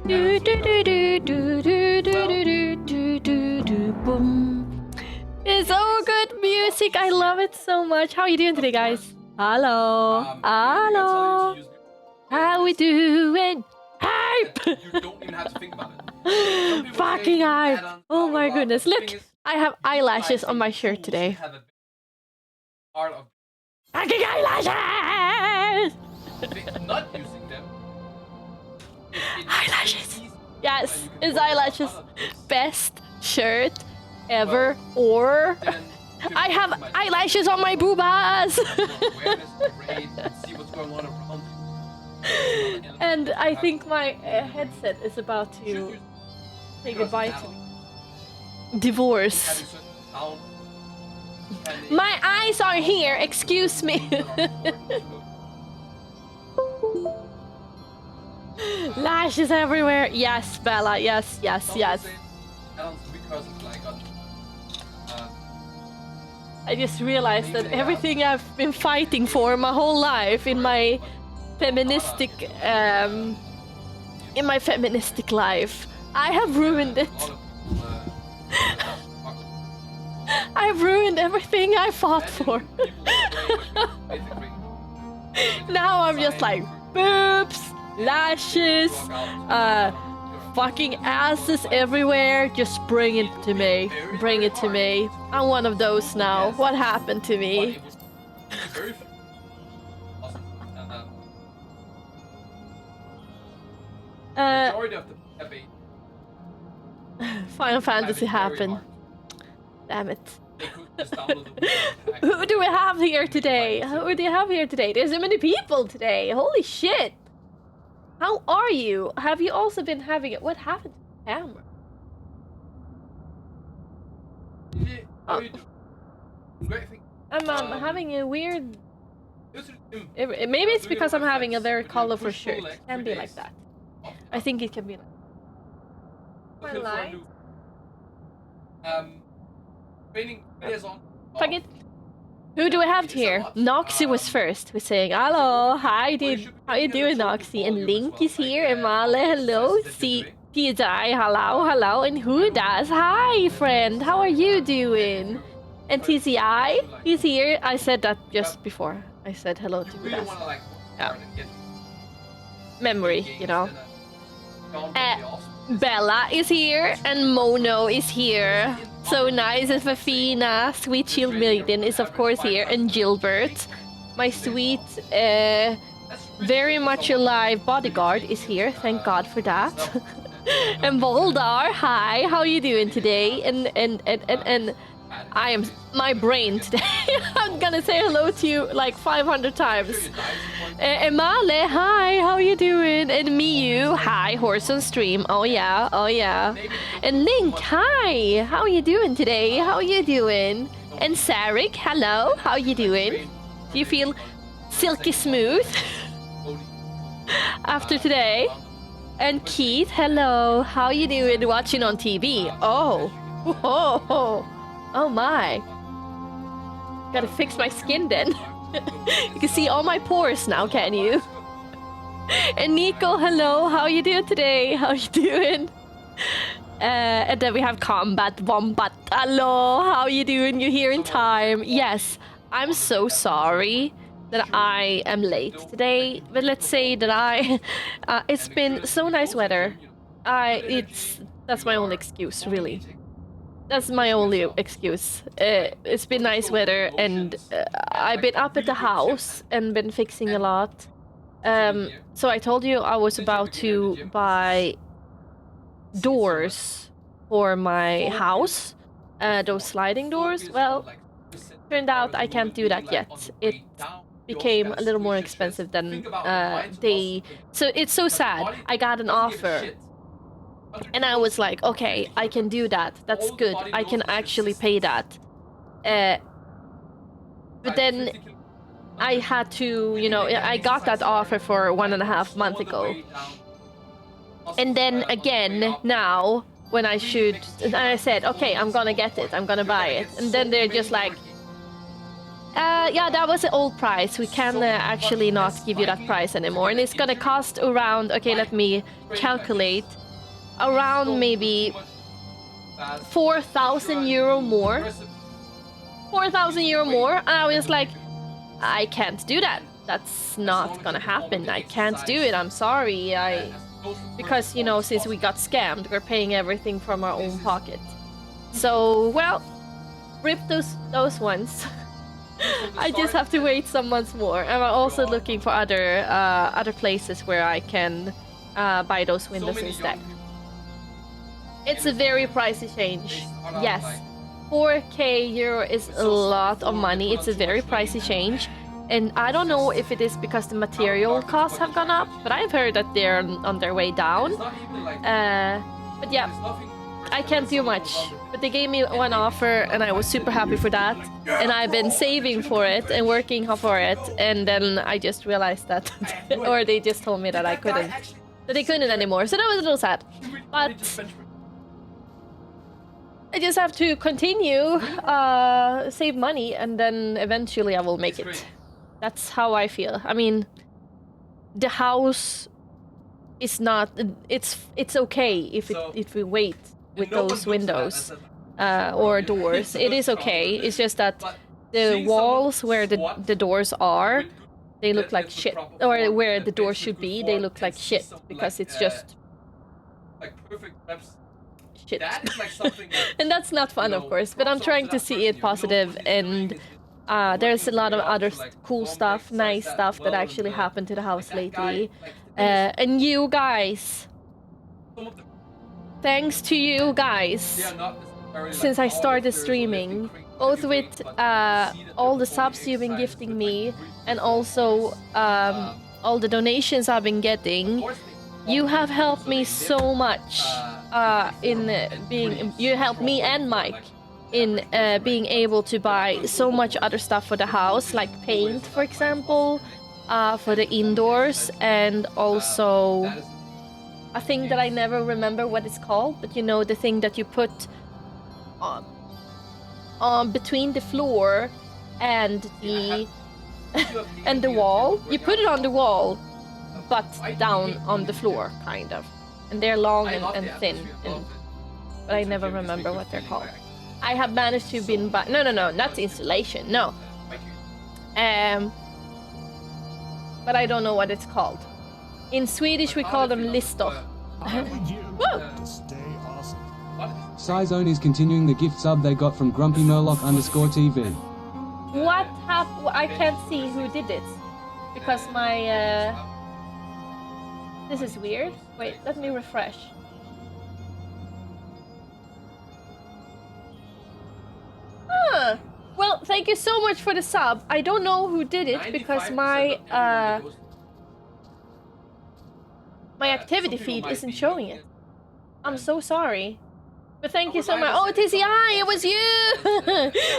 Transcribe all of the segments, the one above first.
Do do do do do do do do do do boom. It's so good music. I love it so much. How are you doing today, guys? Hello. Hello. How we doing? Hype. You don't even have to think about it. Fucking hype. Oh my goodness. Look, I have eyelashes on my shirt today. Fucking eyelashes. Not using them. Eyelashes. Yes, it's eyelashes. Best shirt ever. Or I have eyelashes on my boobas. And I think my headset is about to say goodbye to me. Divorce. My eyes are here, excuse me. Lashes everywhere. Yes, Bella. Yes, yes, yes. I just realized that everything I've been fighting for my whole life in my feministic life, I have ruined it. I've ruined everything I fought for. Now I'm just like boobs, lashes, fucking asses everywhere. Just bring it to me. Bring it to me. I'm one of those now. What happened to me? Final Fantasy happened. Damn it. Who do we have here today? Who do you have here today? There's so many people today. Holy shit. How are you? Have you also been having it? What happened to the camera? I'm having a weird... Maybe it's because I'm having a very colorful shirt. It can be like that. I think it can be like that. My light. Fuck it. Who do we have here? Noxy was first. We're saying hello, hi, dude. How you doing, Noxy? And Link is here. And Male, hello. TJ, hello, hello. And who does? Hi, friend. How are you doing? And TCI, he's here. I said that just before. I said hello to Hudas. Yeah. Memory, you know. Bella is here and Mono is here. So nice. And Fafina, Sweet Shield Maiden is of course here. And Gilbert, my sweet, very much alive bodyguard is here. Thank God for that. And Voldar, hi. How are you doing today? And I am my brain today. I'm gonna say hello to you like 500 times. Emale, hi, how you doing? And Miyu, hi, horse on stream. Oh yeah, oh yeah. And Link, hi, how you doing today? How you doing? And Sarik, hello, how you doing? Do you feel silky smooth after today? And Keith, hello, how you doing? Watching on TV? Oh, whoa. Oh my. Gotta fix my skin then. You can see all my pores now, can you? And Nico, hello. How you doing today? How you doing? And then we have Combat Wombat. Hello. How you doing? You here in time? Yes. I'm so sorry that I am late today. But let's say that it's been so nice weather. That's my only excuse, really. That's my only excuse. It's been nice weather and I've been up at the house and been fixing a lot. So I told you I was about to buy doors for my house. Those sliding doors. Well, turned out I can't do that yet. It became a little more expensive than So it's so sad. I got an offer. And I was like, okay, I can do that. That's good. I can actually pay that. But then I had to, you know, I got that offer for 1.5 months ago. And then again, now, when I should... And I said, okay, I'm gonna get it. I'm gonna buy it. And then they're just like, Yeah, that was the old price. We can actually not give you that price anymore. And it's gonna cost around, okay, let me calculate, around maybe 4,000 euro more. 4,000 euro more. And I was like, I can't do that. That's not gonna happen. I can't do it. I'm sorry. Because, you know, since we got scammed, we're paying everything from our own pocket. So, well, rip those ones. I just have to wait some months more. And I'm also looking for other places where I can buy those windows instead. It's a very pricey change. Yes, 4k euro is a lot of money. It's a very pricey change. And I don't know if it is because the material costs have gone up, but I've heard that they're on their way down. But yeah, I can't do much. But they gave me one offer and I was super happy for that. And I've been saving for it and working for it. And then I just realized that, or they just told me that I couldn't, that they couldn't anymore. So that was a little sad. But I just have to continue, save money, and then eventually I will make it. That's how I feel. I mean, the house is not, it's okay if we wait with those windows or doors. It is okay. It's just that the walls where the doors are, they look like shit. Or where the doors should be, they look like shit because it's just shit. And that's not fun, of course, but I'm trying to see it positive, and there's a lot of other cool stuff, nice stuff that actually happened to the house lately. And you guys, thanks to you guys, since I started streaming, both with all the subs you've been gifting me and also all the donations I've been getting, you have helped me so much you helped me and Mike in being able to buy so much other stuff for the house, like paint, for example, for the indoors, and also a thing that I never remember what it's called, but you know, the thing that you put on between the floor and the and the wall. You put it on the wall, but down on the floor, kind of. And they're long and thin, but I never remember what they're called. I have managed to been by. No, not installation. No. But I don't know what it's called. In Swedish, we call them listor. Sizone is continuing the gift sub they got from GrumpyMurloc_TV. What happened? I can't see who did it because my. This is weird. Wait, let me refresh. Huh. Well, thank you so much for the sub. I don't know who did it because my activity feed isn't showing it. I'm so sorry. But thank you so much. Oh, TCI, it was you!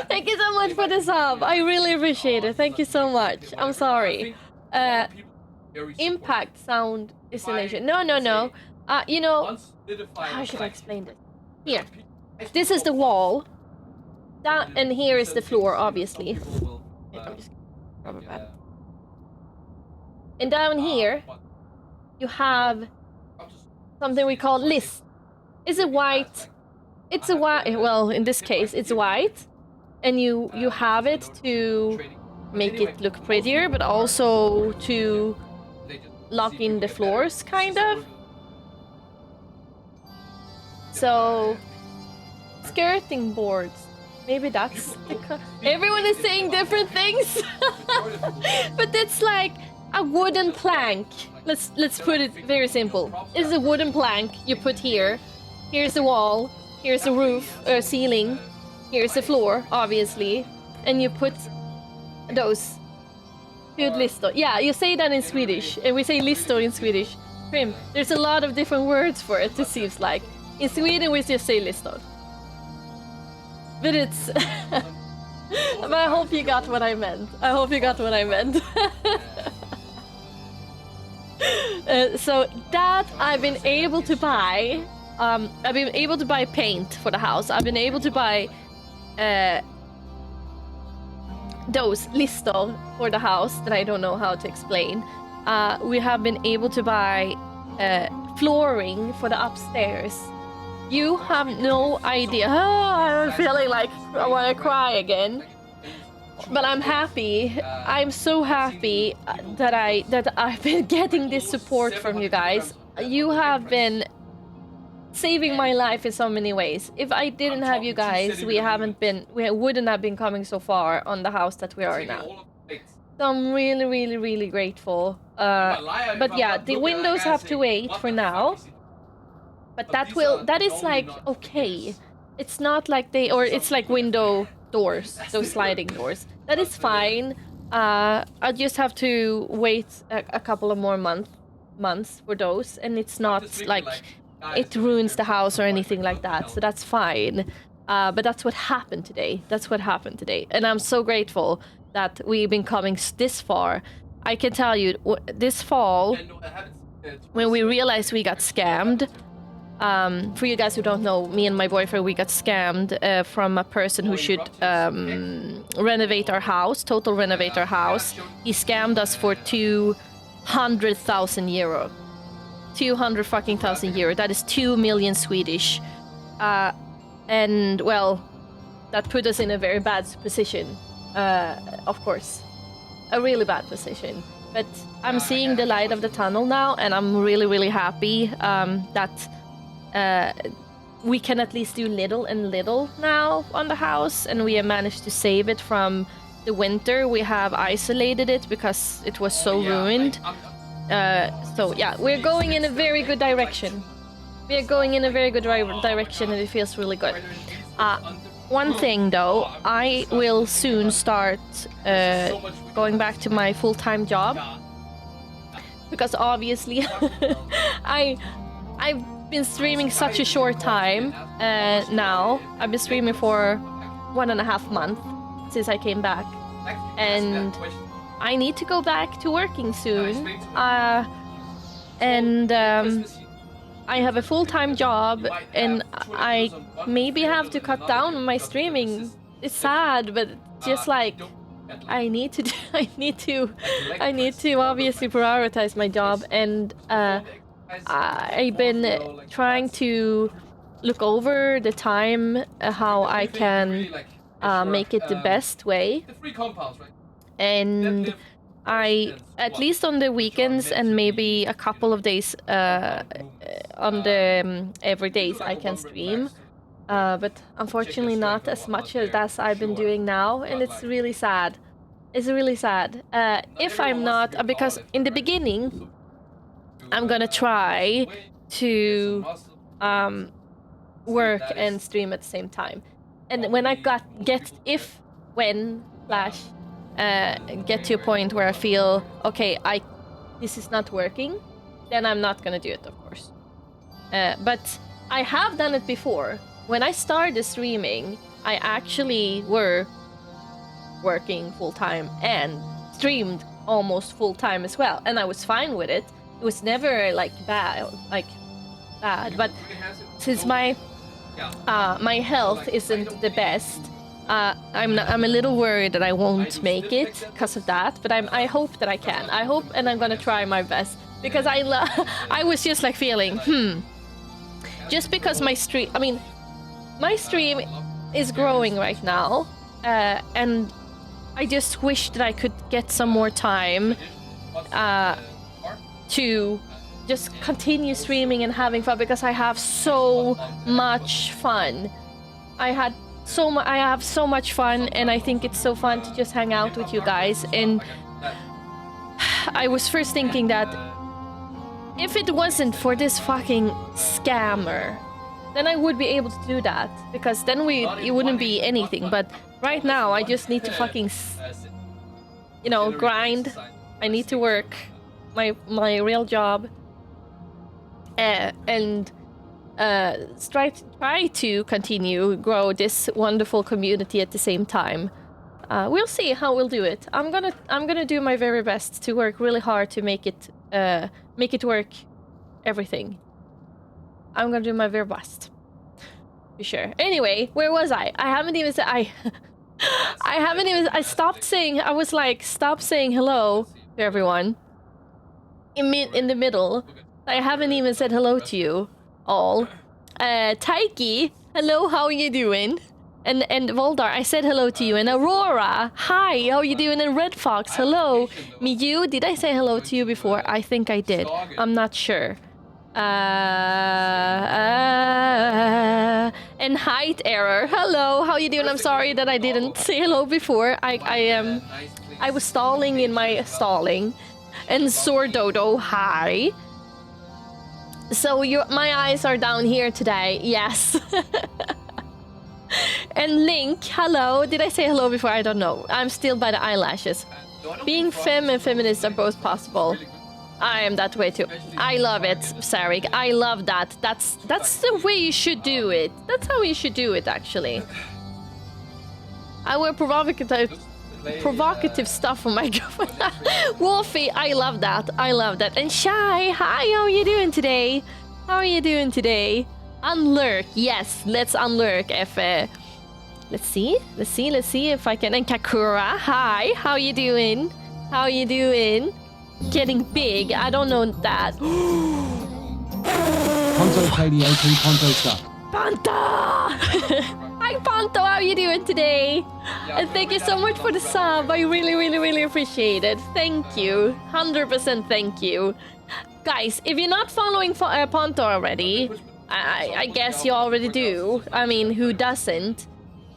Thank you so much for the sub. I really appreciate it. Thank you so much. I'm sorry. Impact sound installation. No. You know, how should I explain this? Here. This is the wall. That, and here is the floor, obviously. Wait, I'm just rubber band. And down here, you have something we call list. It's a white. It's a white. Well, in this case, it's white, and you have it to make it look prettier, but also to lock in the floors, kind of. So, skirting boards. Maybe that's the everyone is saying different things. But it's like a wooden plank. Let's put it very simple. It's a wooden plank you put here. Here's the wall. Here's the roof or ceiling. Here's the floor, obviously. And you put those. Listo. Yeah, you say that in Swedish, and we say listo in Swedish. Prim. There's a lot of different words for it. It seems like in Sweden we just say listo. But it's... But I hope you got what I meant. I hope you got what I meant. So that I've been able to buy. I've been able to buy paint for the house. I've been able to buy those listor for the house that I don't know how to explain. We have been able to buy flooring for the upstairs. You have no idea. I'm feeling like I want to cry again. But I'm happy. I'm so happy that I've been getting this support from you guys. You have been saving my life in so many ways. If I didn't have you guys, we wouldn't have been coming so far on the house that we are now. So I'm really, really, really grateful. But yeah, the windows have to wait for now. But that is like okay. It's not like it's like window doors, those sliding doors. That is fine. I just have to wait a couple of more months for those, and it's not like it ruins the house or anything like that. So that's fine. But that's what happened today. And I'm so grateful that we've been coming this far. I can tell you, this fall, when we realized we got scammed, for you guys who don't know, me and my boyfriend, we got scammed from a person who should renovate our house, total renovate our house. He scammed us for 200,000 euro. 200 fucking thousand euro. That is 2 million Swedish. And well, that put us in a very bad position. Of course, a really bad position. But I'm seeing the light of the tunnel now, and I'm really, really happy that we can at least do little and little now on the house, and we have managed to save it from the winter. We have isolated it because it was so ruined. So yeah, we're going in a very good direction. We are going in a very good direction, and it feels really good. One thing though, I will soon start going back to my full-time job, because obviously I've been streaming such a short time now. I've been streaming for 1.5 months since I came back, and I need to go back to working soon. I have a full-time job, and I maybe have to cut down on my streaming. It's sad, but just like I need to obviously prioritize my job, and I've been trying to look over the time, how I can make it the best way. And at least on the weekends and maybe a couple of days on the every days I can stream, but unfortunately not as much as I've been doing now, and it's really sad. It's really sad. If I'm not, because in the beginning I'm gonna try to work and stream at the same time, and when I get to a point where I feel okay, this is not working, then I'm not gonna do it, of course. But I have done it before. When I started streaming, I actually were working full-time and streamed almost full-time as well, and I was fine with it. It was never bad. But since my health isn't the best, I'm a little worried that I won't make it because of that, but I hope that I can. I hope, and I'm gonna try my best, because I was just like feeling, just because my stream is growing right now, and I just wish that I could get some more time to just continue streaming and having fun, because I have so much fun. I have so much fun, and I think it's so fun to just hang out with you guys. And I was first thinking that if it wasn't for this fucking scammer, then I would be able to do that, because then it wouldn't be anything. But right now I just need to fucking grind. I need to work my real job, and try to continue grow this wonderful community at the same time. We'll see how we'll do it. I'm gonna do my very best to work really hard to make it work, everything. I'm gonna do my very best, for sure. Anyway, where was I? I haven't even said I haven't even. I stopped saying. I was like, stop saying hello to everyone. In the middle, I haven't even said hello to you all. Taiki, hello. How are you doing? And Voldar, I said hello to you. And Aurora, hi. How are you doing? And Red Fox, hello. Miyu, did I say hello to you before? I think I did. I'm not sure. And height error. Hello, how you doing? I'm sorry that I didn't say hello before. I was stalling in my stalling. And Sordodo, hi. So my eyes are down here today. Yes. And Link, hello. Did I say hello before? I don't know. I'm still by the eyelashes. Being femme and feminist are both possible. I am that way too. I love it, Sarik. I love that. That's the way you should do it. That's how you should do it, actually. I wear provocative stuff on my girlfriend. Wolfie, I love that. I love that. And Shy, hi, how are you doing today? How are you doing today? Unlurk, yes, let's unlurk. Let's see if I can. And Kakura, hi, how you doing? How you doing? Getting big, I don't know that. Ponto KDAP Ponto stuff. Ponto! Hi Ponto, how are you doing today? And thank you so much for the sub. I really appreciate it. Thank you. 100% thank you. Guys, if you're not following Ponto already, I guess you already do. I mean, who doesn't?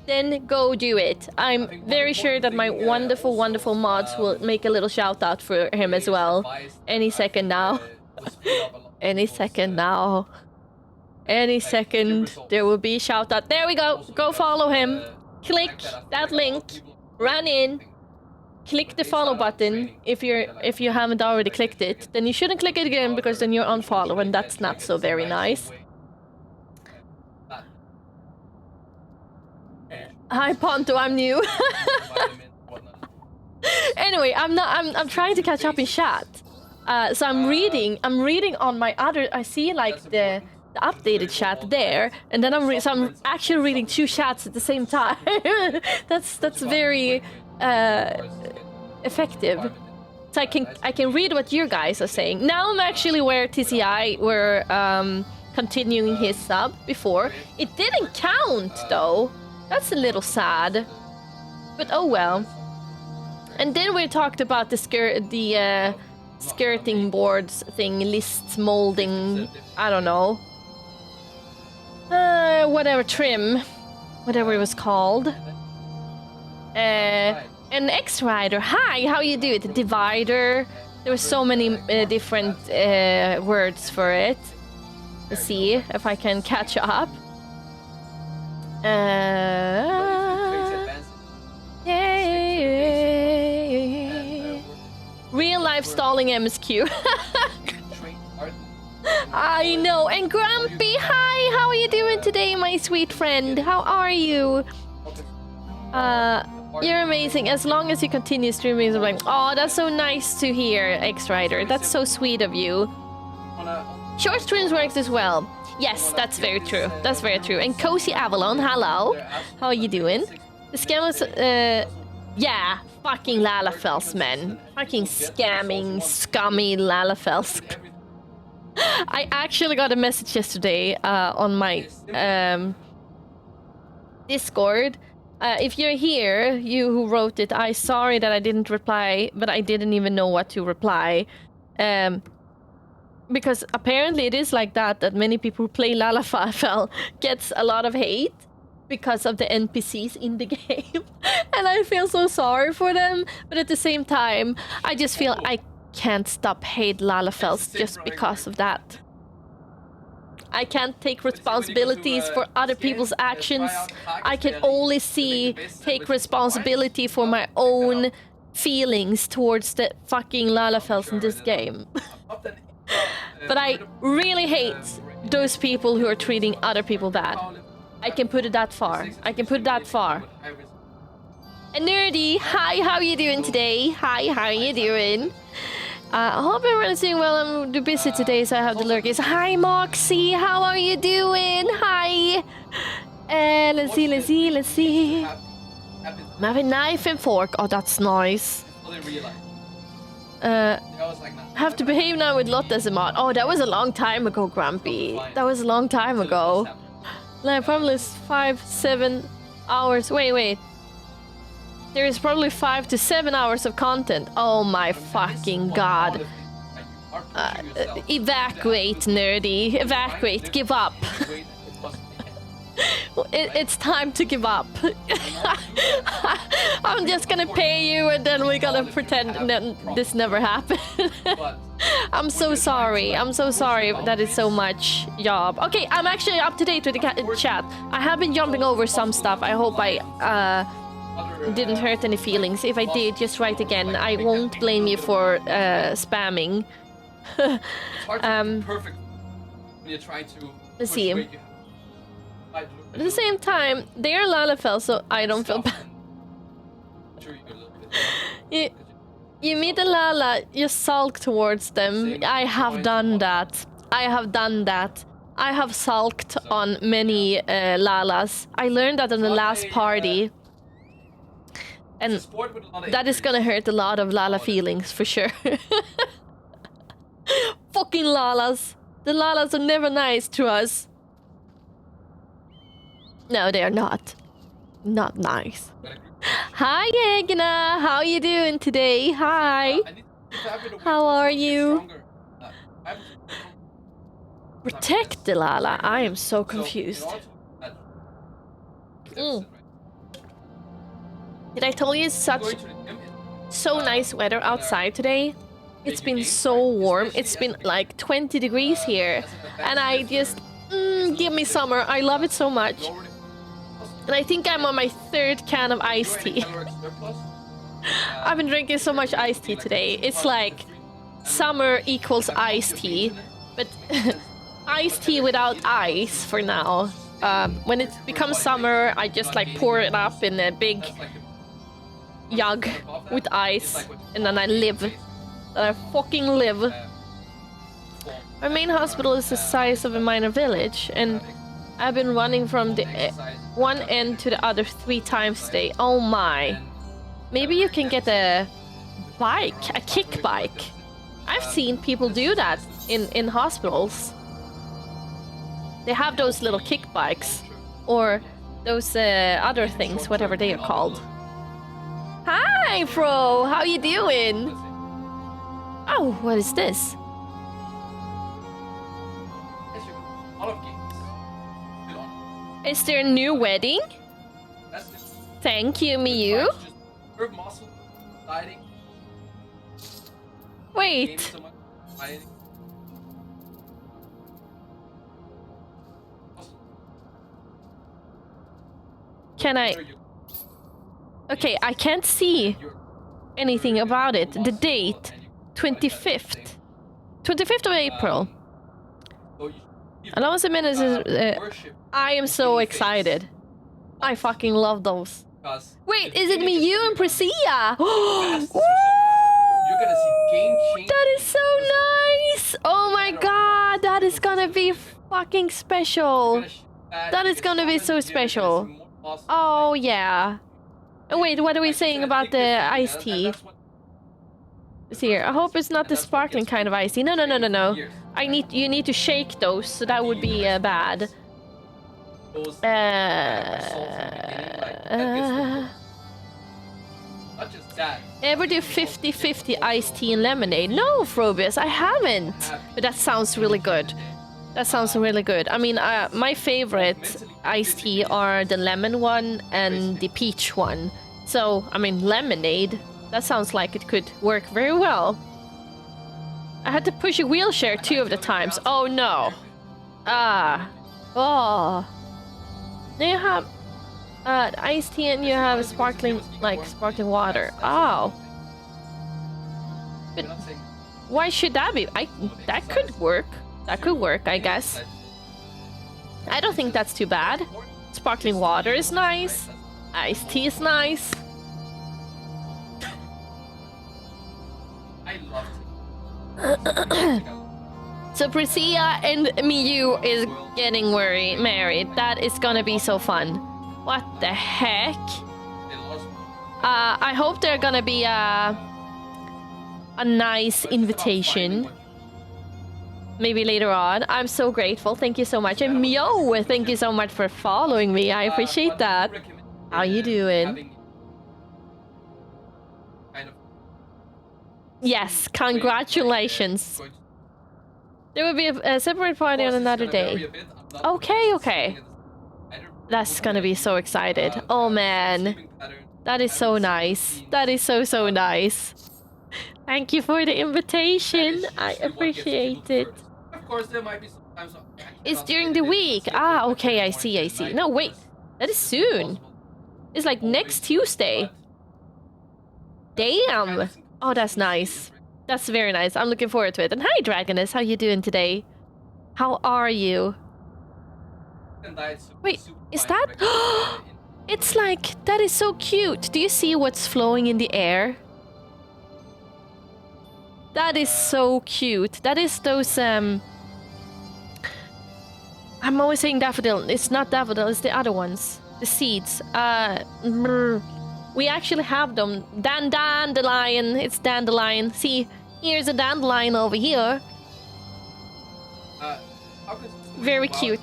Then go do it. I'm very sure that my wonderful mods will make a little shout out for him as well. Any second now. Any second now. Any second there will be a shout out. There we go. Go follow him. Click that link. Run in. Click the follow button if you haven't already clicked it. Then you shouldn't click it again because then you're unfollow and that's not so very nice. Hi Ponto, I'm new. Anyway, I'm trying to catch up in chat. So I'm reading on my other. I see like the updated chat there, and then I'm actually reading two chats at the same time. that's very effective. So I can read what you guys are saying. Now I'm actually where TCI were continuing his sub before. It didn't count though. That's a little sad, but oh well. And then we talked about the skirting boards thing, lists molding, I don't know. Whatever trim, whatever it was called. An X-Rider, hi, how you do it? Divider, there were so many different words for it. Let's see if I can catch up. Real life stalling MSQ. I know. And Grumpy, hi, how are you doing today, my sweet friend? How are you? You're amazing. As long as you continue streaming, I'm like, oh, that's so nice to hear, X-Rider. That's so sweet of you. Short streams works as well. Yes, that's very true. That's very true. And Cozy Avalon, hello. How are you doing? The scam was, yeah, fucking Lalafels, man. Fucking scamming, scummy Lalafels. I actually got a message yesterday on my Discord. If you're here, you who wrote it, I'm sorry that I didn't reply, but I didn't even know what to reply. Because apparently it is like that many people who play Lalafell gets a lot of hate because of the NPCs in the game. And I feel so sorry for them, but at the same time, I just feel I can't stop hate Lalafells just because of that. I can't take responsibilities for other people's actions. I can only take responsibility for my own feelings towards the fucking Lalafells in this game. But I really hate those people who are treating other people bad. I can put it that far. I can put it that far. And Nerdy, hi, how are you doing today? Hi, how are you doing? I hope everyone's doing well. I'm busy today, so I have the lurkies. Hi, Moxie, how are you doing? Hi. Let's see. happens. I have a knife and fork. Oh, that's nice. Until they realize. Uh, They always like, nah, have to behave now with Lotte as a mod. Oh, that was a long time ago, Grumpy. That was a long time until ago. it just happens. Like, probably 5-7 hours. Wait. There is probably 5 to 7 hours of content. Oh my fucking god. Evacuate, nerdy. Evacuate. Give up. It's time to give up. I'm just gonna pay you and then we're gonna pretend that this never happened. I'm so sorry. I'm so sorry that it's so much job. Okay, I'm actually up to date with the chat. I have been jumping over some stuff. I hope I didn't hurt any feelings. If I did, just write again. I won't blame you for spamming. It's hard to be perfect when you're trying to. Let's see. At the same time, they are Lalafell, so I don't feel bad. You meet a Lala, you sulk towards them. I have done that. I have sulked on many Lalas. I learned that on the last party. And that is gonna hurt a lot of Lala feelings, for sure. Fucking Lalas. The Lalas are never nice to us. No, they are not. Not nice. Hi, Egna. How you doing today? Hi. How are you? Protect the Lala. I am so confused. Did I tell you it's so nice weather outside today? It's been so warm. It's been like 20 degrees here. And I just... give me summer. I love it so much. And I think I'm on my 3rd can of iced tea. I've been drinking so much iced tea today. It's like summer equals iced tea. But iced tea without ice for now. When it becomes summer, I just like pour it up in a big jug with ice. And then I live. I fucking live. Our main hospital is the size of a minor village, and I've been running from the one end to the other 3 times today. Oh my. Maybe you can get a bike, a kick bike. I've seen people do that in hospitals. They have those little kick bikes, or those other things, whatever they are called. Hi, Fro! How you doing? Oh, what is this? Is there a new wedding? Thank you, Miyu. Wait. Can I... Okay, I can't see anything about it. The date, 25th. 25th of April. Allowance a minute. I am so excited. I fucking love those. Wait, is it me, you, and Priscilla? That is so nice! Oh my god, that is gonna be fucking special. That is gonna be so special. Oh yeah. Oh wait, what are we saying about the iced tea? It's here. I hope it's not the sparkling kind of iced tea. No. You need to shake those, so that would be bad. Ever do 50-50 iced tea and lemonade? No, Phobius, I haven't. But that sounds really good. That sounds really good. I mean, my favorite iced tea are the lemon one and the peach one. So, I mean, lemonade, that sounds like it could work very well. I had to push a wheelchair 2 of the times. Oh no. Oh. Now you have iced tea and you have sparkling water. Oh. But why should that be? That could work. That could work, I guess. I don't think that's too bad. Sparkling water is nice. Iced tea is nice. I love it. So Priscilla and Miyu is getting married. That is gonna be so fun. What the heck? I hope they're gonna be a nice invitation. Maybe later on. I'm so grateful. Thank you so much. And Mio, thank you so much for following me. I appreciate that. How you doing? Yes, congratulations. There will be a separate party on another day. Okay, okay. That's gonna be so excited. Oh man. That is so nice. That is so, so nice. Thank you for the invitation. I appreciate it. Of course, there might be sometimes. It's during the week. Ah, okay, I see, I see. No, wait. That is soon. It's like next Tuesday. Damn. Oh, that's nice. That's very nice. I'm looking forward to it. And hi, Dragoness. How you doing today? How are you? Wait, is that... It's like... That is so cute. Do you see what's flowing in the air? That is so cute. That is those, I'm always saying daffodil. It's not daffodil, it's the other ones. The seeds. We actually have them. Dandelion. It's dandelion. See, here's a dandelion over here. Very cute.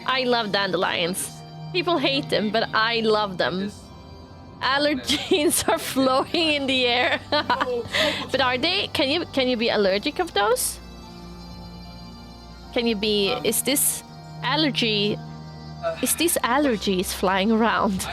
I love dandelions. People hate them, but I love them. Allergens are flowing in the air. But are they? Can you be allergic of those? Can you be? Is this allergy? Is these allergies flying around?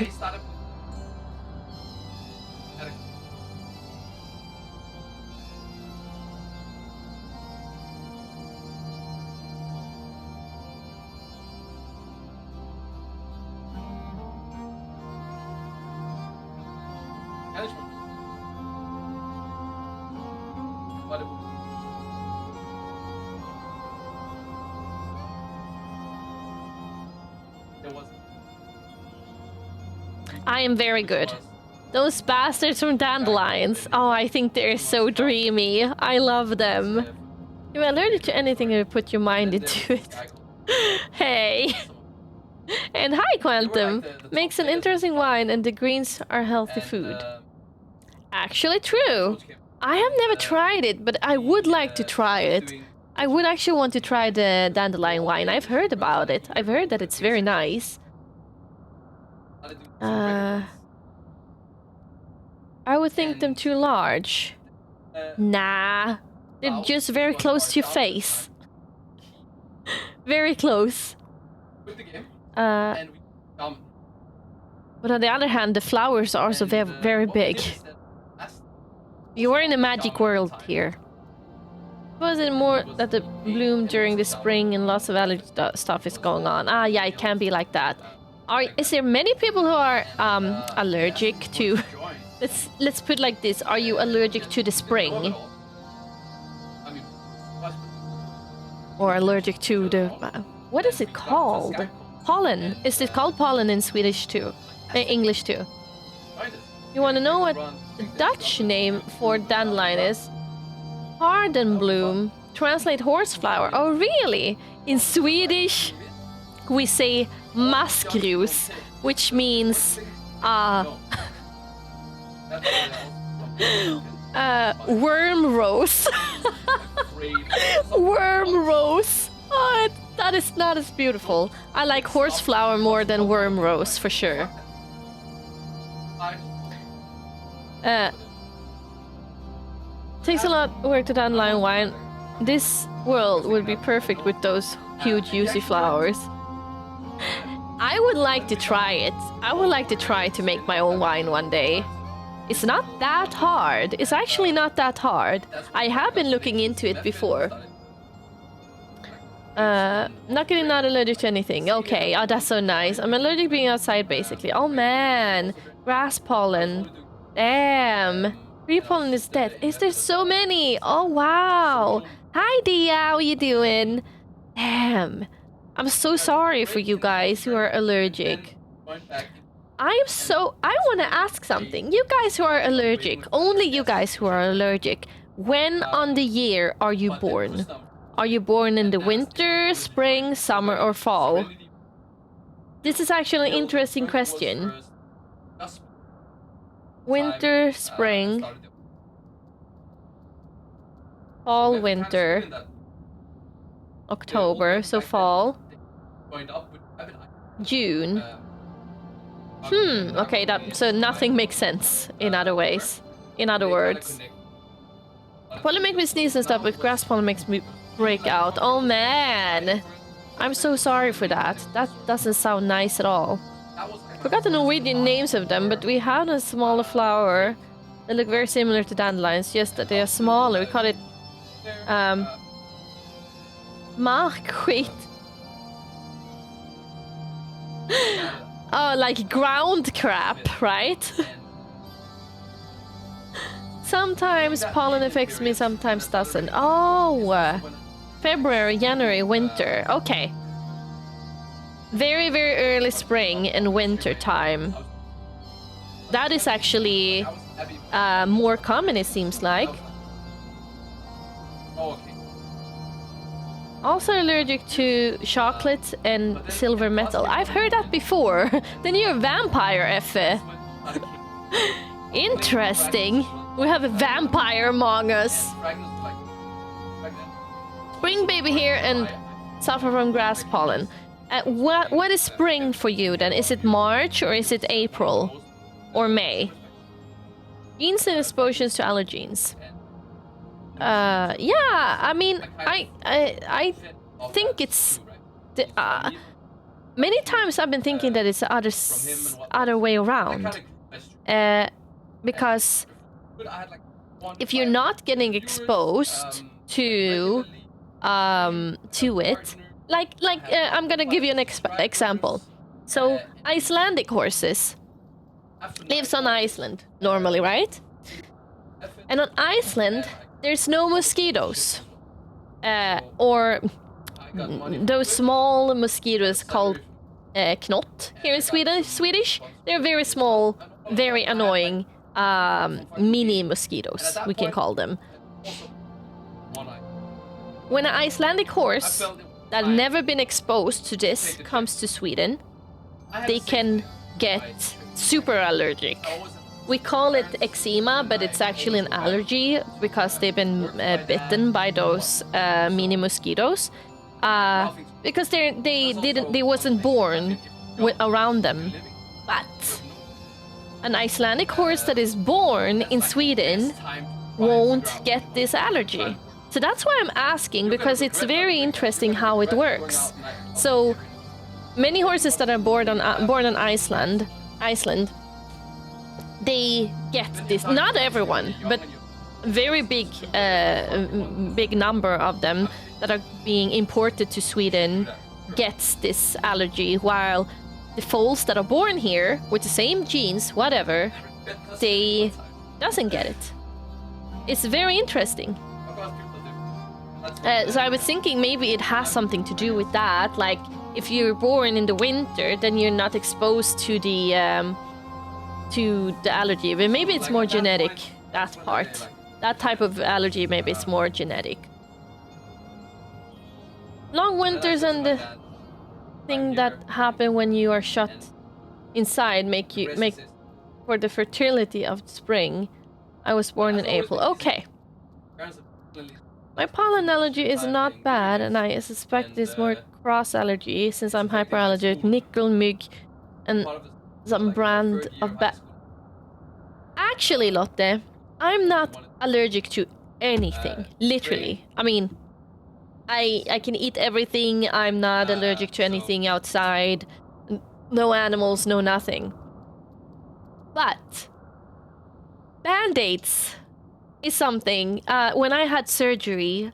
I am very good. Those bastards from Dandelions. Oh, I think they're so dreamy. I love them. You're allergic to anything if you put your mind into it. Hey. And hi, Quantum. Makes an interesting wine and the greens are healthy food. Actually true. I have never tried it, but I would like to try it. I would actually want to try the dandelion wine. I've heard about it. I've heard that it's very nice. I would think them too large. Nah. They're just very close to your face. Very close. But on the other hand, the flowers are also very, very big. You are in a magic world here. Was it more that the bloom during the spring and lots of allergy stuff is going on? Ah, yeah, it can be like that. Is there many people who are allergic to... Let's put it like this. Are you allergic to the spring? Or allergic to the... what is it called? Pollen. Is it called pollen in Swedish too? English too? You want to know what the Dutch name for dandelion is? Hardenbloom. Translate horseflower. Oh, really? In Swedish, we say maskrus, which means worm rose. Worm rose. Oh, that is not as beautiful. I like horseflower more than worm rose for sure. Takes a lot of work to dandelion wine. This world would be perfect with those huge juicy flowers. I would like to try it. I would like to try to make my own wine one day. It's not that hard. It's actually not that hard. I have been looking into it before. Not allergic to anything. Okay, oh, that's so nice. I'm allergic to being outside, basically. Oh, man. Grass pollen. Damn. Tree pollen is dead. Is there so many? Oh, wow. Hi, Dia. How you doing? Damn. I'm so sorry for you guys who are allergic. I want to ask something. You guys who are allergic, only you guys who are allergic, when on the year are you born? Are you born in the winter, spring, summer, or fall? This is actually an interesting question. Winter, spring, fall, winter, October, so fall, June. Okay, so nothing makes sense in other ways. In other words. Pollen makes me sneeze and stuff, but grass pollen makes me break out. Oh man! I'm so sorry for that. That doesn't sound nice at all. Forgot the Norwegian names of them, but we have a smaller flower. They look very similar to dandelions, just that they are smaller. We call it markskit. Oh, like ground crap, right? Sometimes pollen affects me, sometimes doesn't. Oh, February, January, winter. Okay. Very, very early spring and winter time. That is actually more common, it seems like. Also allergic to chocolate and silver metal. I've heard that before. Then you're a vampire, Effe. Interesting. We have a vampire among us. Spring baby here and suffer from grass pollen. What is spring for you then? Is it March or is it April or May? Genes and exposures to allergens. Yeah, I mean, I think it's the, many times I've been thinking that it's the other way around. Because if you're not getting exposed to it, I'm gonna give you an example. So Icelandic horses lives on Iceland normally, right? And on Iceland there's no mosquitoes, or those small mosquitoes called knott here in Swedish. They're very small, very annoying mini mosquitoes, we can call them. When an Icelandic horse that never been exposed to this comes to Sweden, they can get super allergic. We call it eczema, but it's actually an allergy because they've been bitten by those mini mosquitoes. Because they wasn't born around them. But an Icelandic horse that is born in Sweden won't get this allergy. So that's why I'm asking, because it's very interesting how it works. So many horses that are born on Iceland, they get this. Not everyone, but very big number of them that are being imported to Sweden gets this allergy, while the foals that are born here with the same genes, whatever, they doesn't get it. It's very interesting. So I was thinking maybe it has something to do with that. Like if you're born in the winter, then you're not exposed to the allergy. But maybe it's more genetic. That part, that type of allergy, maybe it's more genetic. Long winters and the thing that happen when you are shut inside make for the fertility of spring. I was born in April. Okay. My pollen allergy is not bad, and I suspect it's more cross allergy since I'm hyperallergic, nickel, mygg, and some brand of Actually, Lotte, I'm not allergic to anything. Literally. I mean, I can eat everything. I'm not allergic to anything outside. No animals, no nothing. But Band-Aids is something. When I had surgery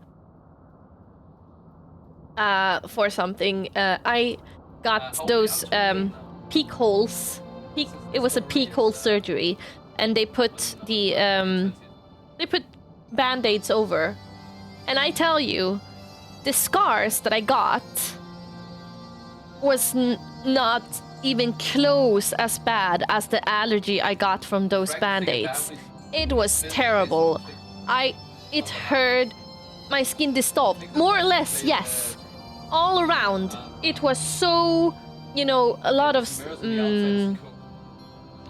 for something, I got those peak holes. It was a peak hole surgery, and they put Band-Aids over. And I tell you, the scars that I got was not even close as bad as the allergy I got from those Band-Aids. It was terrible. It hurt. My skin dissolved. More or less, yes. All around. It was so, a lot of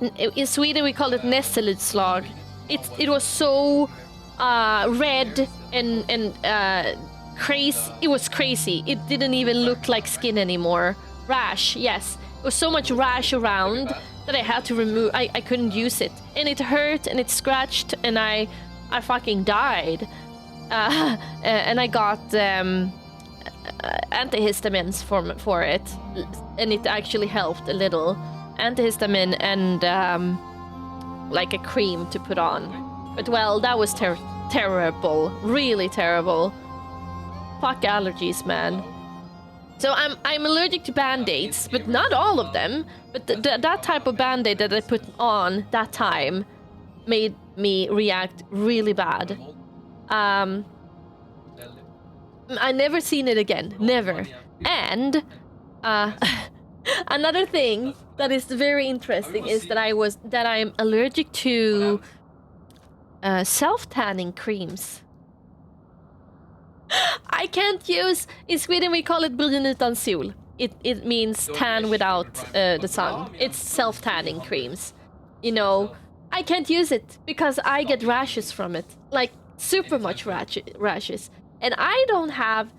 In Sweden we call it nässelutslag. It was so red and crazy. It was crazy. It didn't even look like skin anymore. Rash, yes. There was so much rash around that I had to remove. I couldn't use it, and it hurt and it scratched, and I fucking died. And I got antihistamines for it, and it actually helped a little. Antihistamine and like a cream to put on. But well, that was terrible, really terrible. Fuck allergies, man. So I'm allergic to band-aids, but not all of them. But that type of band-aid that I put on that time made me react really bad. I never seen it again, never. And another thing that is very interesting is that I'm allergic to self-tanning creams. I can't use. In Sweden we call it brun utan sol. It means tan without the sun. It's self-tanning creams. You know, I can't use it because I get rashes from it, like super much rashes, and I don't have.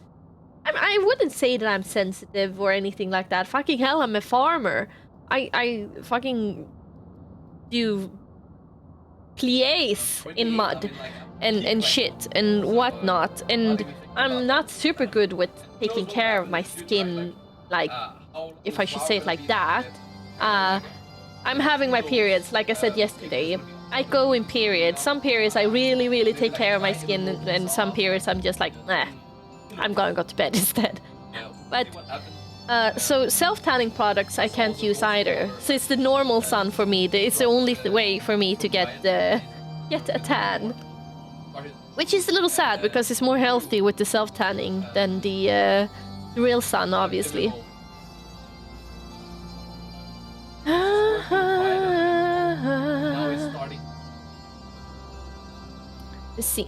I wouldn't say that I'm sensitive or anything like that. Fucking hell, I'm a farmer. I fucking do pliés in mud and shit and whatnot, and I'm not super good with taking care of my skin, like, if I should say it like that. I'm having my periods, like I said yesterday. I go in periods. Some periods I really, really take care of my skin, and some periods I'm just like, I'm gonna go to bed instead. But so self-tanning products I can't use either. So it's the normal sun for me. It's the only way for me to get a tan, which is a little sad because it's more healthy with the self-tanning than the real sun, obviously. Let's see.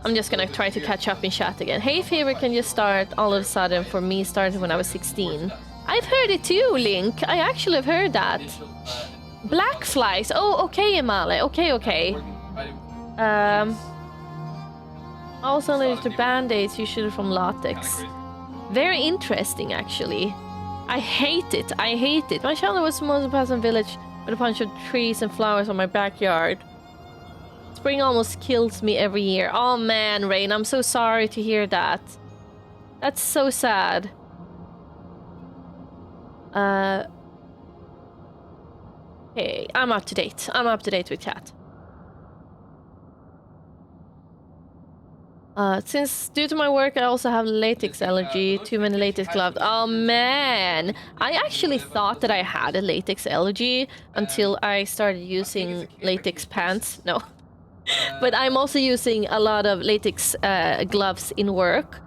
I'm just gonna try to catch up in chat again. Hey Fever, can you start all of a sudden for me started when I was 16. I've heard it too, Link. I actually have heard that. Black flies. Oh, okay, Emale. Okay. Also related to band-aids, usually from latex. Very interesting, actually. I hate it. My childhood was the most pleasant village with a bunch of trees and flowers on my backyard. Spring almost kills me every year. Oh man, Rain, I'm so sorry to hear that. That's so sad. Okay, I'm up to date. With chat. Since due to my work, I also have latex allergy. Too many latex gloves. Oh man, I actually thought that I had a latex allergy until I started using latex pants. No. But I'm also using a lot of latex gloves in work,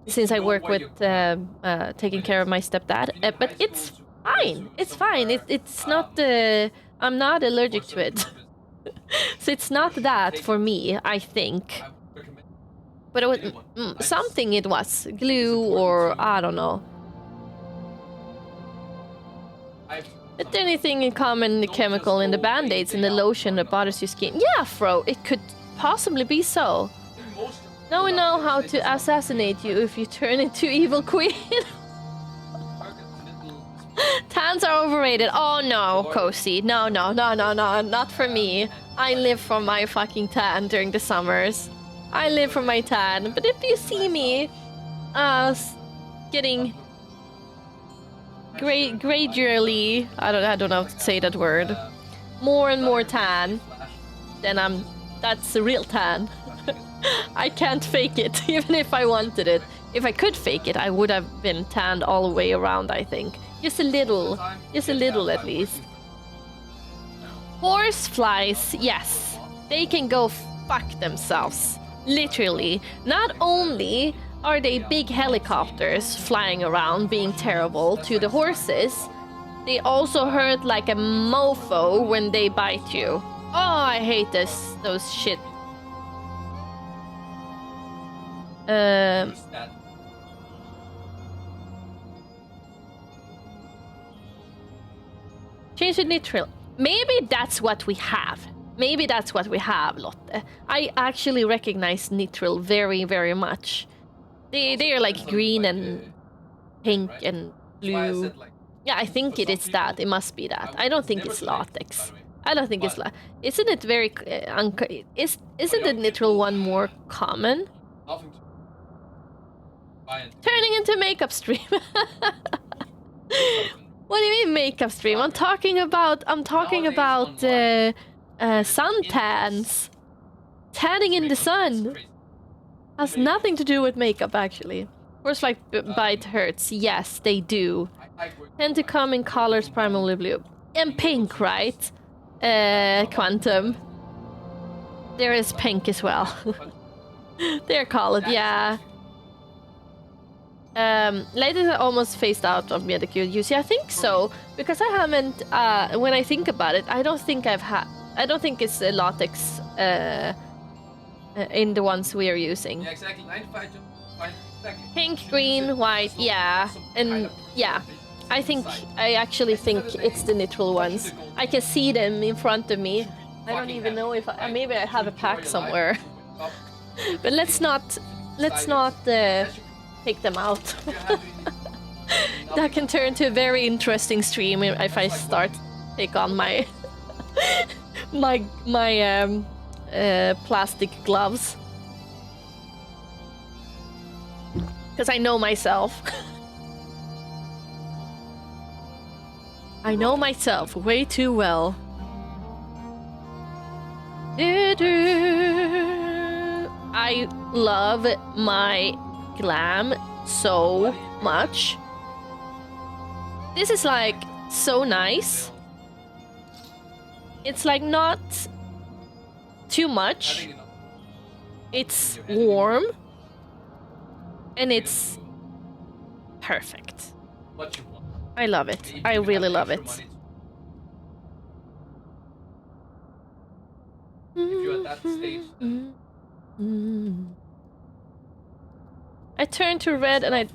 since I work with taking care of my stepdad. But it's fine. It's fine. It's not. I'm not allergic to it, so it's not that for me. I think. But it was something. It was glue or I don't know. Is there anything in common chemical in the band-aids and the lotion that bothers your skin? Yeah, Fro, it could possibly be so. Now we know how to assassinate you if you turn into evil queen. Tans are overrated. Oh no, Kosi. No, not for me. I live for my fucking tan during the summers. I live for my tan. But if you see me getting gradually, I don't know how to say that word, more and more tan, then that's a real tan. I can't fake it, even if I wanted it. If I could fake it, I would have been tanned all the way around, I think. Just a little at least. Horseflies, yes, they can go fuck themselves, literally. Not only are they big helicopters flying around being terrible to the horses, they also hurt like a mofo when they bite you. Oh, I hate those shit. Change the nitrile. Maybe that's what we have. Maybe that's what we have, Lotte. I actually recognize nitrile very, very much. They are like green and pink and blue. Yeah, I think it is that. It must be that. I don't think it's latex. I don't think it's Isn't it very isn't the nitrile one more common? Turning into makeup stream. What do you mean makeup stream? I'm talking about suntans. Tanning in the sun. Has nothing to do with makeup, actually. Frostbite bite hurts. Yes, they do. Tend to come in colors primarily blue. And pink, right? Quantum. There is pink as well. They're colored, yeah. Lately I almost phased out of medical use. Yeah, I think so. Because I haven't, when I think about it, I don't think it's latex in the ones we are using. Yeah, exactly. 95 exactly. Pink, green, white, yeah. And yeah, I actually think it's the nitrile ones. I can see them in front of me. I don't even know if maybe I have a pack somewhere. But let's not take them out. That can turn to a very interesting stream if I start take on my plastic gloves. Because I know myself. I know myself way too well. I love my glam so much. This is like so nice. It's like not too much. It's warm. And it's perfect. I love it. I really love it. If you're at that stage, then I turn to red and I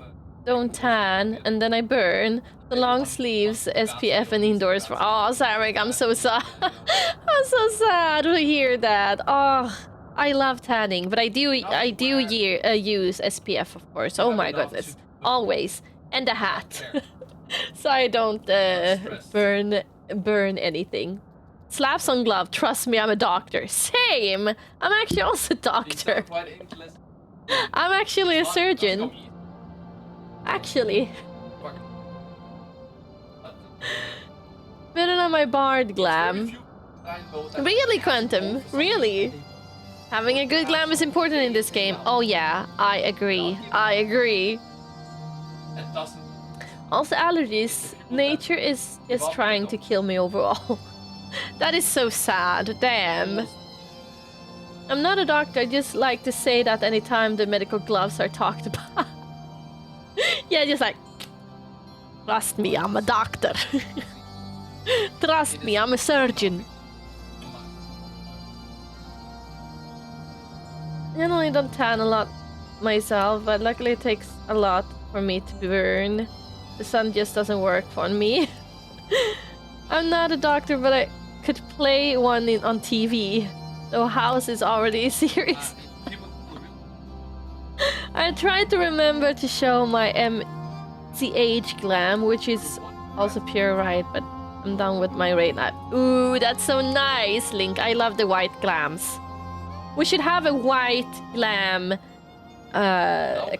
don't tan, and then I burn. The long sleeves, SPF, and indoors. Oh, Sarek, I'm so sad. I'm so sad to hear that. Oh, I love tanning, but I do use SPF, of course. Oh my goodness, always, and a hat, so I don't burn anything. Slaps on glove. Trust me, I'm a doctor. Same. I'm actually also a doctor. I'm actually a surgeon. Actually. Better than my bard glam. Really, Quantum? Really? Having a good glam is important in this game. Oh yeah, I agree. I agree. Also allergies. Nature is trying to kill me overall. That is so sad. Damn. I'm not a doctor. I just like to say that anytime the medical gloves are talked about. Yeah, just like, trust me, I'm a doctor. Trust me, I'm a surgeon. I normally don't tan a lot myself, but luckily it takes a lot for me to burn. The sun just doesn't work for me. I'm not a doctor, but I could play one on TV. The house is already a series. I tried to remember to show my MCH glam, which is also pure white, but I'm done with my right now. Ooh, that's so nice, Link. I love the white glams. We should have a white glam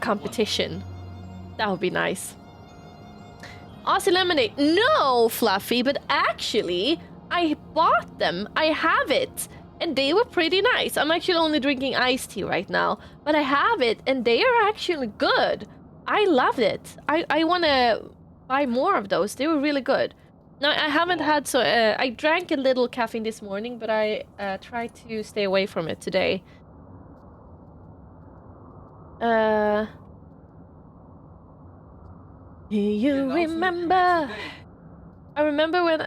competition. That would be nice. Aussie lemonade. No, Fluffy, but actually, I bought them. I have it. And they were pretty nice. I'm actually only drinking iced tea right now. But I have it, and they are actually good. I loved it. I want to buy more of those. They were really good. Now, I haven't had... I drank a little caffeine this morning, but I tried to stay away from it today. Do you remember? I remember when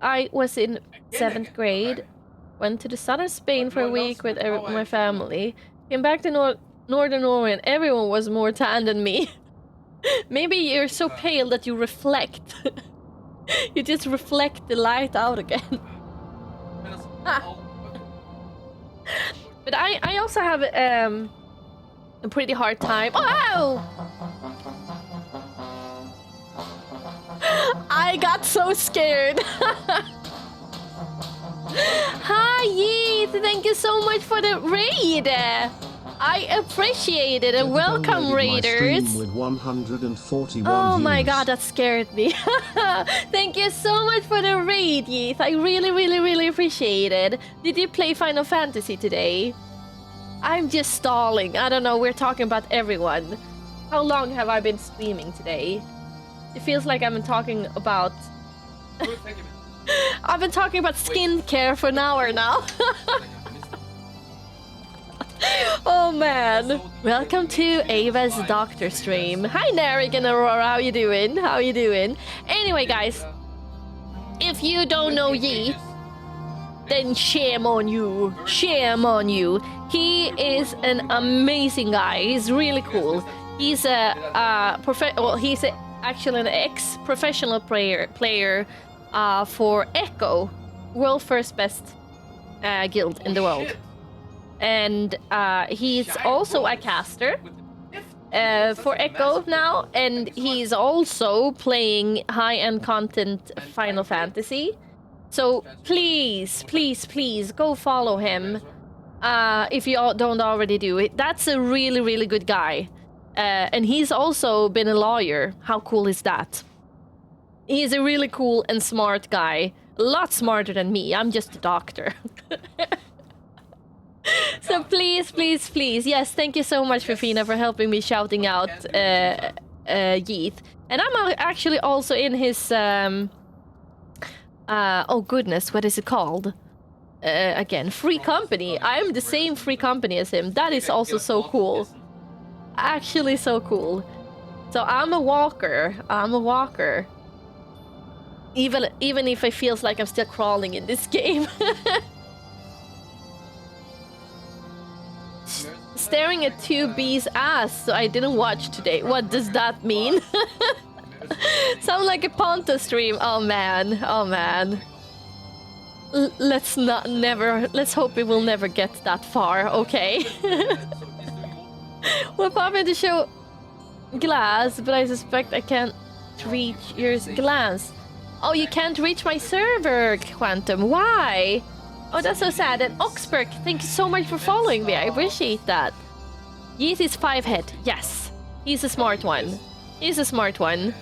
I was in 7th grade, went to the southern Spain for a week with my family, came back to northern Norway, and everyone was more tan than me. Maybe you're so pale that you reflect. You just reflect the light out again. But I also have a pretty hard time. Oh! I got so scared. Hi, Yeet! Thank you so much for the raid. I appreciate it, and welcome, raiders. With 141 oh my views. god, that scared me. Thank you so much for the raid, Yeeth. I really appreciate it. Did you play Final Fantasy today? I'm just stalling. I don't know, we're talking about everyone. How long have I been streaming today? It feels like I've been talking about... I've been talking about skincare for an hour now. Oh man. Welcome to Ava's Doctor stream. Hi Narek and Aurora, how you doing? How you doing? Anyway guys, if you don't know Yi, then shame on you. Shame on you. He is an amazing guy. He's really cool. He's actually an ex-professional player for Echo, world first best guild in the world. And he's also a caster for Echo now, and he's also playing high-end content Final Fantasy. So please go follow him if you don't already do it. That's a really good guy. And he's also been a lawyer. How cool is that? He's a really cool and smart guy. A lot smarter than me. I'm just a doctor. So please. Yes, thank you so much, Fifina, for helping me shouting out Yeeth. And I'm actually also in his... oh goodness, what is it called? Again, free company. I'm the same free company as him. That is also so cool. Actually so cool. So I'm a walker. Even if it feels like I'm still crawling in this game. Staring at 2B's ass, so I didn't watch today. What does that mean? Sound like a Ponto stream. Oh man. Let's hope it will never get that far, okay? We're popping to show glass, but I suspect I can't reach your glance. Oh, you can't reach my server, Quantum. Why? Oh, that's so sad. And Oxberg, thank you so much for following me. I appreciate that. Yeet is 5-head. Yes. He's a smart one. He's a smart one.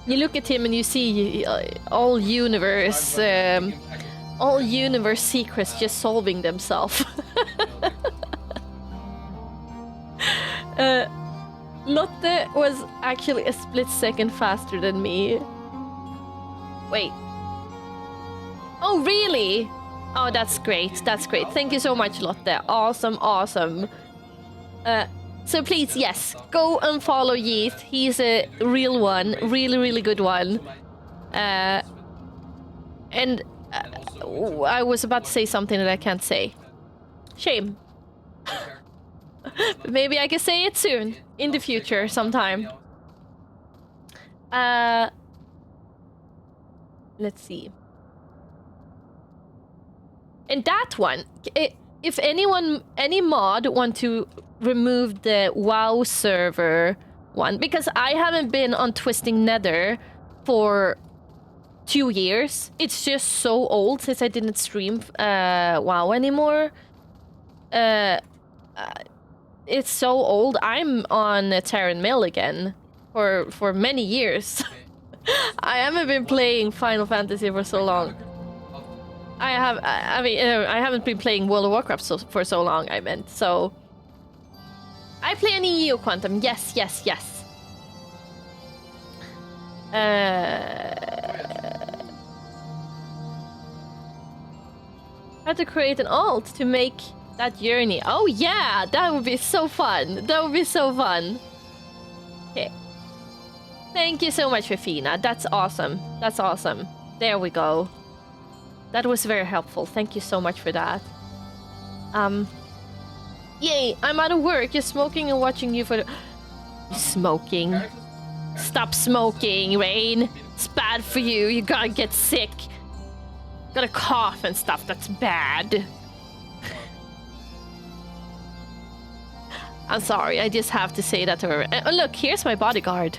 You look at him and you see all universe secrets just solving themselves. Lotte was actually a split second faster than me. Wait. Oh, really? Oh, that's great. That's great. Thank you so much, Lotte. Awesome. So please, yes, go and follow Yeeth. He's a real one. Really good one. And I was about to say something that I can't say. Shame. But maybe I can say it soon. In the future, sometime. Let's see. And that one, if any mod want to remove the WoW server one, because I haven't been on Twisting Nether for 2 years. It's just so old since I didn't stream WoW anymore. It's so old. I'm on Terran Mill again for many years. I haven't been playing Final Fantasy for so long. I haven't been playing World of Warcraft for so long, I meant. So I play an EO Quantum. Yes. How to create an alt to make that journey. Oh yeah, that would be so fun. Okay. Thank you so much, Fifina. That's awesome. There we go. That was very helpful. Thank you so much for that. Yay, I'm out of work. Just smoking and watching you for the... Smoking. Stop smoking, Rain. It's bad for you. You gotta get sick. Gotta cough and stuff. That's bad. I'm sorry. I just have to say that to her. Oh, look, here's my bodyguard.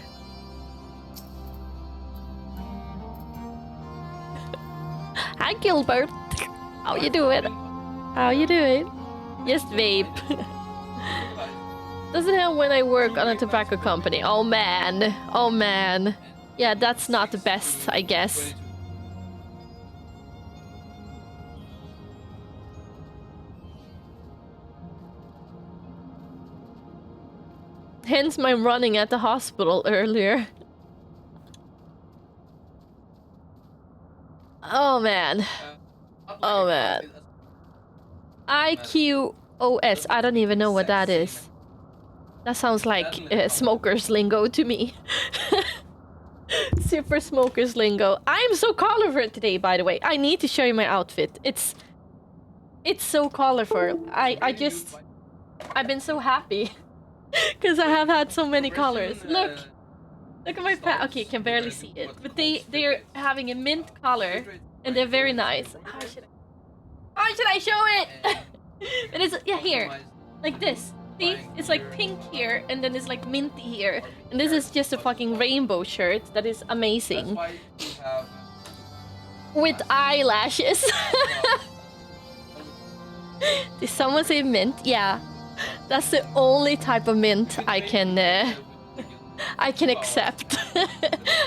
Hi, Gilbert. How you doing? How you doing? Just vape. Doesn't help when I work on a tobacco company. Oh man. Oh man. Yeah, that's not the best, I guess. Hence my running at the hospital earlier. Oh man. Oh man. IQOS. I don't even know what that is. That sounds like smoker's lingo to me. Super smoker's lingo. I'm so colorful today, by the way. I need to show you my outfit. It's so colorful. I've been so happy. Because I have had so many colors. Look at my pants. Okay, you can barely see it. But they're having a mint color. And they're very nice. How should I show it? It is, yeah, here. Like this. See? It's like pink here, and then it's like minty here. And this is just a fucking rainbow shirt that is amazing. With eyelashes. Did someone say mint? Yeah. That's the only type of mint I can accept.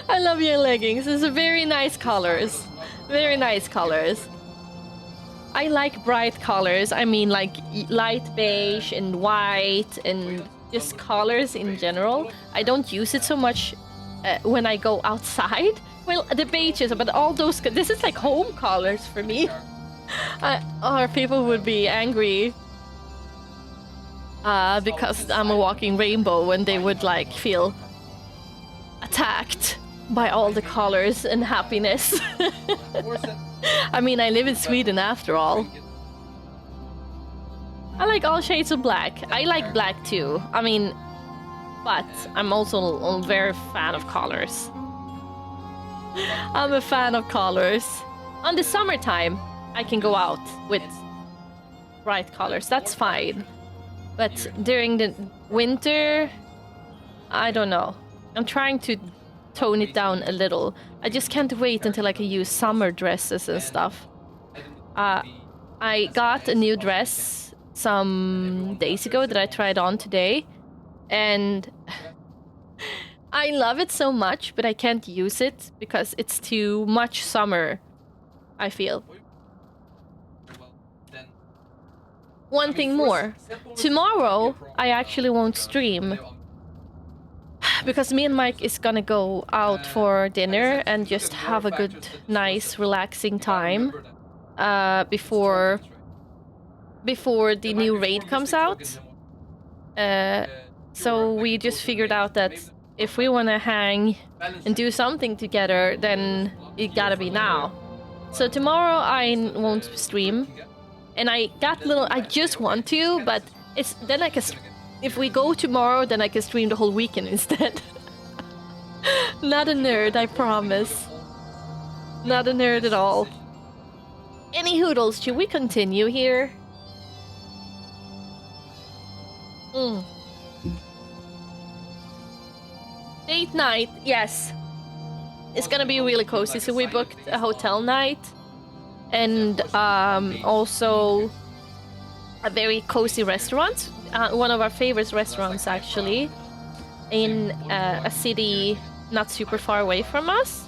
I love your leggings. It's very nice colors. Very nice colors. I like bright colors. I mean, like light beige and white and just colors in general. I don't use it so much when I go outside. Well, the beiges, but all those... This is like home colors for me. Or people would be angry because I'm a walking rainbow, and they would like feel attacked by all the colors and happiness. I mean, I live in Sweden after all. I like all shades of black. I like black too. I mean, but I'm also a very fan of colors. I'm a fan of colors. On the summertime, I can go out with bright colors. That's fine. But during the winter, I don't know. I'm trying to tone it down a little. I just can't wait until I can use summer dresses and stuff. I got a new dress some days ago that I tried on today, and I love it so much, but I can't use it because it's too much summer, I feel. One thing more. Tomorrow, I actually won't stream because me and Mike is gonna go out for dinner and just have a good, nice, relaxing time before the new raid comes out. So we just figured out that if we want to hang and do something together, then it gotta be now. So tomorrow I won't stream, and I just want to, but it's then I can. If we go tomorrow, then I can stream the whole weekend instead. Not a nerd, I promise. Not a nerd at all. Any hoodles? Should we continue here? Date night, yes. It's gonna be really cozy, so we booked a hotel night. And also a very cozy restaurant. One of our favorite restaurants, actually. In a city not super far away from us.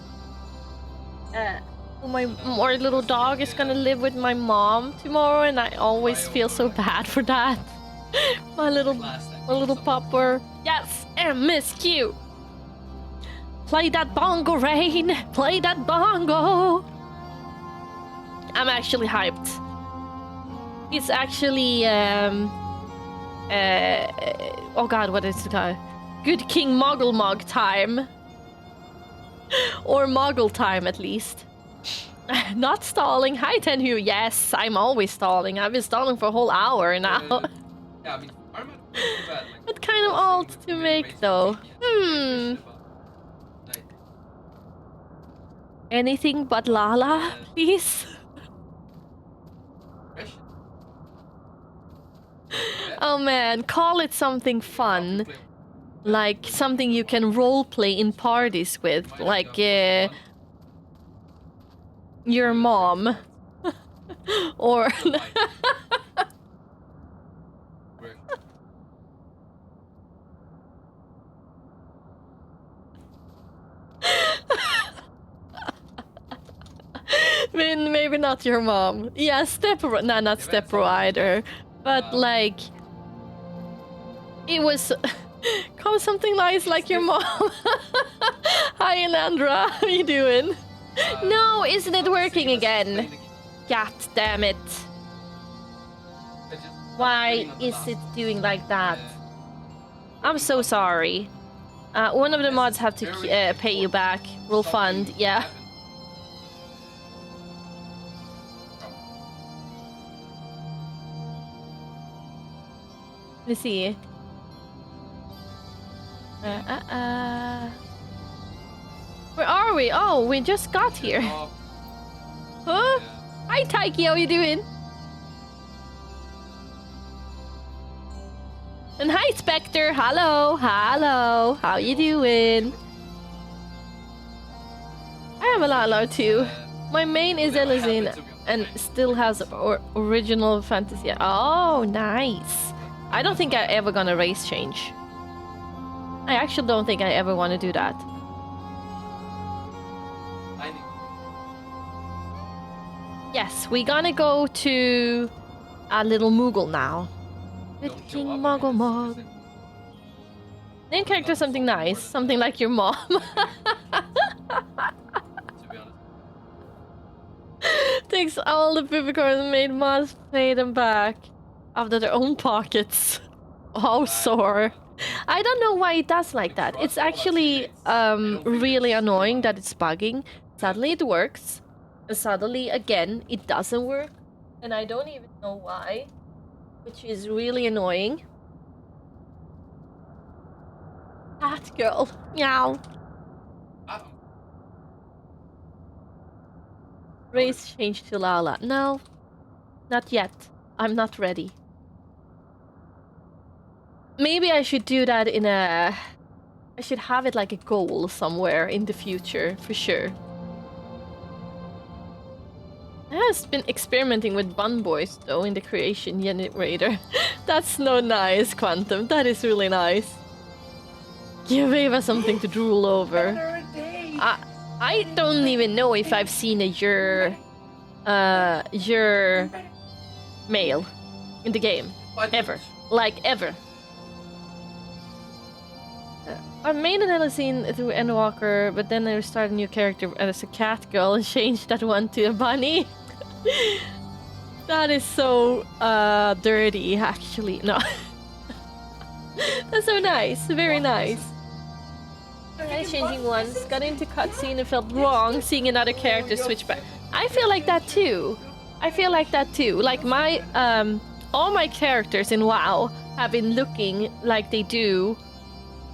Our little dog is gonna live with my mom tomorrow, and I always feel so bad for that. my little pupper. Yes, MSQ. Play that bongo, Rain. Play that bongo. I'm actually hyped. It's actually oh god, what is it called? Good King Moggle Mog time. Or Moggle time, at least. Not stalling. Hi, Tenhu. Yes, I'm always stalling. I've been stalling for a whole hour now. Yeah, I mean, What kind of alt to make, though? Anything but Lala, please. Oh man, call it something fun. Like something you can roleplay in parties with. Like your mom. Or... I mean, maybe not your mom. Yeah, no, not stepbro either. But like, it was call something nice like your mom. Hi, Anandra. How you doing? No, isn't it working again? God damn it! Why is it doing like that? I'm so sorry. One of the mods have to pay you back. We'll fund. Yeah. Let me see. Where are we? Oh, we just got here. Huh? Hi, Taiki. How you doing? And hi, Spectre. Hello. Hello. How you doing? I have a Lalo too. My main is Elizine and still has original Fantasia. Oh, nice. I don't think I ever gonna race change. I actually don't think I ever want to do that. Yes, we're gonna go to a little Moogle now. With King Muggle Mug. Name character something nice, something like your mom. Takes all the peppercorns and made mods pay them back after their own pockets. How sore. I don't know why it does like that. It's actually really annoying that it's bugging. Suddenly it works. And suddenly again it doesn't work. And I don't even know why. Which is really annoying. Cat girl. Meow. Race change to Lala. No. Not yet. I'm not ready. Maybe I should do that in a... I should have it like a goal somewhere in the future, for sure. I have been experimenting with bun boys, though, in the creation generator. That's no nice, Quantum. That is really nice. Give Ava something to drool over. I don't even know if I've seen your male in the game. Ever. Like, ever. I made an Elizine through Endwalker, but then I started a new character as a cat girl and changed that one to a bunny. That is so dirty, actually. No. That's so nice. Very nice. I was changing once, got into cutscene and felt wrong seeing another character switch back. I feel like that too. I feel like that too. Like my all my characters in WoW have been looking like they do.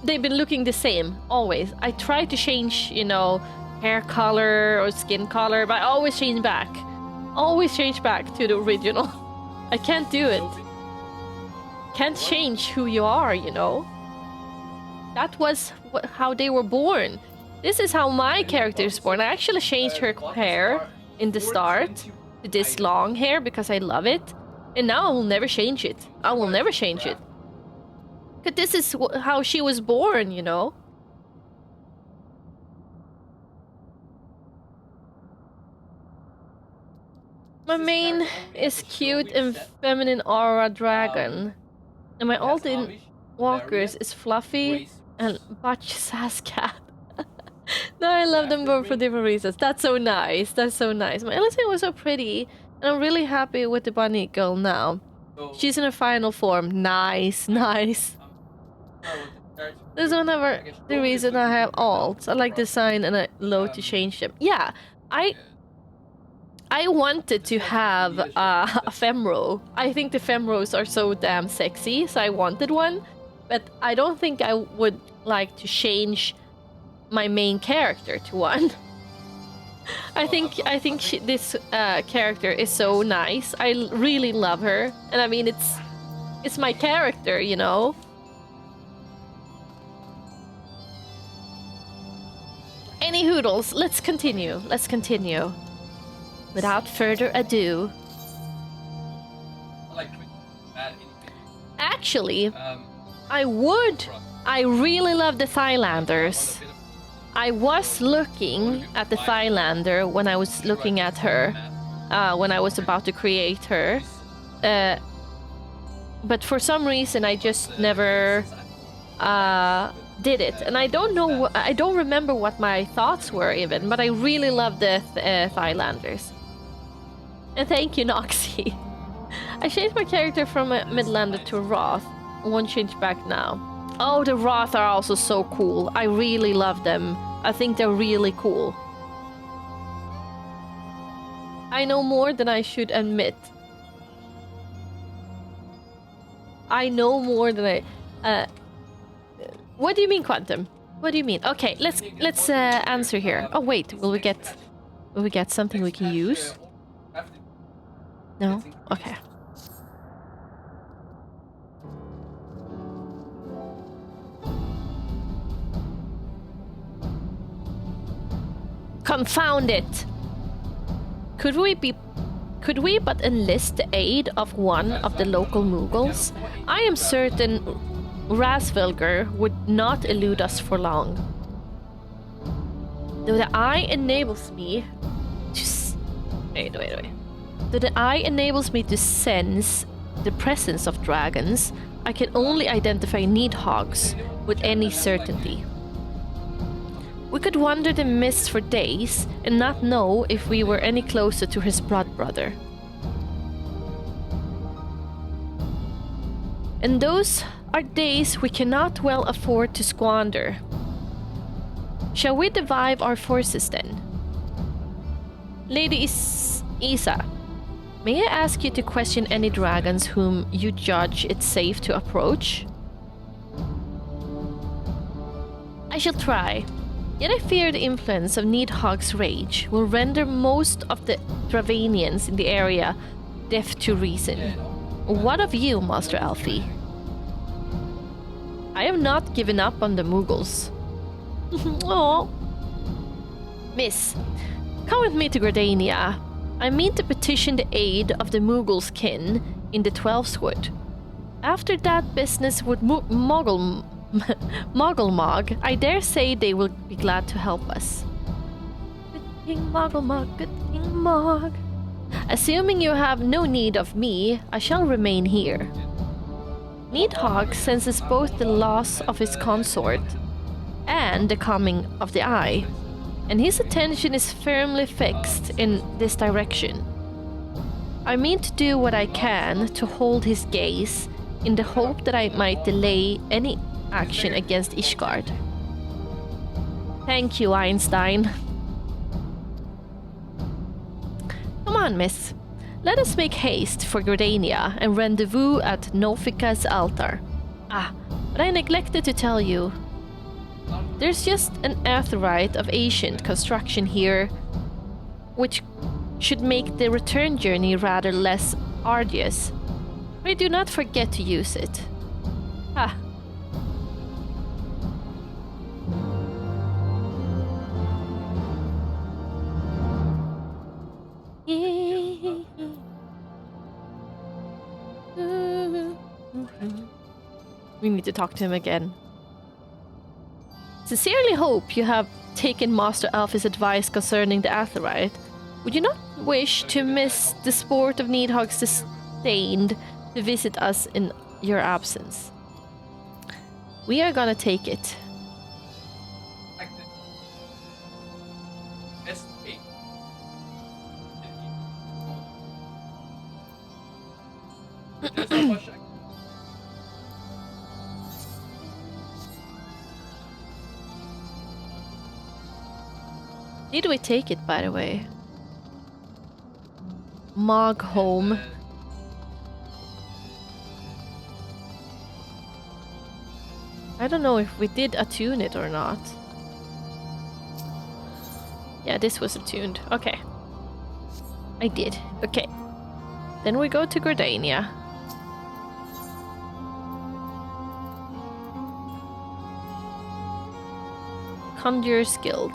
They've been looking the same, always. I try to change, you know, hair color or skin color, but I always change back. Always change back to the original. I can't do it. Can't change who you are, you know? That was how they were born. This is how my character is born. I actually changed her hair in the start to this long hair because I love it. And now I will never change it. I will never change it. But this is how she was born, you know? My main is cute and feminine aura dragon. And my alt in walkers is fluffy and butch sass cat. No, I love them both for different reasons. That's so nice. That's so nice. My Elizine was so pretty. And I'm really happy with the bunny girl now. She's in her final form. Nice, nice. There's whenever the reason I have alts. I like design and I load to change them. Yeah, I wanted to have a Femro. I think the Femros are so damn sexy, so I wanted one. But I don't think I would like to change my main character to one. I think this character is so nice. I really love her, and I mean it's my character, you know. Any hoodles, let's continue. Let's continue. Without further ado. I like to add anything. Actually, I really love the Thailanders. I was looking at the Thailander when I was looking at her, when I was about to create her. But for some reason, I just never did it. And I don't know, I don't remember what my thoughts were even, but I really love the Thailanders. And thank you, Noxy. I changed my character from a Midlander to a Roth. I won't change back now. Oh, the Roth are also so cool. I really love them. I think they're really cool. I know more than I should admit. I know more than I... what do you mean, Quantum? What do you mean? Okay, let's answer here. Oh wait, will we get something we can use? No? Okay. Confound it! Could we but enlist the aid of one of the local Mughals? I am certain Rasvelger would not elude us for long. Though the eye enables me to wait. Though the eye enables me to sense the presence of dragons, I can only identify Needhogs with any certainty. We could wander the mist for days and not know if we were any closer to his blood brother. And those are days we cannot well afford to squander. Shall we divide our forces then? Lady Isa, may I ask you to question any dragons whom you judge it safe to approach? I shall try. Yet I fear the influence of Needhog's rage will render most of the Dravanians in the area deaf to reason. What of you, Master Alfie? I have not given up on the Mughals. Oh, Miss, come with me to Gardania. I mean to petition the aid of the Mughals' kin in the Twelfthwood. After that business with Moggle Mog, I dare say they will be glad to help us. Good King Moggle, good King Mog. Assuming you have no need of me, I shall remain here. Needhog senses both the loss of his consort and the coming of the Eye, and his attention is firmly fixed in this direction. I mean to do what I can to hold his gaze in the hope that I might delay any action against Ishgard. Thank you, Einstein. Come on, miss. Let us make haste for Gardania and rendezvous at Nofika's altar. Ah, but I neglected to tell you. There's just an aetheryte of ancient construction here, which should make the return journey rather less arduous. Pray do not forget to use it. Ah. We need to talk to him again. Sincerely hope you have taken Master Alfie's advice concerning the aetheryte. Would you not wish to miss the sport of Needhog's disdain to visit us in your absence? We are gonna take it. Did we take it, by the way? Mog home. I don't know if we did attune it or not. Yeah, this was attuned. Okay. I did. Okay. Then we go to Gardania. Conjurer's Guild.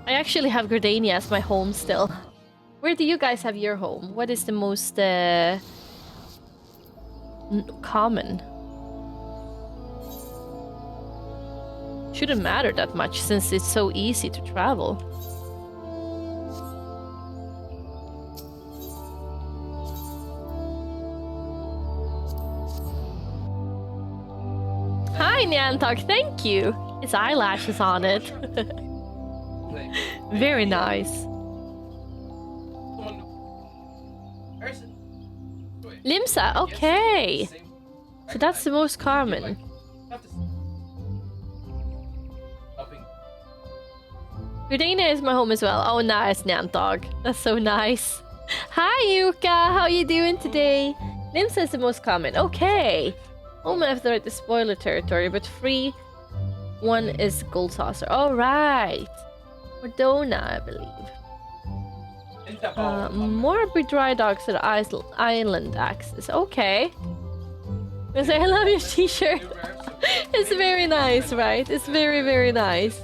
I actually have Gardania as my home still. Where do you guys have your home? What is the most common? Shouldn't matter that much since it's so easy to travel. Hi Niantok, thank you! It's eyelashes on it. Very nice. Limsa, okay. So that's the most common. Gardania is my home as well. Oh, nice, Niantok. That's so nice. Hi, Yuka. How you doing today? Limsa is the most common. Okay. Home after the spoiler territory, but free one is Gold Saucer. All right. Ordona, I believe. More dry dogs at island access. Okay. I say, I love your t-shirt. It's very nice, right? It's very, very nice.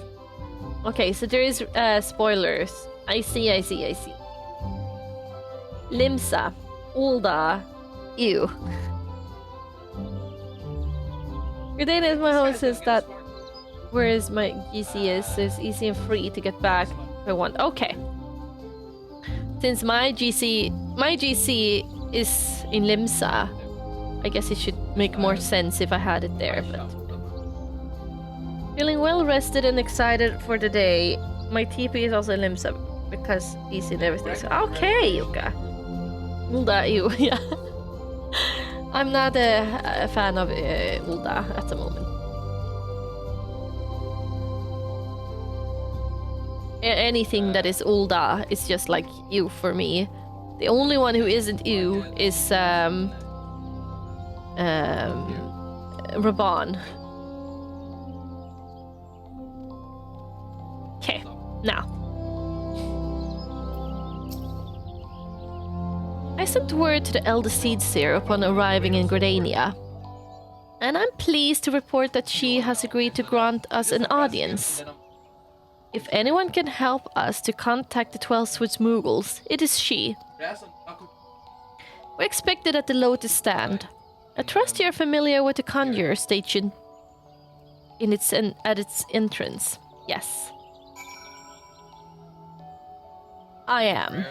Okay, so there is spoilers. I see. Limsa. Ulda. Ew. Gardania is my home since that where is my GC is, so it's easy and free to get back if I want. Okay. Since my GC is in Limsa, I guess it should make more sense if I had it there, but feeling well rested and excited for the day. My TP is also in Limsa because easy and everything. So okay, Yuka. Ulda, ew, yeah. I'm not a fan of Ulda at the moment. Anything that is Ulda is just like you for me. The only one who isn't you is Raban. Okay, now. I sent word to the Elder Seedseer upon arriving in Gardania, and I'm pleased to report that she has agreed to grant us an audience. If anyone can help us to contact the 12 Swiss Muggles, it is she. We're expected at the Lotus Stand. I trust you're familiar with the Conjurer station at its entrance. Yes. I am.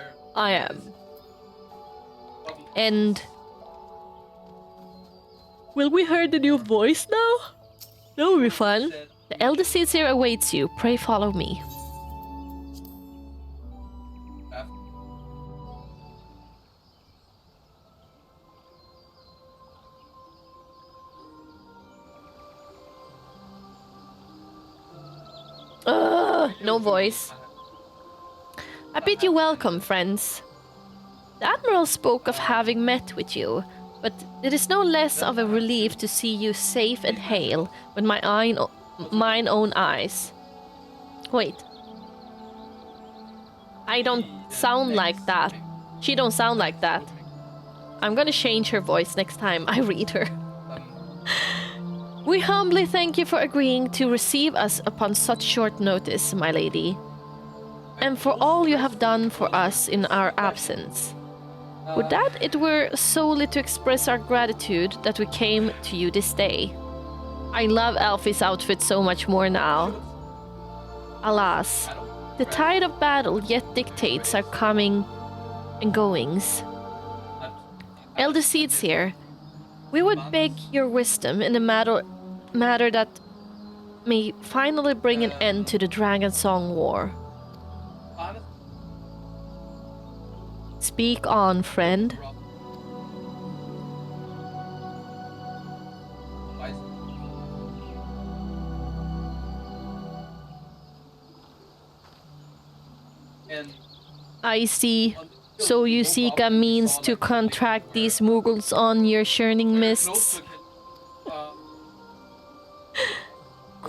And will we hear the new voice now? That will be fun. The Elder Seedseer awaits you. Pray follow me. No voice. I bid you welcome, friends. The Admiral spoke of having met with you, but it is no less of a relief to see you safe and hale with mine own eyes. Wait. I don't sound like that. She don't sound like that. I'm gonna change her voice next time I read her. We humbly thank you for agreeing to receive us upon such short notice, my lady, and for all you have done for us in our absence. Would that it were solely to express our gratitude that we came to you this day. I love Alfie's outfit so much more now. Alas, the tide of battle yet dictates our coming and goings. Elder Seedseer, we would beg your wisdom in the matter that may finally bring an end to the Dragon Song War. Speak on, friend. I see. So you seek a means to contract these Muggles on your churning mists?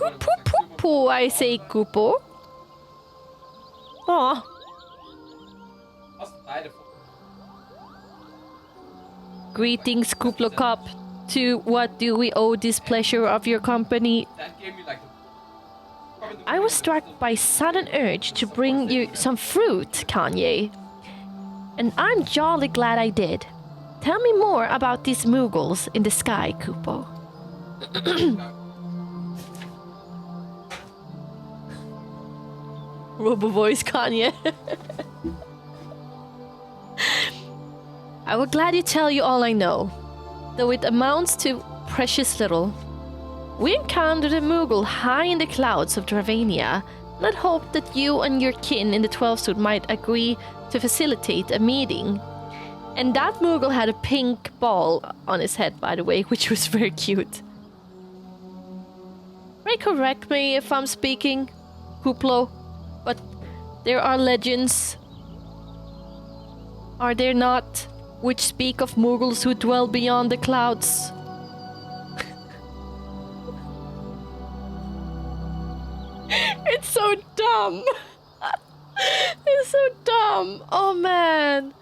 Kupo, I say Kupo. Aw. Greetings, Kuplo Cup. To what do we owe this pleasure of your company? I was struck by sudden urge to bring you some fruit, Kanye. And I'm jolly glad I did. Tell me more about these Mughals in the sky, Kupo. Robo voice, Kanye. I will gladly tell you all I know, though it amounts to precious little. We encountered a Mughal high in the clouds of Dravania, and had hoped that you and your kin in the 12th Suit might agree to facilitate a meeting. And that Mughal had a pink ball on his head, by the way, which was very cute. May correct me if I'm speaking, Kuplo, but there are legends, are there not, which speak of Mughals who dwell beyond the clouds? It's so dumb. It's so dumb. Oh man.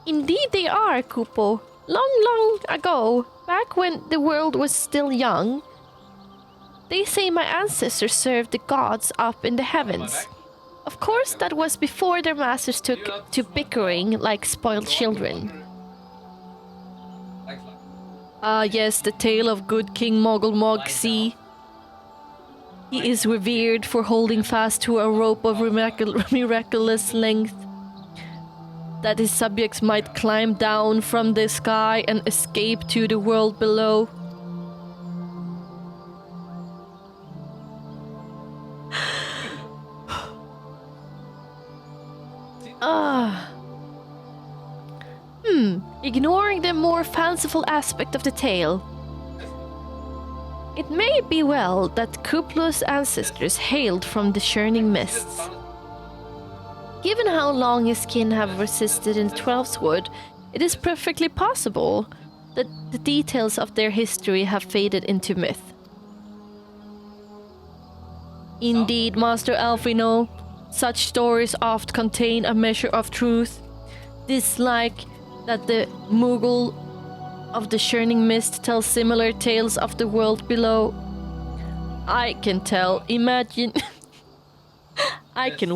Indeed they are, Kupo. Long ago, back when the world was still young, they say my ancestors served the gods up in the heavens. Of course, that was before their masters took to bickering like spoiled children. Ah, yes, the tale of good King Mogul Mogsi. He is revered for holding fast to a rope of miraculous length, that his subjects might climb down from the sky and escape to the world below. Ignoring the more fanciful aspect of the tale, it may be well that Kuplo's ancestors hailed from the churning mists. Given how long his kin have resisted in the 12th Wood, it is perfectly possible that the details of their history have faded into myth. Indeed, Master Alfino, such stories oft contain a measure of truth. This like that the Mughal of the churning mist tells similar tales of the world below. I can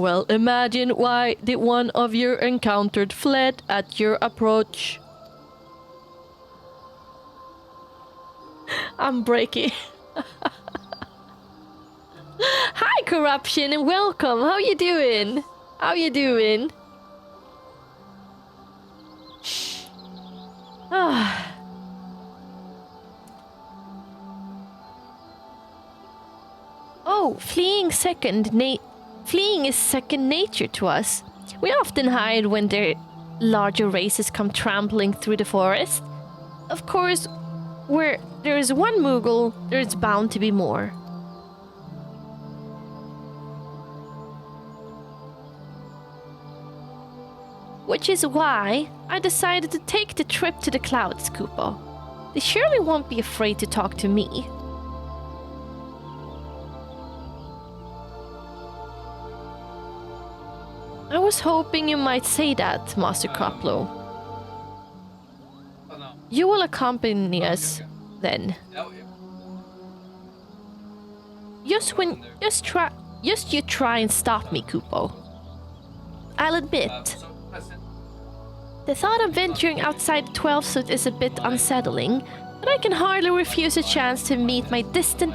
well imagine why the one of your encountered fled at your approach. I'm breaking. Hi, Corruption, and welcome. How you doing? How you doing? Ah. Oh, fleeing is second nature to us. We often hide when their larger races come trampling through the forest. Of course, where there is one Mughal, there is bound to be more. Which is why I decided to take the trip to the clouds, Kupo. They surely won't be afraid to talk to me. I was hoping you might say that, Master Kuplo. You will accompany us, then. Just you try and stop me, Kupo. I'll admit, the thought of venturing outside the 12th Suit is a bit unsettling, but I can hardly refuse a chance to meet my distant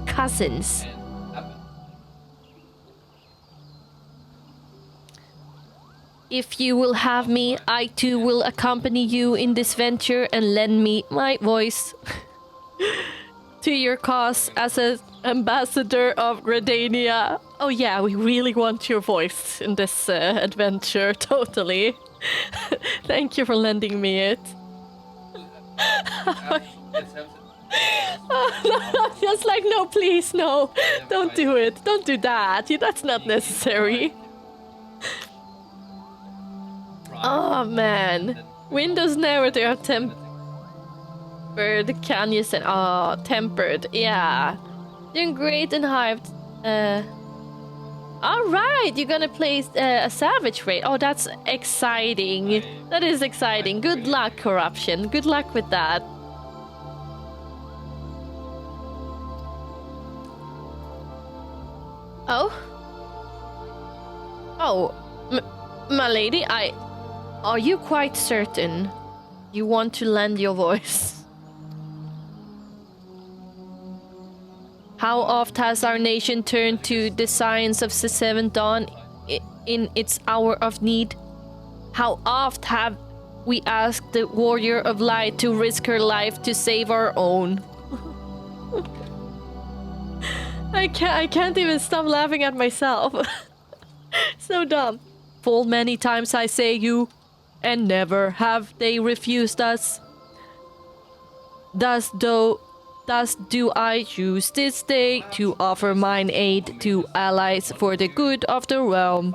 cousins. If you will have me, I too will accompany you in this venture and lend me my voice to your cause as an ambassador of Gradania. Oh yeah, we really want your voice in this adventure, totally. Thank you for lending me it. Just like, no, please, no. Don't do it. Don't do that. That's not necessary. Oh man, Windows narrative Tempered, Canyon, and tempered, yeah. Doing great and hyped. Alright, you're gonna play a savage raid. Oh, that's exciting. That is exciting. Good luck, Corruption. Good luck with that. Oh? Oh, my lady, are you quite certain you want to lend your voice? How oft has our nation turned to the science of the Seventh Dawn in its hour of need? How oft have we asked the Warrior of Light to risk her life to save our own? I can't even stop laughing at myself. So dumb. Full many times I say you, and never have they refused us. Thus do I choose this day to offer mine aid to allies for the good of the realm.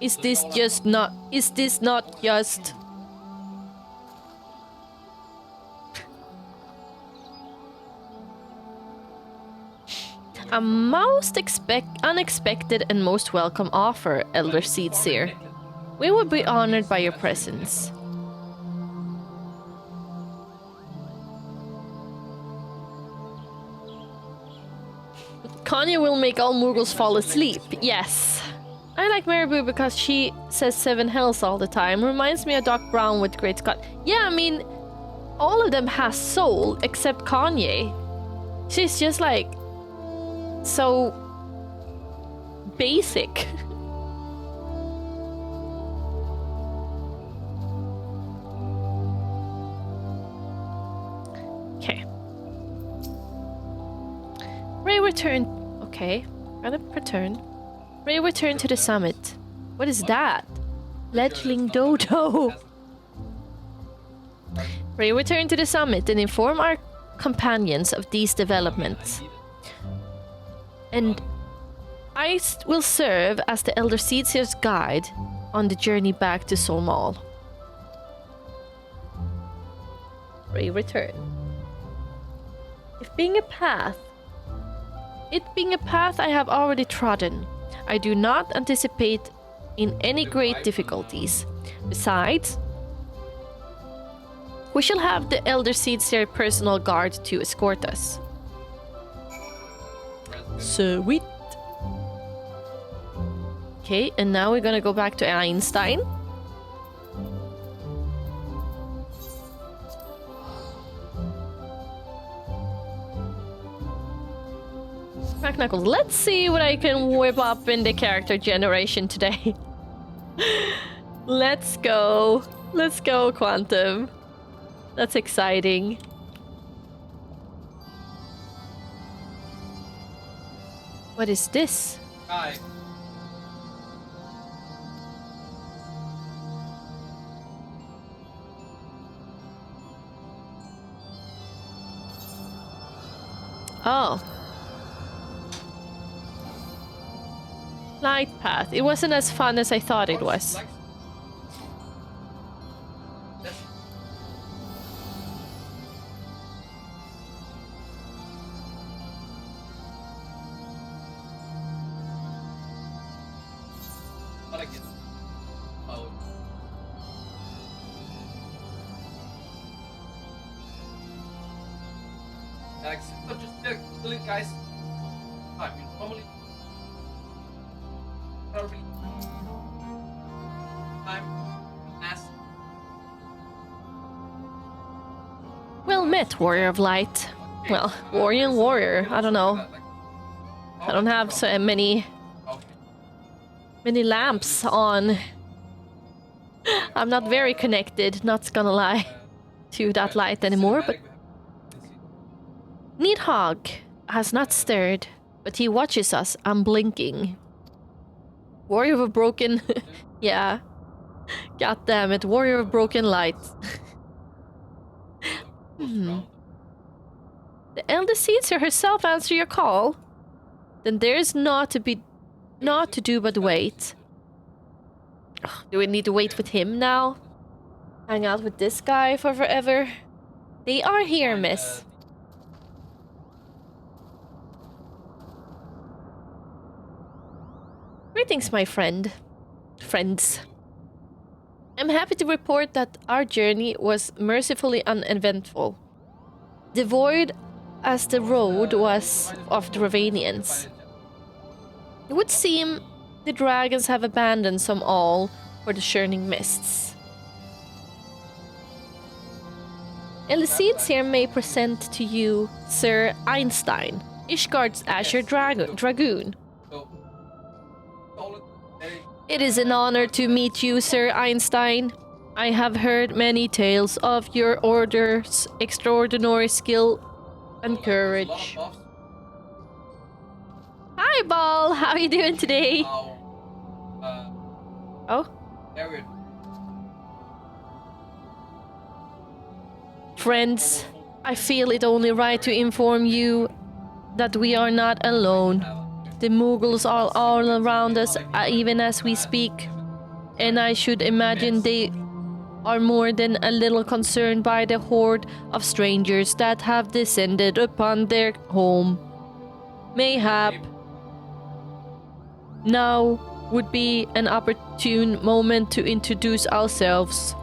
Is this not just... A most unexpected and most welcome offer, Elder Seedseer. We would be honored by your presence. Kanye will make all Muggles fall asleep. Yes. I like Maribou because she says 7 hells all the time. Reminds me of Doc Brown with Great Scott. Yeah, I mean, all of them has soul except Kanye. She's just like... so... basic. Okay. Ray return. Okay. Gotta return. Ray return to the summit. What is that? Fledgling dodo. Ray return to the summit and inform our companions of these developments. And I will serve as the Elder Seedseer's guide on the journey back to Solmal. Ray return. It being a path I have already trodden, I do not anticipate in any great difficulties. Besides, we shall have the Elder Seedseer personal guard to escort us. Sweet. Okay, and now we're gonna go back to Einstein. Crack Knuckles. Let's see what I can whip up in the character generation today. Let's go. Let's go, Quantum. That's exciting. What is this? Hi. Oh. Light path. It wasn't as fun as I thought it was. Just guys. Normally. Well met, Warrior of Light. Well, Warrior and Warrior. I don't know. I don't have so many lamps on. I'm not very connected, not gonna lie, to that light anymore, but Needhog has not stirred, but he watches us unblinking. Warrior of a broken... yeah. God damn it, Warrior of broken light. The Elder Seedseer herself answer your call? Then there's naught to do but wait. Do we need to wait with him now? Hang out with this guy for forever? They are here, miss. Greetings, my friends. I'm happy to report that our journey was mercifully uneventful. Devoid as the road was of Dravanians. It would seem the dragons have abandoned some all for the churning mists. Elisids here may present to you Sir Einstein, Ishgard's Azure Dragoon. It is an honor to meet you, Sir Einstein. I have heard many tales of your order's extraordinary skill and courage. Hi, Ball! How are you doing today? Oh? Friends, I feel it only right to inform you that we are not alone. The Mughals are all around us, even as we speak. And I should imagine they are more than a little concerned by the horde of strangers that have descended upon their home. Mayhap now would be an opportune moment to introduce ourselves.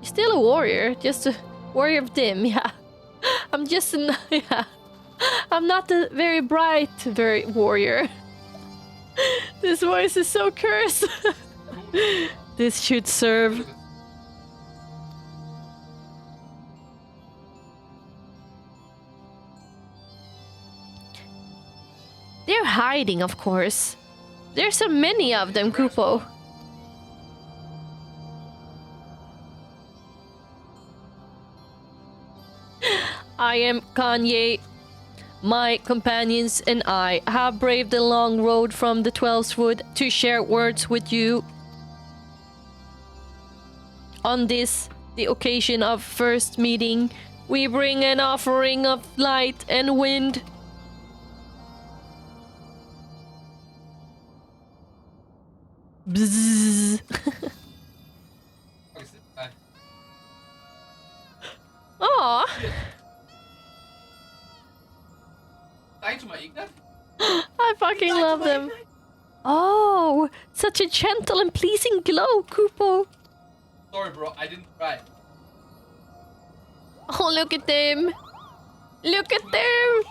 Still a warrior, just a warrior of dim, yeah. I'm just an, yeah. I'm not a very bright, very warrior. This voice is so cursed. This should serve. They're hiding, of course. There's so many of them, Kupo. I am Kanye. My companions and I have braved the long road from the Twelvewood to share words with you. On this, the occasion of first meeting, we bring an offering of light and wind. Bzzz. Aww. I fucking love them. Oh, such a gentle and pleasing glow, Kupo. Sorry, bro, I didn't try. Oh, look at them. Look at them.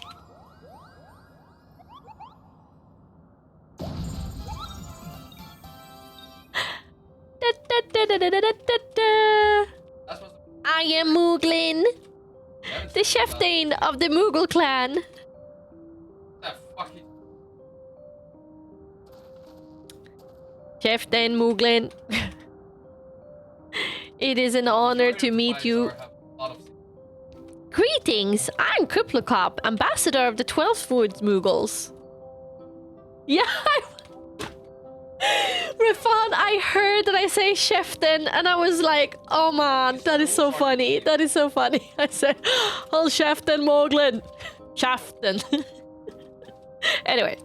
Da, da, da, da, da, da, da, da. I am Mooglin, the chieftain of the Moogle clan. Chieftain Mooglin. It is an honor to meet you. Greetings, I'm Kuplokop, ambassador of the Twelvewood Muggles. Yeah, Rafan, I heard that I say Chieftain, and I was like, oh man, that is so funny. That is so funny. I said, oh, Chieftain Mooglin. Chieftain. Anyway.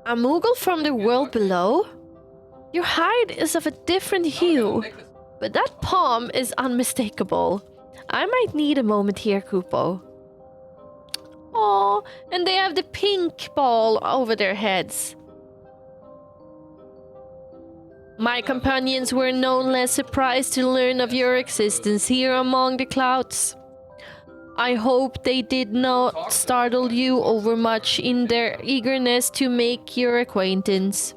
A Moogle from the world below? Your hide is of a different hue, but that palm is unmistakable. I might need a moment here, Kupo. Oh, and they have the pink ball over their heads. My companions were no less surprised to learn of your existence here among the clouds. I hope they did not startle you overmuch in their eagerness to make your acquaintance.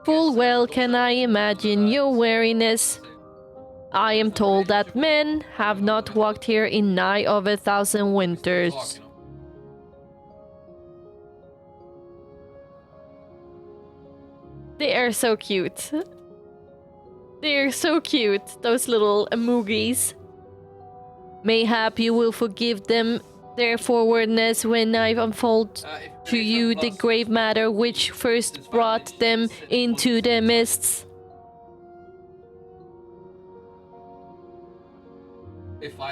Full well can I imagine your wariness. I am told that men have not walked here in nigh of 1,000 winters. They are so cute. They are so cute, those little Moogies. Mayhap you will forgive them their forwardness when I unfold to you the grave matter which first brought them into the mists.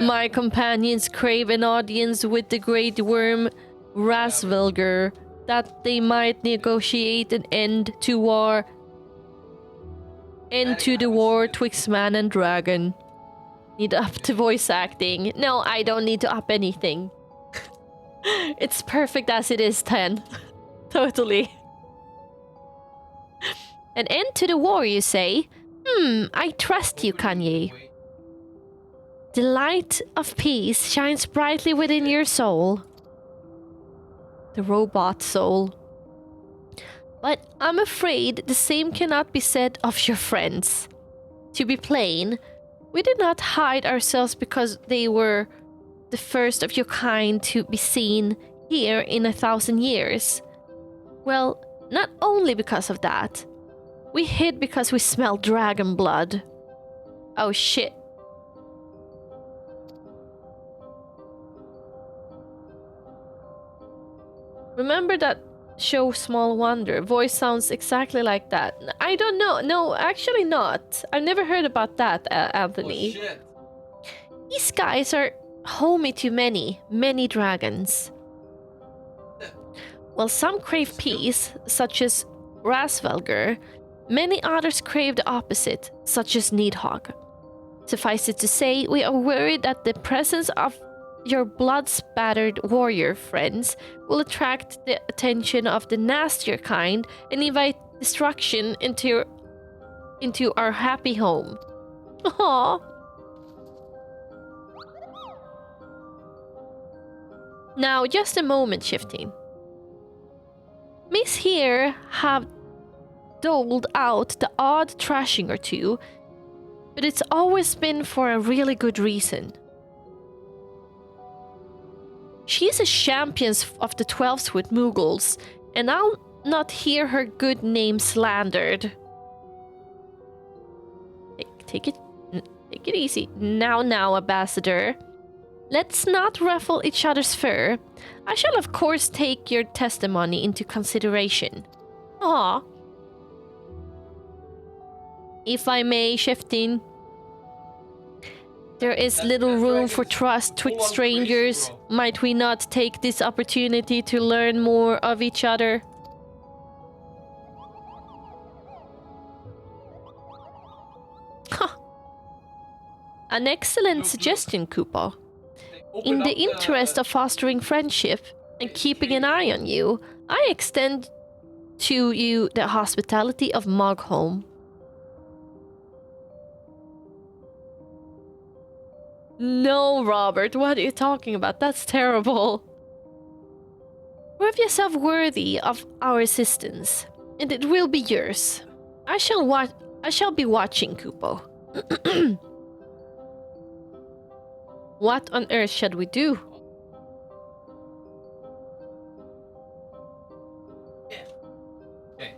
My companions crave an audience with the great worm Rasvelger, that they might negotiate an end to the war twixt man and dragon. Need to up the voice acting. No, I don't need to up anything. It's perfect as it is, 10. Totally. An end to the war, you say? I trust you, Kanye. The light of peace shines brightly within your soul. The robot soul. But I'm afraid the same cannot be said of your friends. To be plain, we did not hide ourselves because they were the first of your kind to be seen here in 1,000 years. Well, not only because of that. We hid because we smelled dragon blood. Oh shit. Remember that show Small Wonder? Voice sounds exactly like that. I don't know. No, actually not. I've never heard about that, Anthony. Oh, shit. These guys are homey to many dragons. While some crave peace, such as Rasvelger, many others crave the opposite, such as Needhog. Suffice it to say, we are worried that the presence of your blood-spattered warrior friends will attract the attention of the nastier kind and invite destruction into our happy home. Aww. Now, just a moment, Shifting. Miss here have doled out the odd trashing or two, but it's always been for a really good reason. She's a champion of the 12-foot Muggles, and I'll not hear her good name slandered. Take it easy. Now, Ambassador. Let's not ruffle each other's fur. I shall of course take your testimony into consideration. Ah. If I may, Shifting. There is little room for trust twixt strangers. Might we not take this opportunity to learn more of each other? Huh. An excellent suggestion, Koopa. In the interest of fostering friendship and keeping an eye on you, I extend to you the hospitality of Mogholm. No, Robert, what are you talking about? That's terrible. Prove yourself worthy of our assistance, and it will be yours. I shall be watching, Kupo. What on earth should we do? Okay.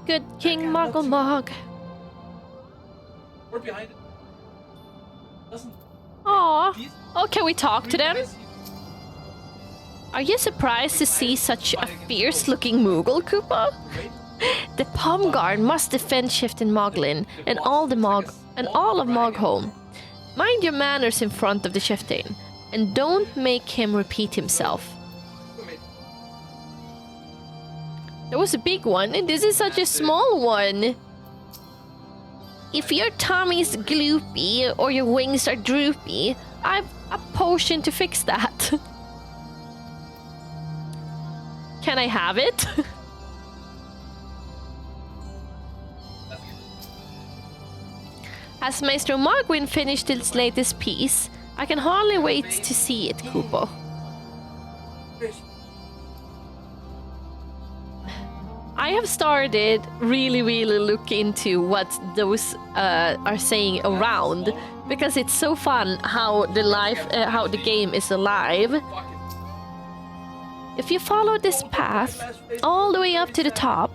Good King Muggle. We're behind it. Listen. Aww. Oh, can we talk to them? Are you surprised to see such a fierce-looking Moogle, Koopa? The Palm Guard must defend Shifting Moglin and all of Mogholm. Mind your manners in front of the Shifting, and don't make him repeat himself. That was a big one, and this is such a small one. If your tummy's gloopy or your wings are droopy, I've a potion to fix that. Can I have it? Has Maestro Margwin finished its latest piece? I can hardly wait to see it, Kupo. I have started really look into what those are saying around, because it's so fun how the game is alive. If you follow this path all the way up to the top,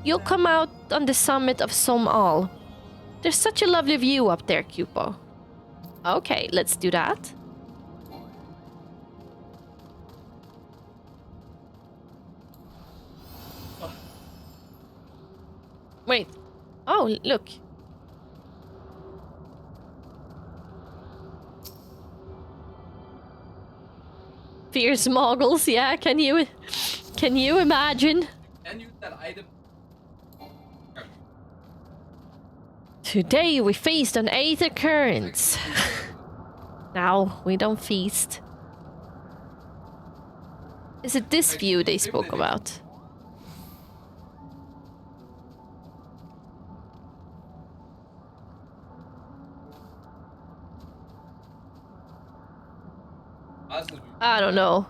you'll come out on the summit of Somal. There's such a lovely view up there, Kupo. Okay, let's do that. Wait. Oh, look. Fierce moguls, yeah, can you imagine? Can use that item. Today we feast on 8 occurrence. Now we don't feast. Is it this view they spoke about? I don't know.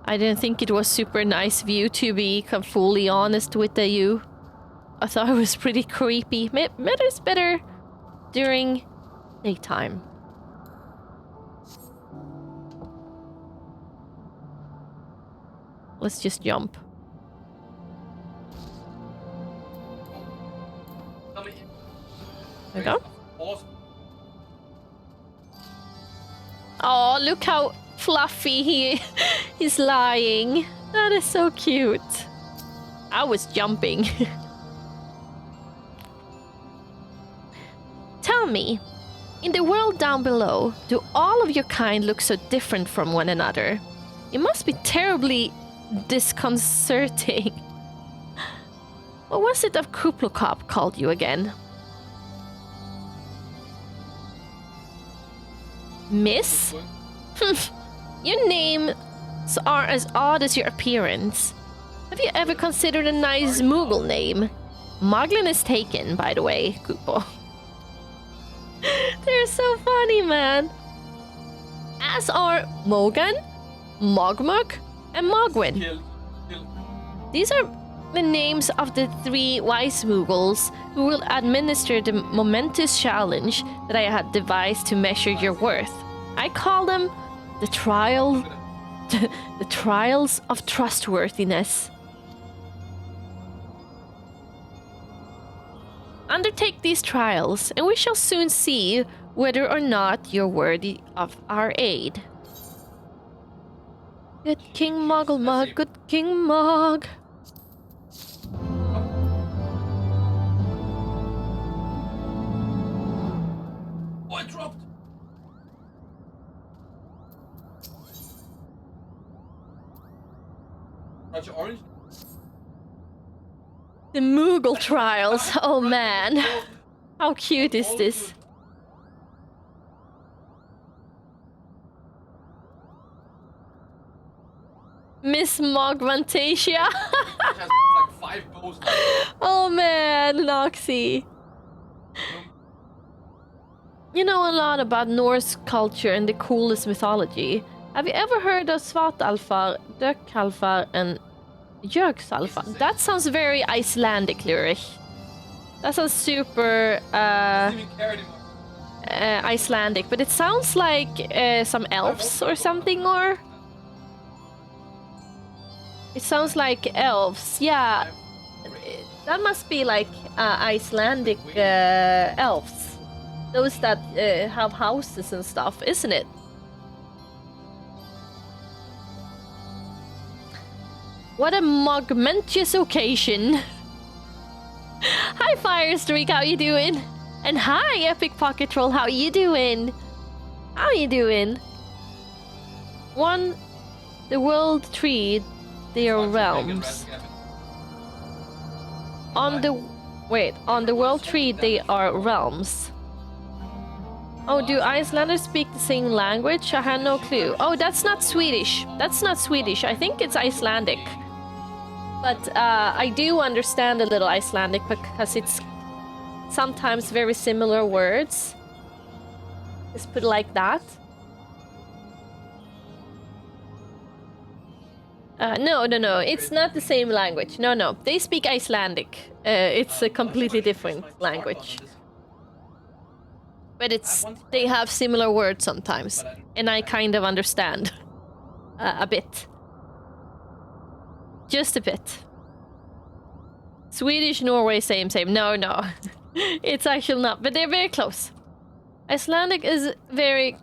I didn't think it was super nice view, to be fully honest with you. I thought it was pretty creepy. Maybe it's better during daytime. Let's just jump. There we go. Oh, look how fluffy he's lying. That is so cute. I was jumping. Tell me, in the world down below, do all of your kind look so different from one another? It must be terribly disconcerting. What was it of Kuplokop called you again? Miss? Your names are as odd as your appearance. Have you ever considered a nice Moogle name? Moglin is taken, by the way, Kupo. They're so funny, man. As are Mogan, Mogmug, and Mogwin. These are the names of the 3 wise Moogles who will administer the momentous challenge that I had devised to measure your worth. I call them the trials of trustworthiness. Undertake these trials, and we shall soon see whether or not you're worthy of our aid. Good King Moggle, good King Mog. Oh, I dropped. Roger, orange. The Moogle trials. Oh man. How cute is this? MissAvantasia. Has like 5 bows. Oh man, Noxy. You know a lot about Norse culture and the coolest mythology. Have you ever heard of Svartalfar, Dökkalfar, and Jöksalfar? That sounds very Icelandic lyric. That sounds super Doesn't even care anymore. Icelandic, but it sounds like some elves or something, or it sounds like elves. Yeah, that must be like Icelandic elves. Those that have houses and stuff, isn't it? What a momentous occasion. Hi Firestreak, how you doing? And hi Epic Pocket Troll, how you doing? How you doing? The world tree, their realms. On the world tree they are realms. Oh, do Icelanders speak the same language? I had no clue. Oh, that's not Swedish. That's not Swedish. I think it's Icelandic. But I do understand a little Icelandic because it's sometimes very similar words. Just put it like that. No. It's not the same language. No. They speak Icelandic. It's a completely different language. But they have similar words sometimes. And I kind of understand. A bit. Just a bit. Swedish, Norway, same. No. It's actually not, but they're very close. Icelandic is very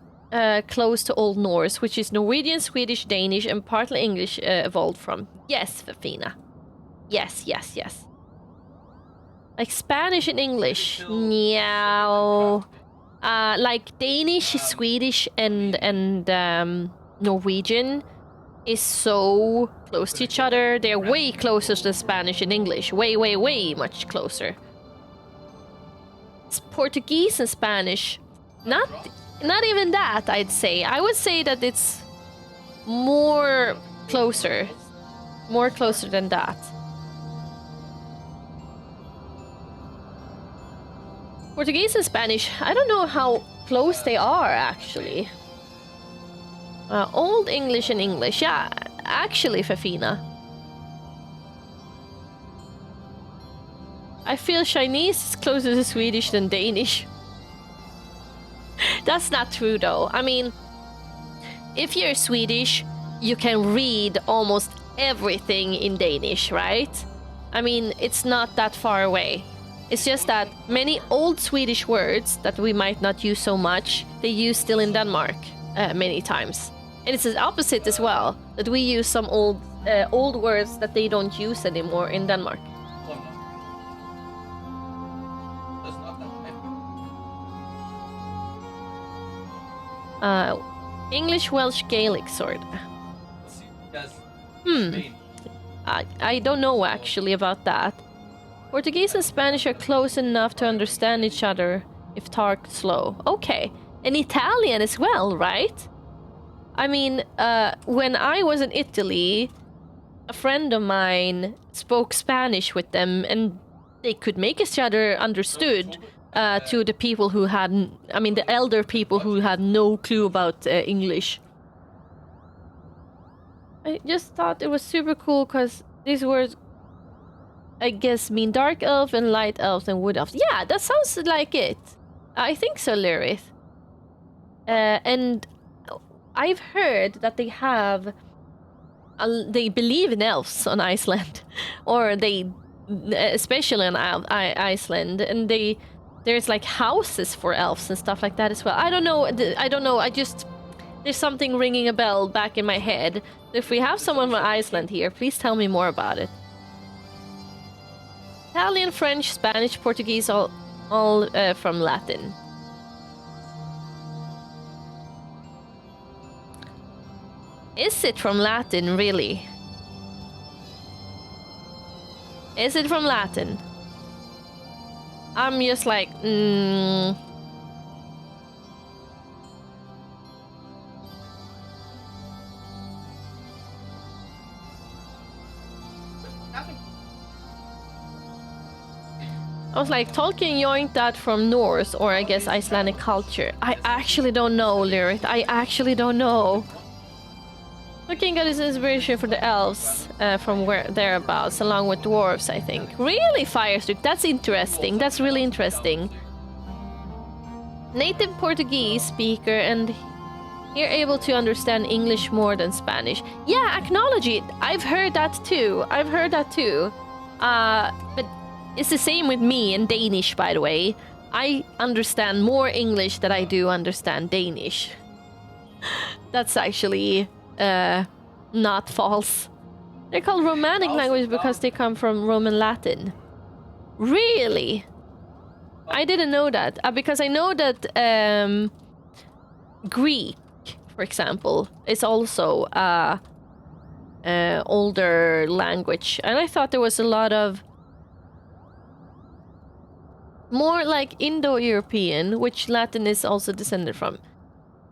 close to Old Norse, which is Norwegian, Swedish, Danish, and partly English evolved from. Yes, Fafina. Yes. Like Spanish and English. Meow. Like Danish, Swedish, and Norwegian is so close to each other. They're way closer to Spanish and English. Way, way, way much closer. It's Portuguese and Spanish. Not even that, I'd say. I would say that it's more closer. More closer than that. Portuguese and Spanish, I don't know how close they are, actually. Old English and English, yeah, actually, Fafina. I feel Chinese is closer to Swedish than Danish. That's not true, though. I mean, if you're Swedish, you can read almost everything in Danish, right? I mean, it's not that far away. It's just that many old Swedish words that we might not use so much, they use still in Denmark many times. And it's the opposite as well, that we use some old words that they don't use anymore in Denmark. English, Welsh, Gaelic sort. I don't know actually about that. Portuguese and Spanish are close enough to understand each other if talked slow. Okay. And Italian as well, right? I mean, when I was in Italy, a friend of mine spoke Spanish with them and they could make each other understood to the people who had, I mean, the elder people who had no clue about English. I just thought it was super cool because these words, I guess, mean dark elf and light elves and wood elves. Yeah, that sounds like it. I think so, Lyrith. And I've heard that they have, they believe in elves on Iceland, or they, especially on Iceland, and there's like houses for elves and stuff like that as well. I don't know. I just, there's something ringing a bell back in my head. If we have someone from Iceland here, please tell me more about it. Italian, French, Spanish, Portuguese, all from Latin. Is it from Latin, really? Is it from Latin? I'm just like, I was like, Tolkien yoinked that from Norse, or I guess Icelandic culture. I actually don't know, Lyrith. I actually don't know. Tolkien got his inspiration for the elves from thereabouts, along with dwarves, I think. Really, Firestreak? That's interesting. That's really interesting. Native Portuguese speaker, and you're able to understand English more than Spanish. Yeah, acknowledge it. I've heard that too. But it's the same with me and Danish, by the way. I understand more English than I do understand Danish. That's actually not false. They're called Romanic language because they come from Roman Latin. Really? I didn't know that. Because I know that Greek, for example, is also older language. And I thought there was a lot of more like Indo-European, which Latin is also descended from.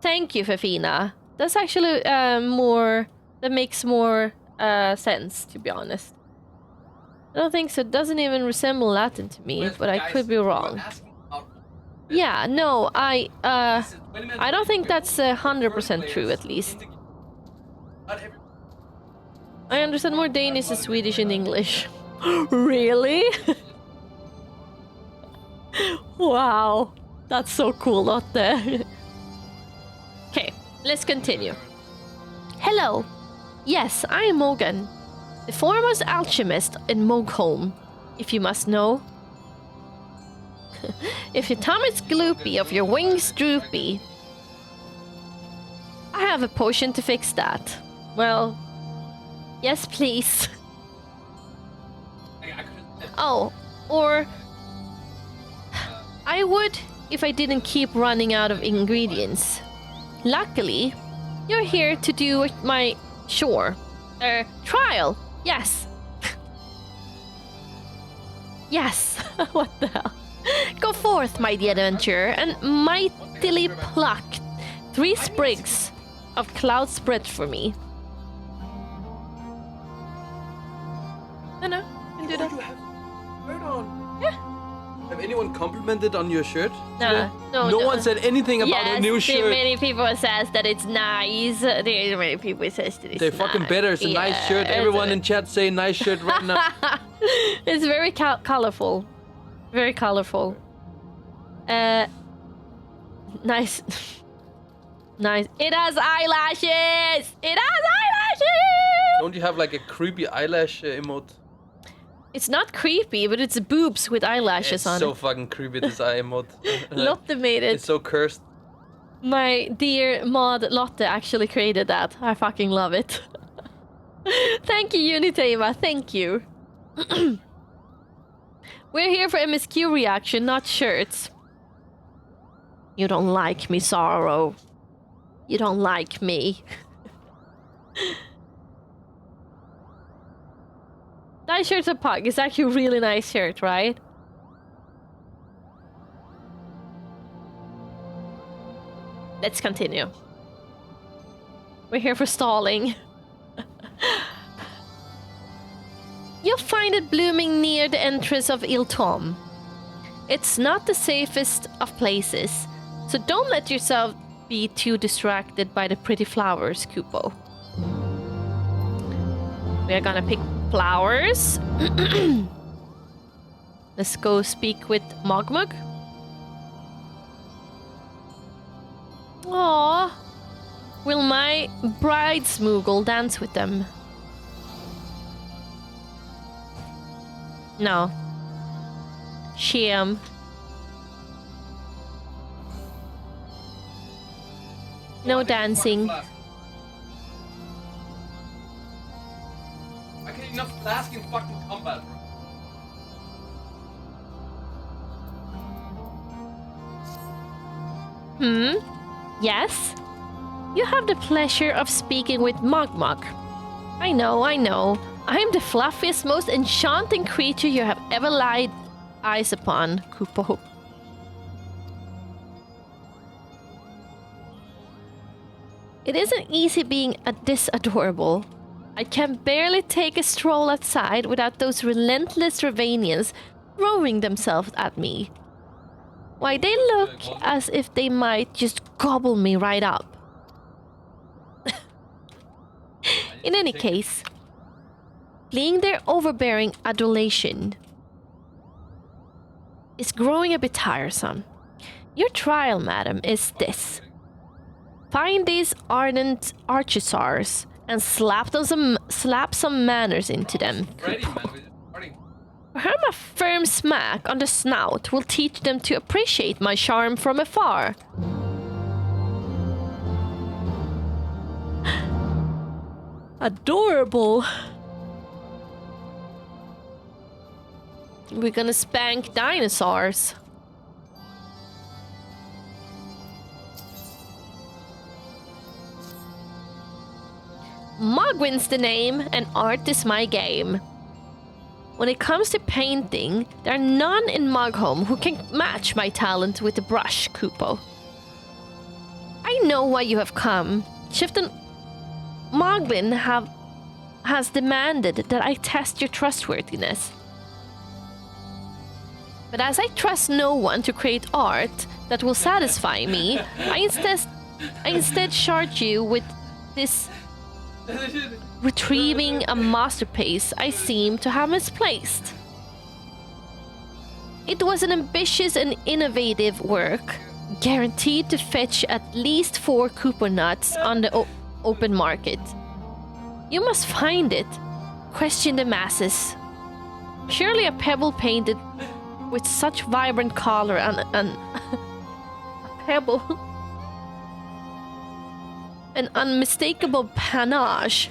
Thank you, Fafina. That's actually more... That makes more sense, to be honest. I don't think so. It doesn't even resemble Latin to me, but I could be wrong. Yeah, no, I don't think that's 100% true, at least. I understand more Danish and Swedish and English. Really? Wow, that's so cool, not there. Okay, let's continue. Hello. Yes, I am Morgan, the foremost alchemist in Mogholm, if you must know. If your tongue is gloopy, of your wings droopy, I have a potion to fix that. Well, yes, please. Oh, or I would if I didn't keep running out of ingredients. Luckily, you're here to do my trial. Yes. Yes. What the hell? Go forth, mighty adventurer, and mightily pluck 3 sprigs of cloud spread for me. No, you can do that. You have shirt on. Yeah. Have anyone complimented on your shirt? No, today? no. one said anything about yes, a new shirt. Many people says that it's nice. There are many people says that it's They're fucking nice. better. It's a nice shirt. Everyone in chat say nice shirt right now. It's very colorful. Very colorful. Nice. Nice. It has eyelashes! It has eyelashes! Don't you have like a creepy eyelash emote? It's not creepy, but it's boobs with eyelashes It's on so it. fucking creepy, this eye emote. Lotte made it. It's so cursed. My dear mod Lotte actually created that. I fucking love it. Thank you, Unitema. Thank you. We're here for MSQ reaction, not shirts. You don't like me, Sorrow. You don't like me. That shirt's a pug. It's actually a really nice shirt, right? Let's continue. We're here for stalling. You'll find it blooming near the entrance of Iltom. It's not the safest of places, so don't let yourself be too distracted by the pretty flowers, Kupo. We are gonna pick flowers. Let's go speak with Mogmug. Aww. Will my bridesmoogle dance with them? No. Shame. No dancing. I get enough flask in fucking combat, bro. Yes? You have the pleasure of speaking with Mogmug. I know. I am the fluffiest, most enchanting creature you have ever laid eyes upon, Kupo. It isn't easy being this adorable. I can barely take a stroll outside without those relentless Ravanians throwing themselves at me. Why, they look as if they might just gobble me right up. In any case, fleeing their overbearing adulation is growing a bit tiresome. Your trial, madam, is this. Find these ardent archosaurs and slap some manners into them. Ready, man. We're just starting. Perhaps a firm smack on the snout will teach them to appreciate my charm from afar. Adorable. We're gonna spank dinosaurs. Mogwin's the name, and art is my game. When it comes to painting, there are none in Mogholm who can match my talent with the brush, Kupo. I know why you have come. Chieftain Moglin has demanded that I test your trustworthiness. But as I trust no one to create art that will satisfy me, I instead charge you with this retrieving a masterpiece I seem to have misplaced. It was an ambitious and innovative work, guaranteed to fetch at least 4 Cooper nuts on the open market. You must find it. Question the masses. Surely a pebble painted with such vibrant color and a pebble, an unmistakable panache,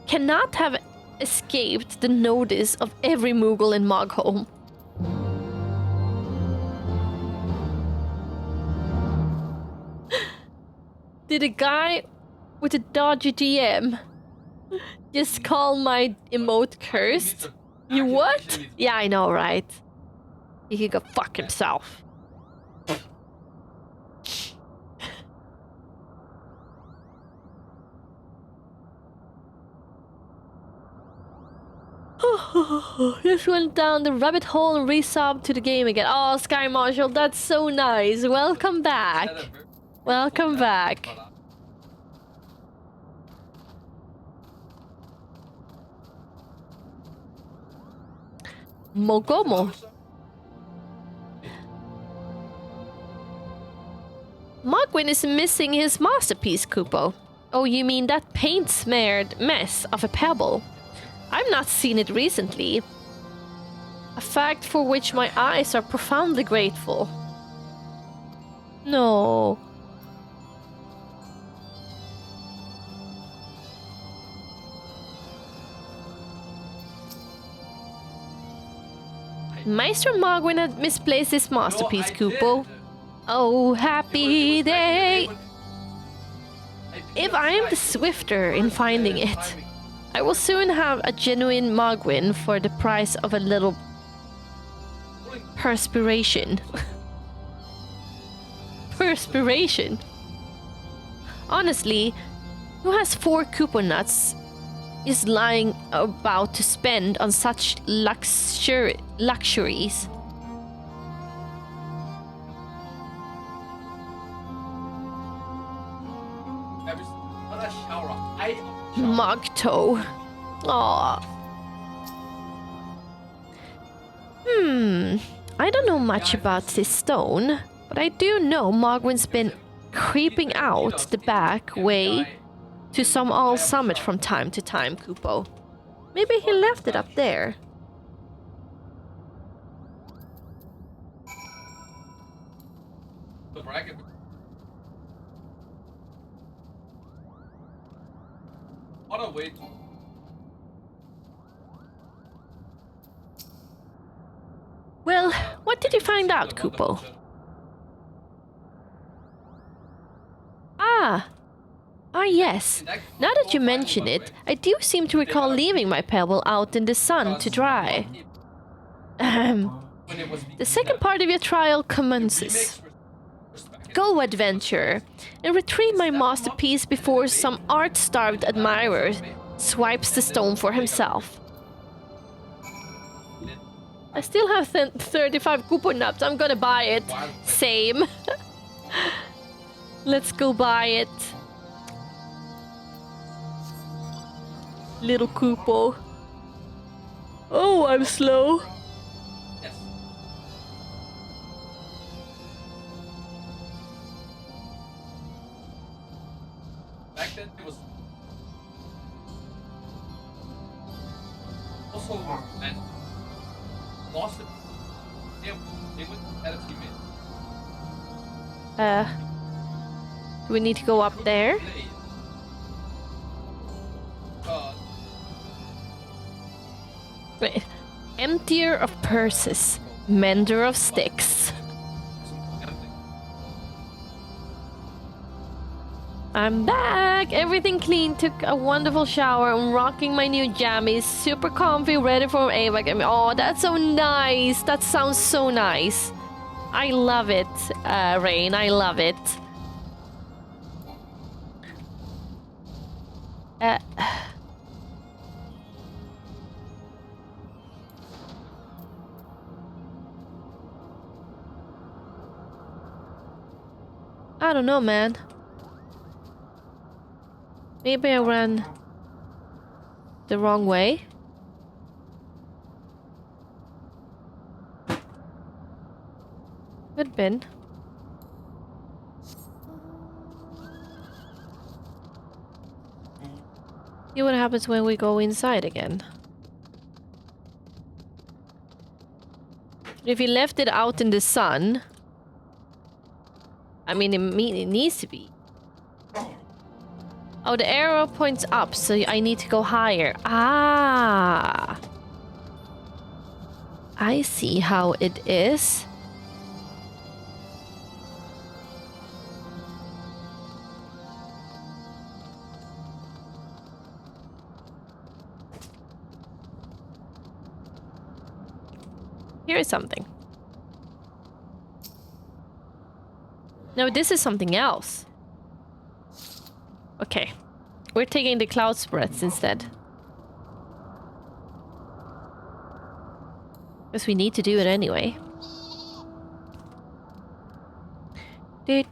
cannot have escaped the notice of every Moogle in Mogholm. Did a guy with a dodgy DM just call my emote cursed? You what? Yeah, I know, right? He can go fuck himself. Just went down the rabbit hole and resubbed to the game again. Oh, Sky Marshall, that's so nice. Welcome back. Welcome back. Mogomo. Mogwin is missing his masterpiece, Kupo. Oh, you mean that paint-smeared mess of a pebble? I've not seen it recently. A fact for which my eyes are profoundly grateful. No. Maestro Mogwin had misplaced his masterpiece, Kupo. Oh, happy day! If I am the swifter in finding it, I will soon have a genuine Mogwin for the price of a little perspiration. Perspiration? Honestly, who has 4 coupon nuts is lying about to spend on such luxuries? Mogto. Aww. I don't know much about this stone, but I do know Mogwin's been creeping out the back way to some all summit from time to time, Kupo. Maybe he left it up there. The bracket. What a way to... Well, what did you find out, Kupo? Ah, yes. Now that you mention it, I do seem to recall leaving my pebble out in the sun to dry. The second part of your trial commences. Go, adventurer, and retrieve my masterpiece before some art-starved admirer swipes the stone for himself. I still have 35 coupon nuts. I'm gonna buy it. Same. Let's go buy it. Little Kupo. Oh, I'm slow. Yes. Back then it was also and lost it. They would had a teammate. Do we need to go up there? Wait. Emptier of purses, mender of sticks. I'm back! Everything clean, took a wonderful shower, I'm rocking my new jammies, super comfy, ready for AVAC. Oh, that's so nice! That sounds so nice. I love it, Rain, I love it. I don't know, man. Maybe I ran the wrong way. Could been. See what happens when we go inside again. If you left it out in the sun, I mean, it needs to be. Oh, the arrow points up, so I need to go higher. Ah! I see how it is. Here is something. No, this is something else. Okay. We're taking the cloud spreads instead. Because we need to do it anyway. Do.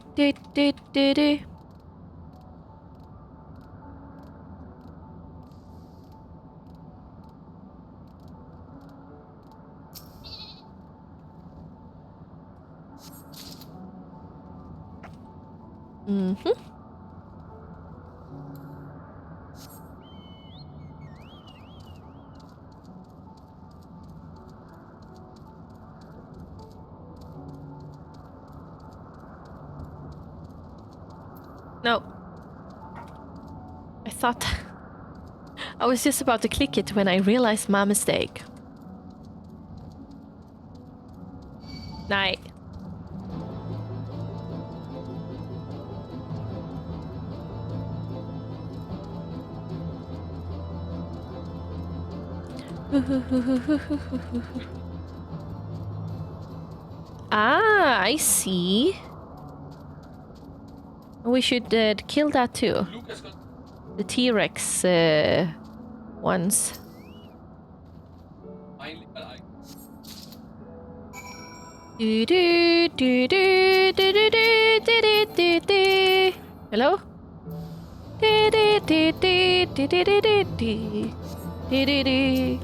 Mm-hmm. No. I thought... I was just about to click it when I realized my mistake. Night. Ah, I see. We should kill that too. Lucas got The T-Rex ones. finally, but I Do do do do do do do do do do. Hello? Do do do do do do do do do do do do.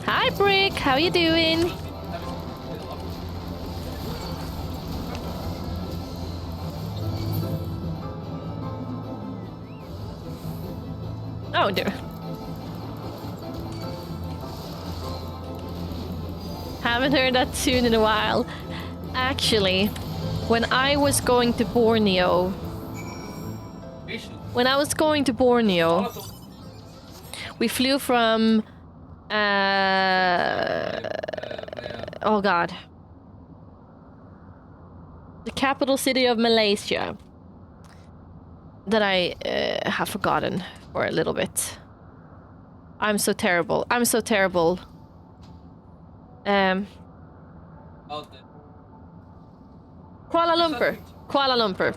Hi Brick, how you doing? Oh dear. Haven't heard that tune in a while. Actually, when I was going to Borneo, we flew from oh god, the capital city of Malaysia that I have forgotten for a little bit. I'm so terrible. I'm so terrible. out there. Kuala Lumpur. Kuala Lumpur.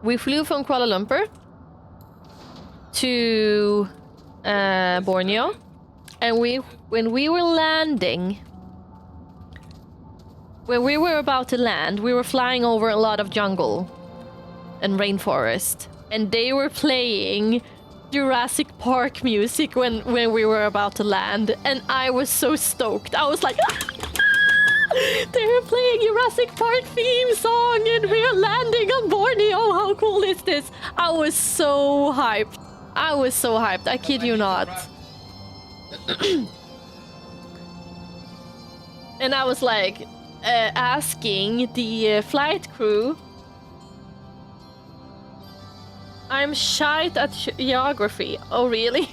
We flew from Kuala Lumpur to Borneo, and when we were landing, when we were about to land, we were flying over a lot of jungle and rainforest, and they were playing Jurassic Park music when we were about to land, and I was so stoked. I was like, they were playing Jurassic Park theme song and we're landing on Borneo. How cool is this? I was so hyped. I was so hyped. I kid you not. And I was like asking the flight crew. I'm shite at geography. Oh, really?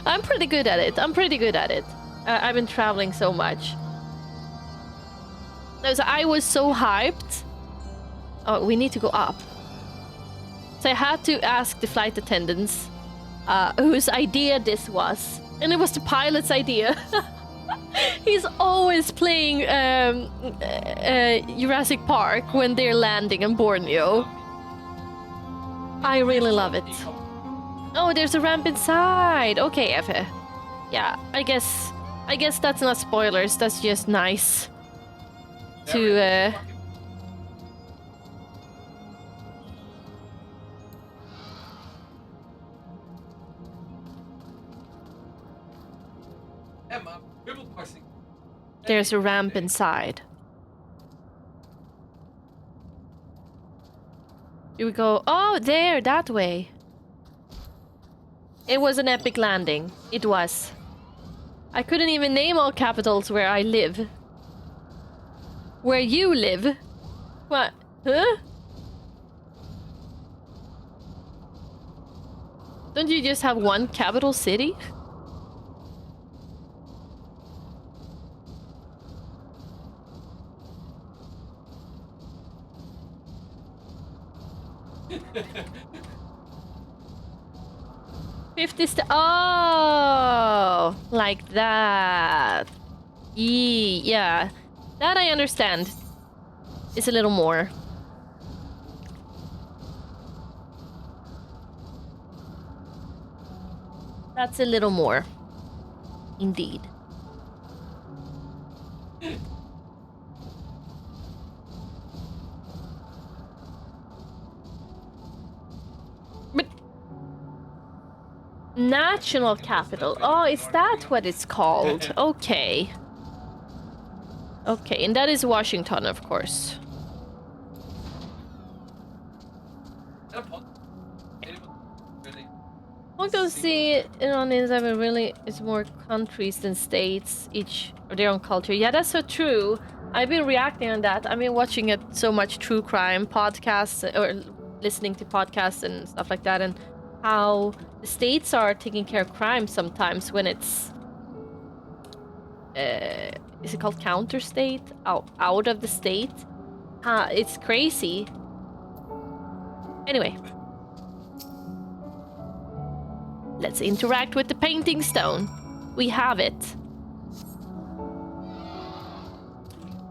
I'm pretty good at it. I'm pretty good at it. I've been traveling so much. No, so I was so hyped. Oh, we need to go up. So I had to ask the flight attendants whose idea this was. And it was the pilot's idea. He's always playing Jurassic Park when they're landing in Borneo. I really love it. Oh, there's a ramp inside. Okay, Effe. Yeah, I guess that's not spoilers. That's just nice to Emma, triple parsing. there's a ramp inside. Do we go? Oh, there, that way. It was an epic landing. It was. I couldn't even name all capitals where I live. Where you live? What? Huh? Don't you just have one capital city? Oh, like that. Yeah, that I understand. It's a little more. That's a little more. Indeed. But national capital. Oh, is that what it's called? Okay. Okay, and that is Washington, of course. I don't see on Instagram really it's more countries than states, each of their own culture. Yeah, that's so true. I've been reacting on that. I've been watching it so much true crime podcasts or listening to podcasts and stuff like that, and how the states are taking care of crime sometimes when it's is it called counter state? Out of the state? It's crazy. Anyway. Let's interact with the painting stone. We have it.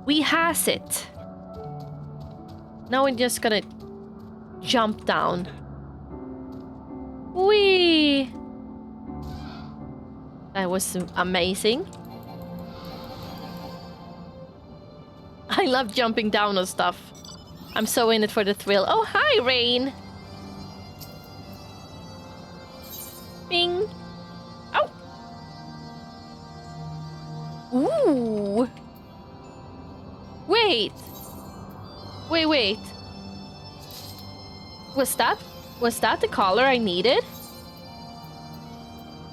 We has it. Now we're just gonna jump down. Whee! That was amazing. I love jumping down on stuff. I'm so in it for the thrill. Oh, hi, Rain! Bing! Oh! Ooh! Wait! Wait. Was that the color I needed?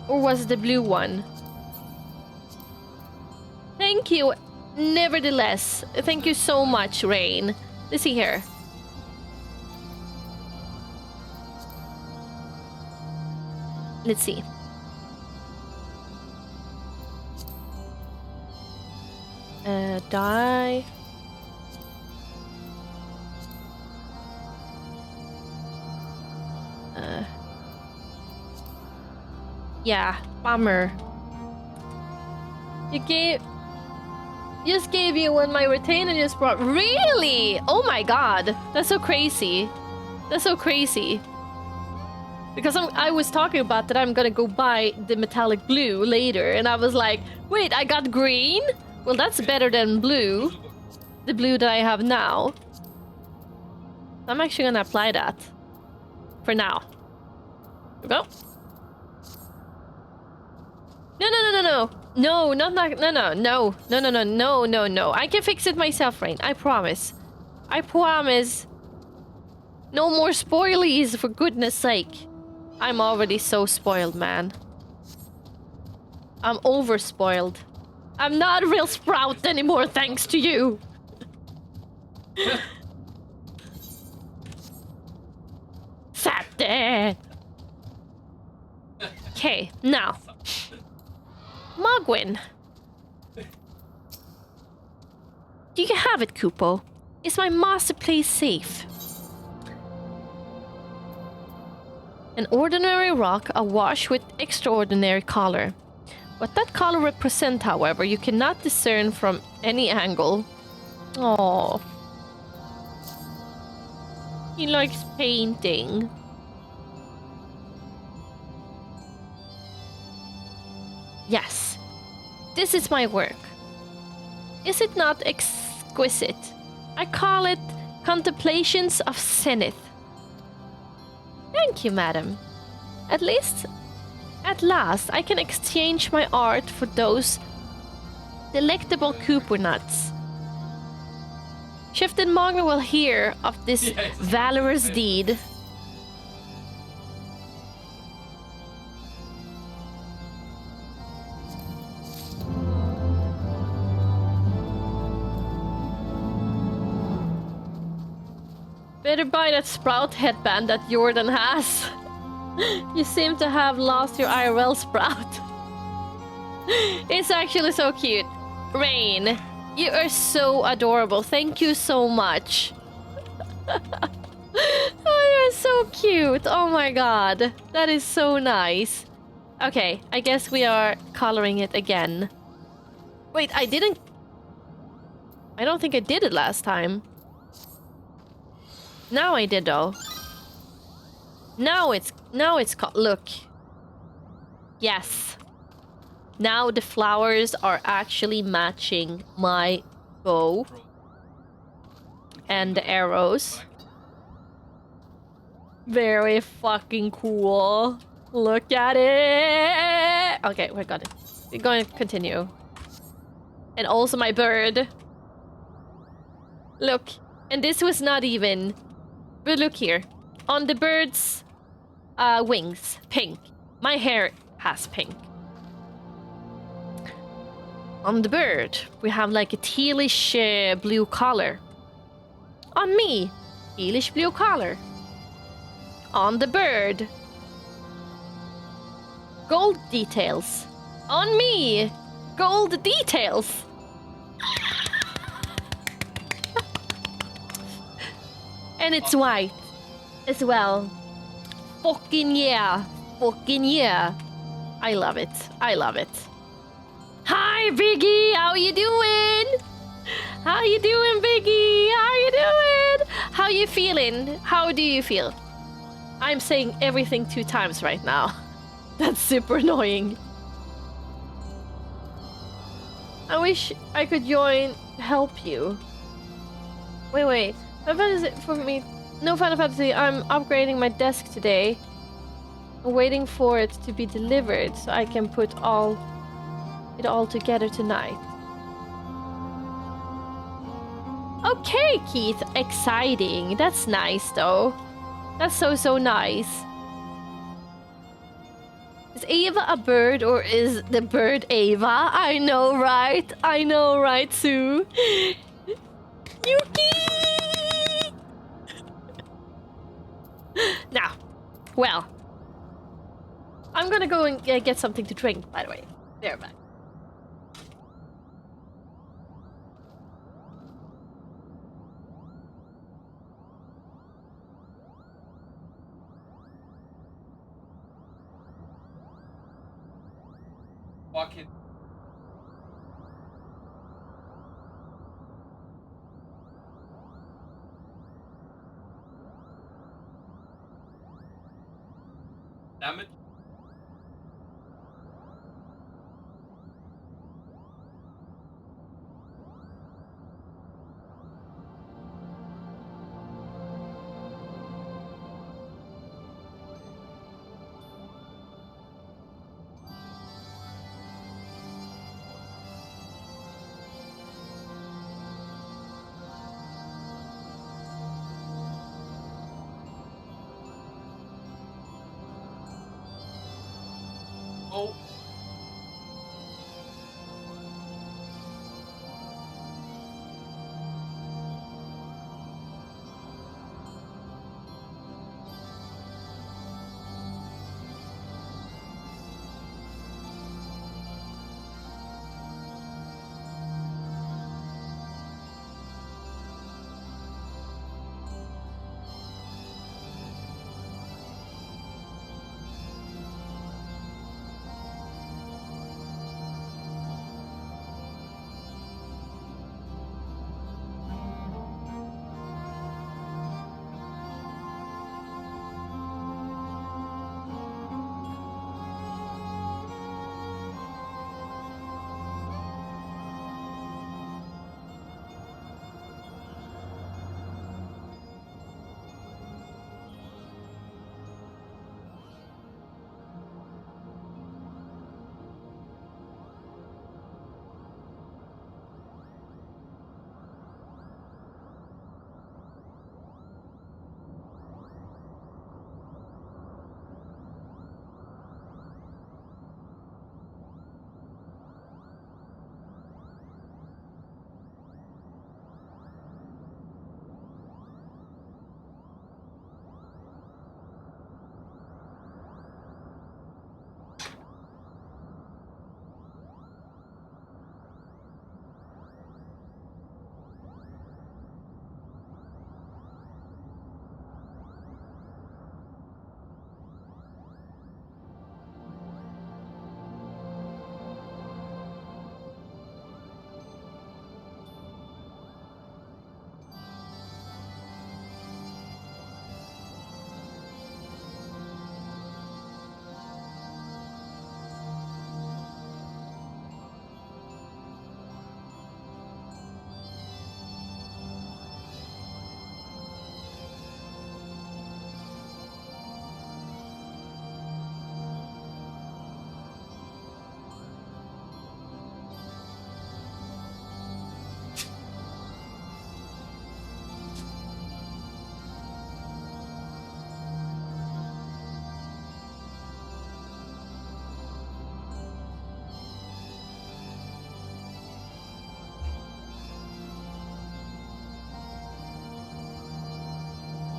Or was it the blue one? Thank you, nevertheless. Thank you so much, Rain. Let's see here. Let's see. Die. Yeah, bummer. Just gave you when my retainer just brought. Really? Oh my god, that's so crazy. That's so crazy. Because I was talking about that I'm gonna go buy the metallic blue later, and I was like, wait, I got green? Well, that's better than blue. The blue that I have now. I'm actually gonna apply that. For now. Here we go. No. I can fix it myself, Rain. I promise. I promise. No more spoilies, for goodness sake. I'm already so spoiled, man. I'm over spoiled. I'm not a real sprout anymore, thanks to you. Sat. Okay, now. Mogwin. Do you have it, Kupo? Is my master place safe? An ordinary rock awash with extraordinary color. What that color represents, however, you cannot discern from any angle. Oh, he likes painting. Yes, this is my work. Is it not exquisite? I call it Contemplations of Zenith. Thank you, madam. At last, I can exchange my art for those delectable Cooper nuts. Chieftain Mogwin will hear of this valorous deed. Better buy that sprout headband that Jordan has. You seem to have lost your IRL sprout. It's actually so cute. Rain, you are so adorable. Thank you so much. Oh, you're is so cute. Oh my god. That is so nice. Okay, I guess we are coloring it again. Wait, I didn't... I don't think I did it last time. Now I did though. Now it's look. Yes. Now the flowers are actually matching my bow and the arrows. Very fucking cool. Look at it. Okay, we're going to continue. And also my bird. Look. And this was not even... But look here. On the bird's wings, pink. My hair has pink. On the bird, we have like a tealish blue color. On me, tealish blue color. On the bird, gold details. On me, gold details. And it's white as well. Fucking yeah. Fucking yeah. I love it. I love it. Hi, Biggie. How you doing? How you doing, Biggie? How you doing? How you feeling? How do you feel? I'm saying everything 2 times right now. That's super annoying. I wish I could join help you. Wait. Final Fantasy for me. No Final Fantasy. I'm upgrading my desk today. I'm waiting for it to be delivered so I can put it all together tonight. Okay, Keith. Exciting. That's nice, though. That's so nice. Is Ava a bird or is the bird Ava? I know, right? I know, right, Sue? Yuki! Now, well, I'm gonna go and get something to drink, by the way. There, back. Fucking. Damn it. Oh.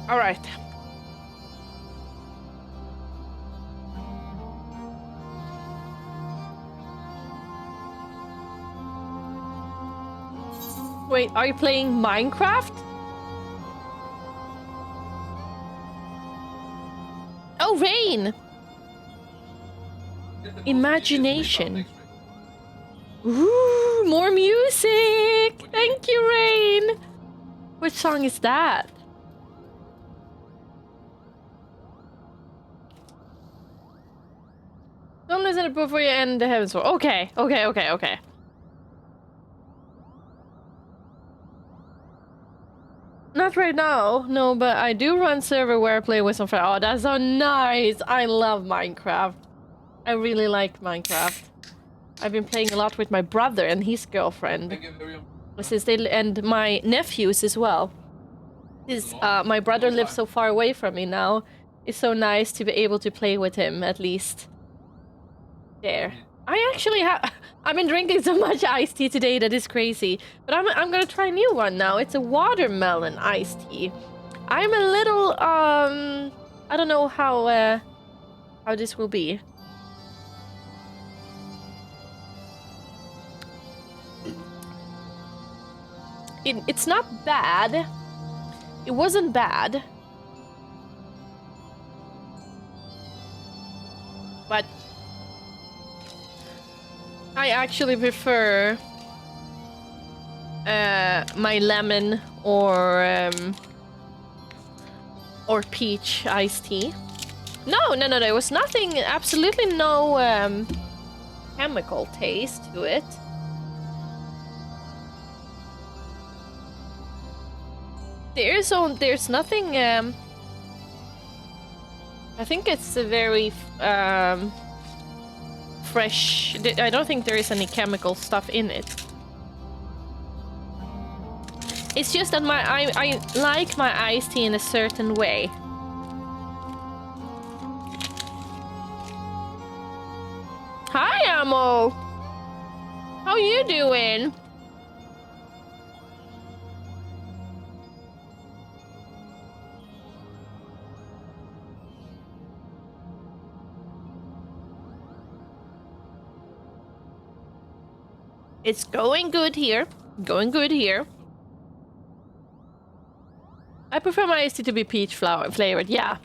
All right. Wait, are you playing Minecraft? Oh, Rain! Imagination. Ooh, more music! Thank you, Rain! Which song is that? Don't listen to it before you end the Heavensward. Okay, okay. Not right now, no, but I do run server where I play with some friends. Oh, that's so nice! I love Minecraft. I really like Minecraft. I've been playing a lot with my brother and his girlfriend. And my nephews as well. My brother lives so far away from me now. It's so nice to be able to play with him, at least. There. I actually have... I've been drinking so much iced tea today that is crazy. But I'm gonna try a new one now. It's a watermelon iced tea. I'm a little, I don't know how this will be. It's not bad. It wasn't bad. But I actually prefer my lemon or peach iced tea. No, there was nothing, absolutely no chemical taste to it. There's nothing, I think it's a very fresh. I don't think there is any chemical stuff in it. It's just that I like my iced tea in a certain way. Hi, Amo! How you doing? It's going good here. Going good here. I prefer my iced tea to be peach flavored, yeah.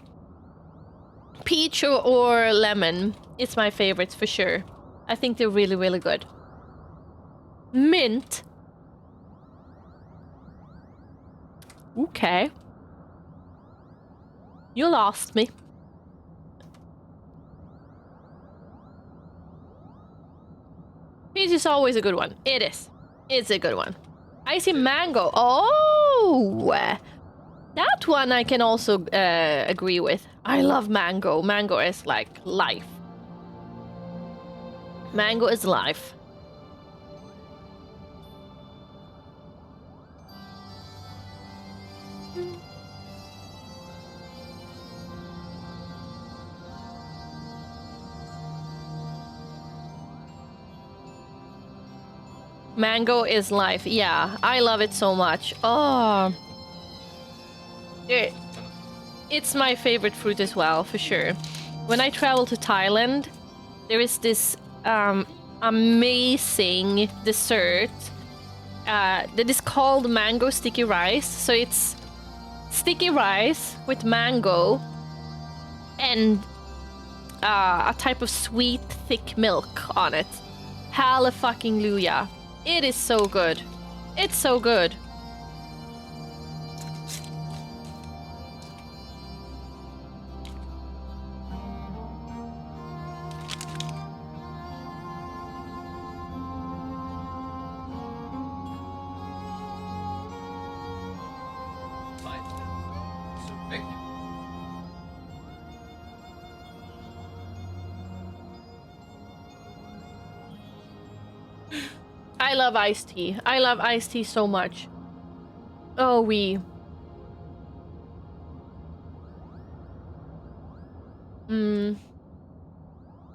Peach or lemon. It's my favorites for sure. I think they're really, really good. Mint. Okay. You lost me. Peach is always a good one. It is. It's a good one. Icy mango. Oh! That one I can also agree with. I love mango. Mango is like life. Mango is life. Mango is life. Yeah, I love it so much. Oh. It's my favorite fruit as well, for sure. When I travel to Thailand, there is this amazing dessert that is called mango sticky rice. So it's sticky rice with mango and a type of sweet, thick milk on it. Hallelujah. It is so good. It's so good. I love iced tea. I love iced tea so much. Oh,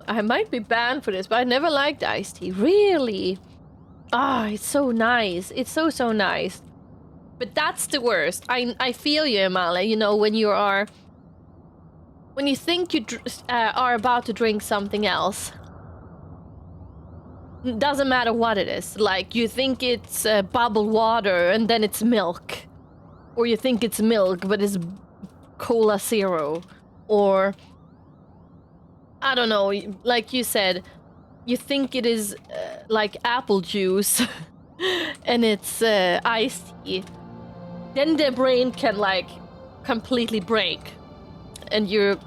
I might be banned for this, but I never liked iced tea. Really? Ah, it's so nice. It's so nice. But that's the worst. I feel you, Amale. You know, when you think you are about to drink something else. Doesn't matter what it is. Like, you think it's bubbled water and then it's milk. Or you think it's milk, but it's Cola Zero. Or, I don't know, like you said, you think it is like apple juice and it's iced tea. Then the brain can like completely break and you're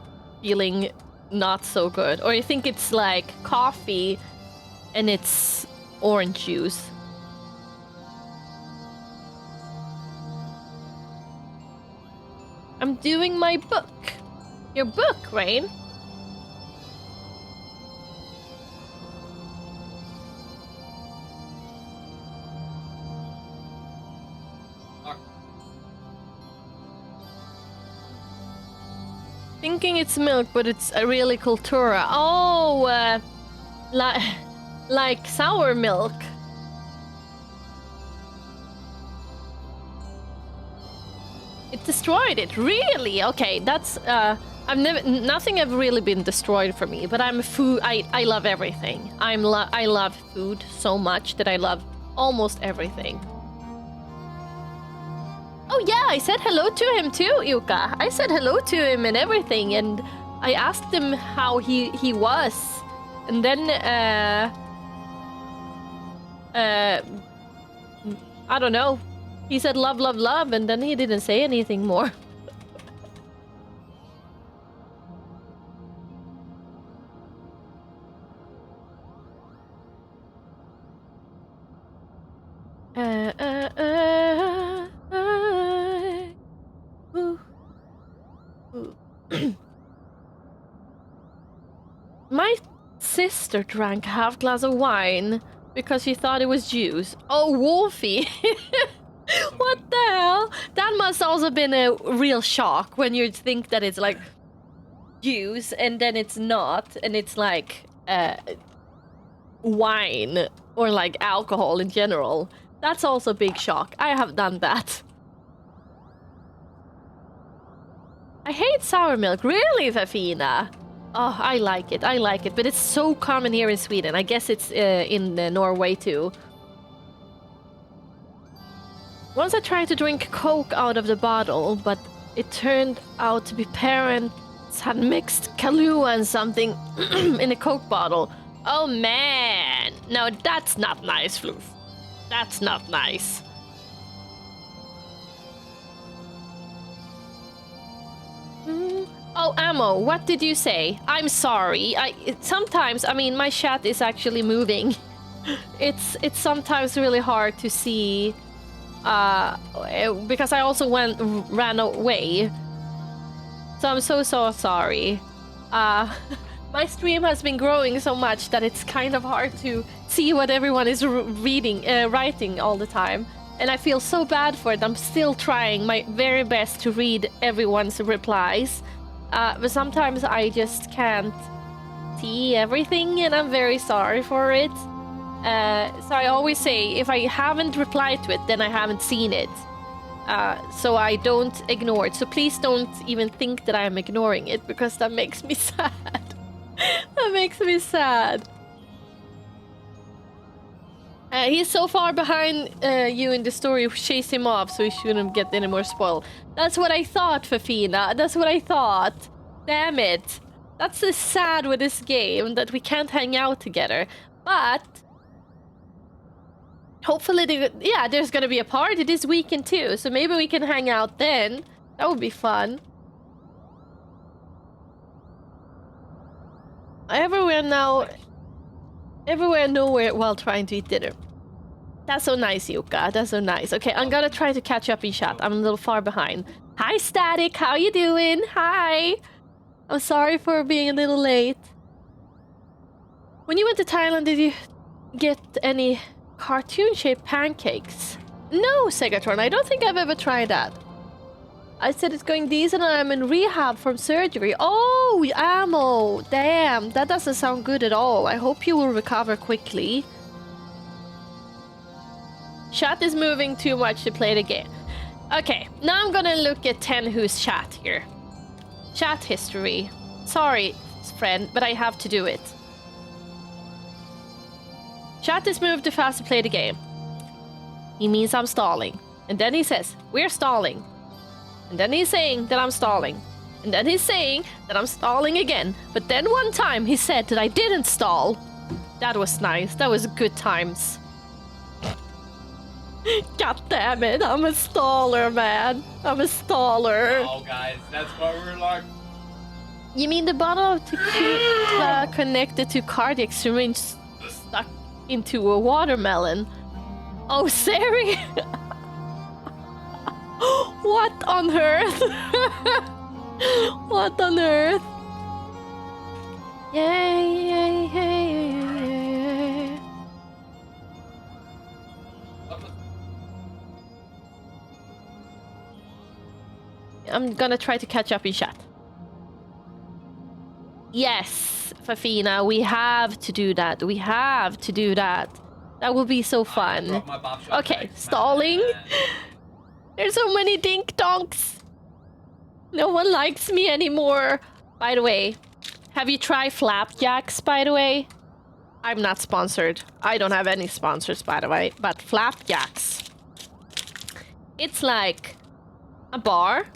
feeling not so good. Or you think it's like coffee and it's orange juice. I'm doing my book. Your book, Rain. Thinking it's milk, but it's a really cultura. Oh, like sour milk. It destroyed it, really? Okay, that's nothing have really been destroyed for me, but I'm a food. I love everything. I love food so much that I love almost everything. Oh yeah, I said hello to him too, Yuka. I said hello to him and everything, and I asked him how he was, and then I don't know. He said love, love, love, and then he didn't say anything more. My sister drank half glass of wine because she thought it was juice. Oh, Wolfie! What the hell? That must also been a real shock when you think that it's like juice and then it's not, and it's like wine or like alcohol in general. That's also a big shock. I have done that. I hate sour milk. Really, Fafina? Oh, I like it, but it's so common here in Sweden. I guess it's in Norway too. Once I tried to drink Coke out of the bottle, but it turned out to be parents had mixed Kahlua and something in a Coke bottle. Oh man! No, that's not nice, Floof. That's not nice. Oh, Ammo, what did you say? I'm sorry. Sometimes, I mean, my chat is actually moving. It's sometimes really hard to see, because I also ran away. So I'm so sorry. My stream has been growing so much that it's kind of hard to see what everyone is writing all the time. And I feel so bad for it. I'm still trying my very best to read everyone's replies. But sometimes I just can't see everything, and I'm very sorry for it. So I always say, if I haven't replied to it, then I haven't seen it. So I don't ignore it. So please don't even think that I'm ignoring it, because that makes me sad. That makes me sad. He's so far behind you in the story, chase him off so he shouldn't get any more spoil. That's what I thought, Fafina. That's what I thought. Damn it. That's so sad with this game, that we can't hang out together. But hopefully, there's gonna be a party this weekend too, so maybe we can hang out then. That would be fun. Everywhere, nowhere while trying to eat dinner. That's so nice, Yuka. That's so nice. Okay, I'm gonna try to catch up in chat. I'm a little far behind. Hi, Static. How you doing? Hi. I'm sorry for being a little late. When you went to Thailand, did you get any cartoon-shaped pancakes? No, Segatron. I don't think I've ever tried that. I said it's going decent and I'm in rehab from surgery. Oh, Ammo. Damn, that doesn't sound good at all. I hope you will recover quickly. Chat is moving too much to play the game. Okay, now I'm gonna look at Tenhu's chat here. Chat history. Sorry, friend, but I have to do it. Chat is moved too fast to play the game. He means I'm stalling. And then he says, we're stalling. And then he's saying that I'm stalling. And then he's saying that I'm stalling again. But then one time he said that I didn't stall. That was nice. That was good times. God damn it, I'm a staller, man. I'm a staller. Oh, guys, that's what we're like. You mean the bottle of tequila connected to cardiac syringe stuck into a watermelon? Oh, Sari? What on earth? What on earth? Yay. I'm gonna try to catch up in chat. Yes, Fafina, we have to do that. We have to do that. That will be so fun. Okay, stalling. There's so many dink donks. No one likes me anymore. By the way, have you tried flapjacks, by the way? I'm not sponsored. I don't have any sponsors, by the way. But flapjacks. It's like a bar.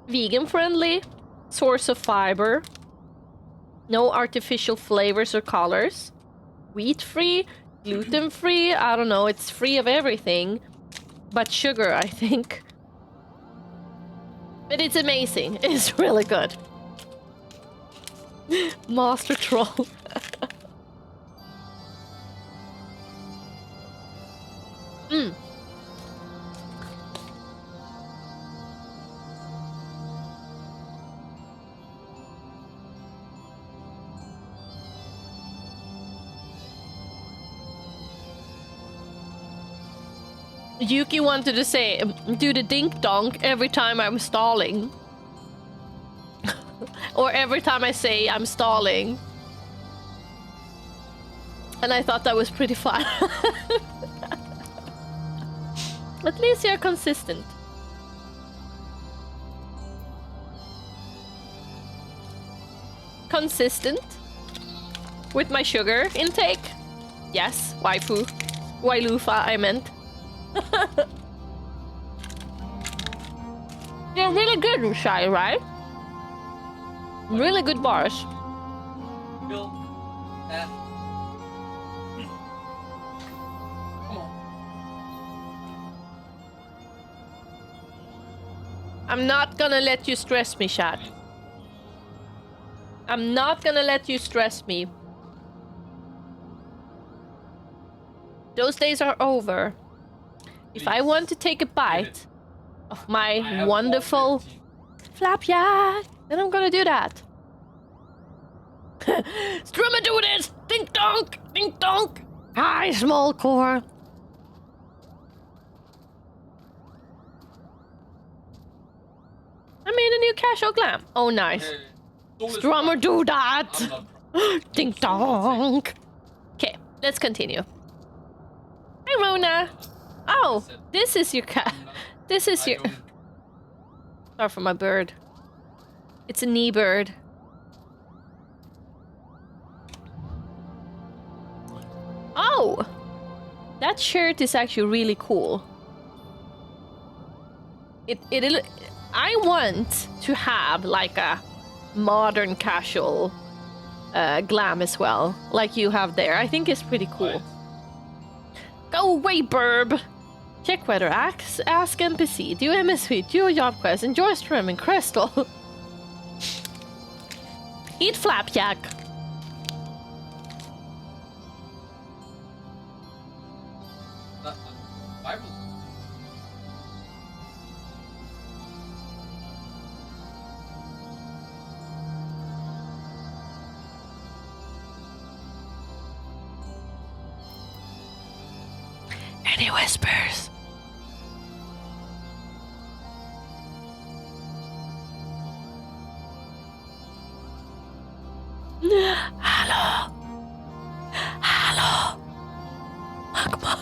Vegan friendly. Source of fiber. No artificial flavors or colors. Wheat free. Gluten free. I don't know. It's free of everything. But sugar, I think. But it's amazing. It's really good. Master troll. Yuki wanted to say, do the dink donk every time I'm stalling. Or every time I say I'm stalling. And I thought that was pretty fun. At least you're consistent. Consistent with my sugar intake. Yes, waifu. Wailufa, I meant. They're really good, Shy, right? Really good bars. Bill, that. Come on. I'm not gonna let you stress me, chat. I'm not gonna let you stress me. Those days are over. If I want to take a bite of my wonderful flapjack, then I'm gonna do that. Strummer, do this! Dink donk! Dink donk! Hi, small core. I made a new casual glam. Oh, nice. Strummer, do that! Dink donk! Okay, let's continue. Hi, Rona. Oh, this is your cat. This is your... Sorry for my bird. It's a knee bird. Oh! That shirt is actually really cool. I want to have like a modern casual glam as well, like you have there. I think it's pretty cool. Go away, burb! Check weather, ask NPC, do MSQ, do a job quest, enjoy streaming, Crystal. Eat flapjack. Any whispers? Hello? Hello? Magma?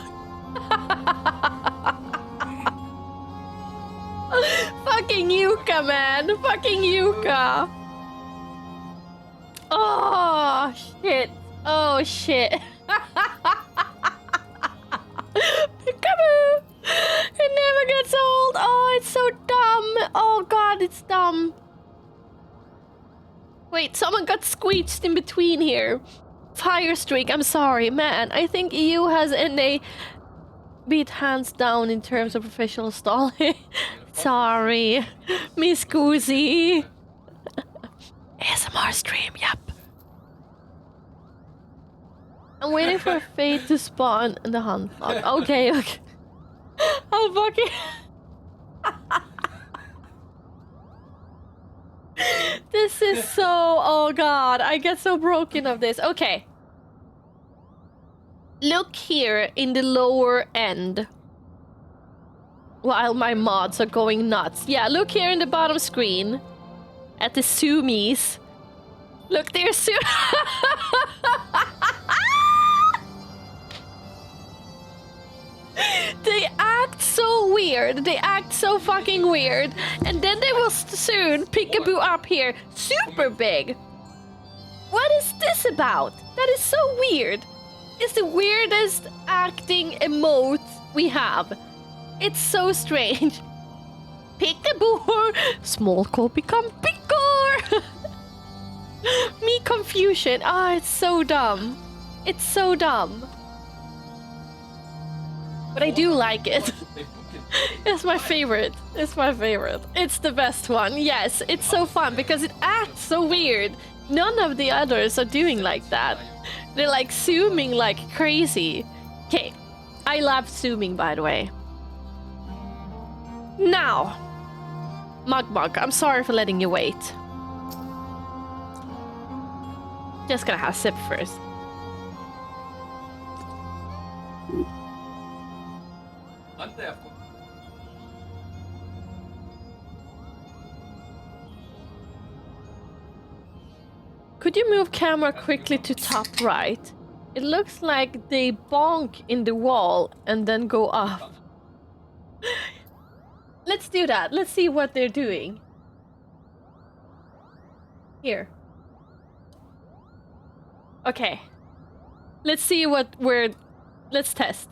Yuka, man. Fucking Yuka. Oh, shit. Oh, shit. Peekaboo. It never gets old. Oh, it's so dumb. Oh, God, it's dumb. Wait, someone got squeezed in between here. Fire Streak, I'm sorry, man. I think EU has NA beat hands down in terms of professional stalling. Sorry. Miss Goosey. ASMR stream, yep. I'm waiting for Fate to spawn in the hunt log. Okay, okay. Oh, fucking... This is so... Oh, God. I get so broken of this. Okay. Look here in the lower end. While my mods are going nuts. Yeah, look here in the bottom screen. At the zoomies. Look there, They act so weird. They act so fucking weird. And then they will soon peekaboo up here. Super big. What is this about? That is so weird. It's the weirdest acting emote we have. It's so strange. Peekaboo. Small core become big core. Me confusion. Ah, it's so dumb. It's so dumb. But I do like it. It's my favorite. It's my favorite. It's the best one. Yes, it's so fun because it acts so weird. None of the others are doing like that. They're like zooming like crazy. Okay, I love zooming, by the way. Now, Mug, I'm sorry for letting you wait. Just gonna have a sip first. Could you move camera quickly to top right? It looks like they bonk in the wall and then go up. Let's do that. Let's see what they're doing. Here. Okay. Let's see what we're... Let's test.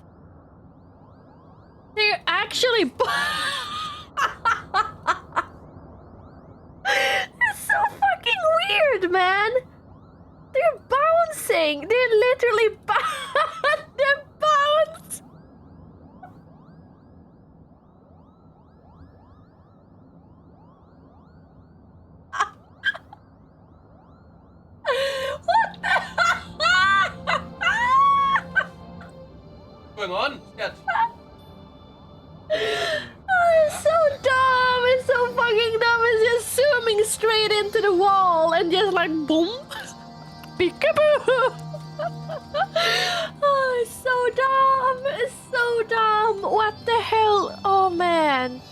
They're actually... It's so fucking weird, man. They're bouncing. They're literally they're bounce. What the? Going on? Sketch. Oh, it's so dumb. It's so fucking dumb. It's just zooming straight into the wall and just like boom. Peekaboo. Oh, it's so dumb. It's so dumb. What the hell? Oh, man.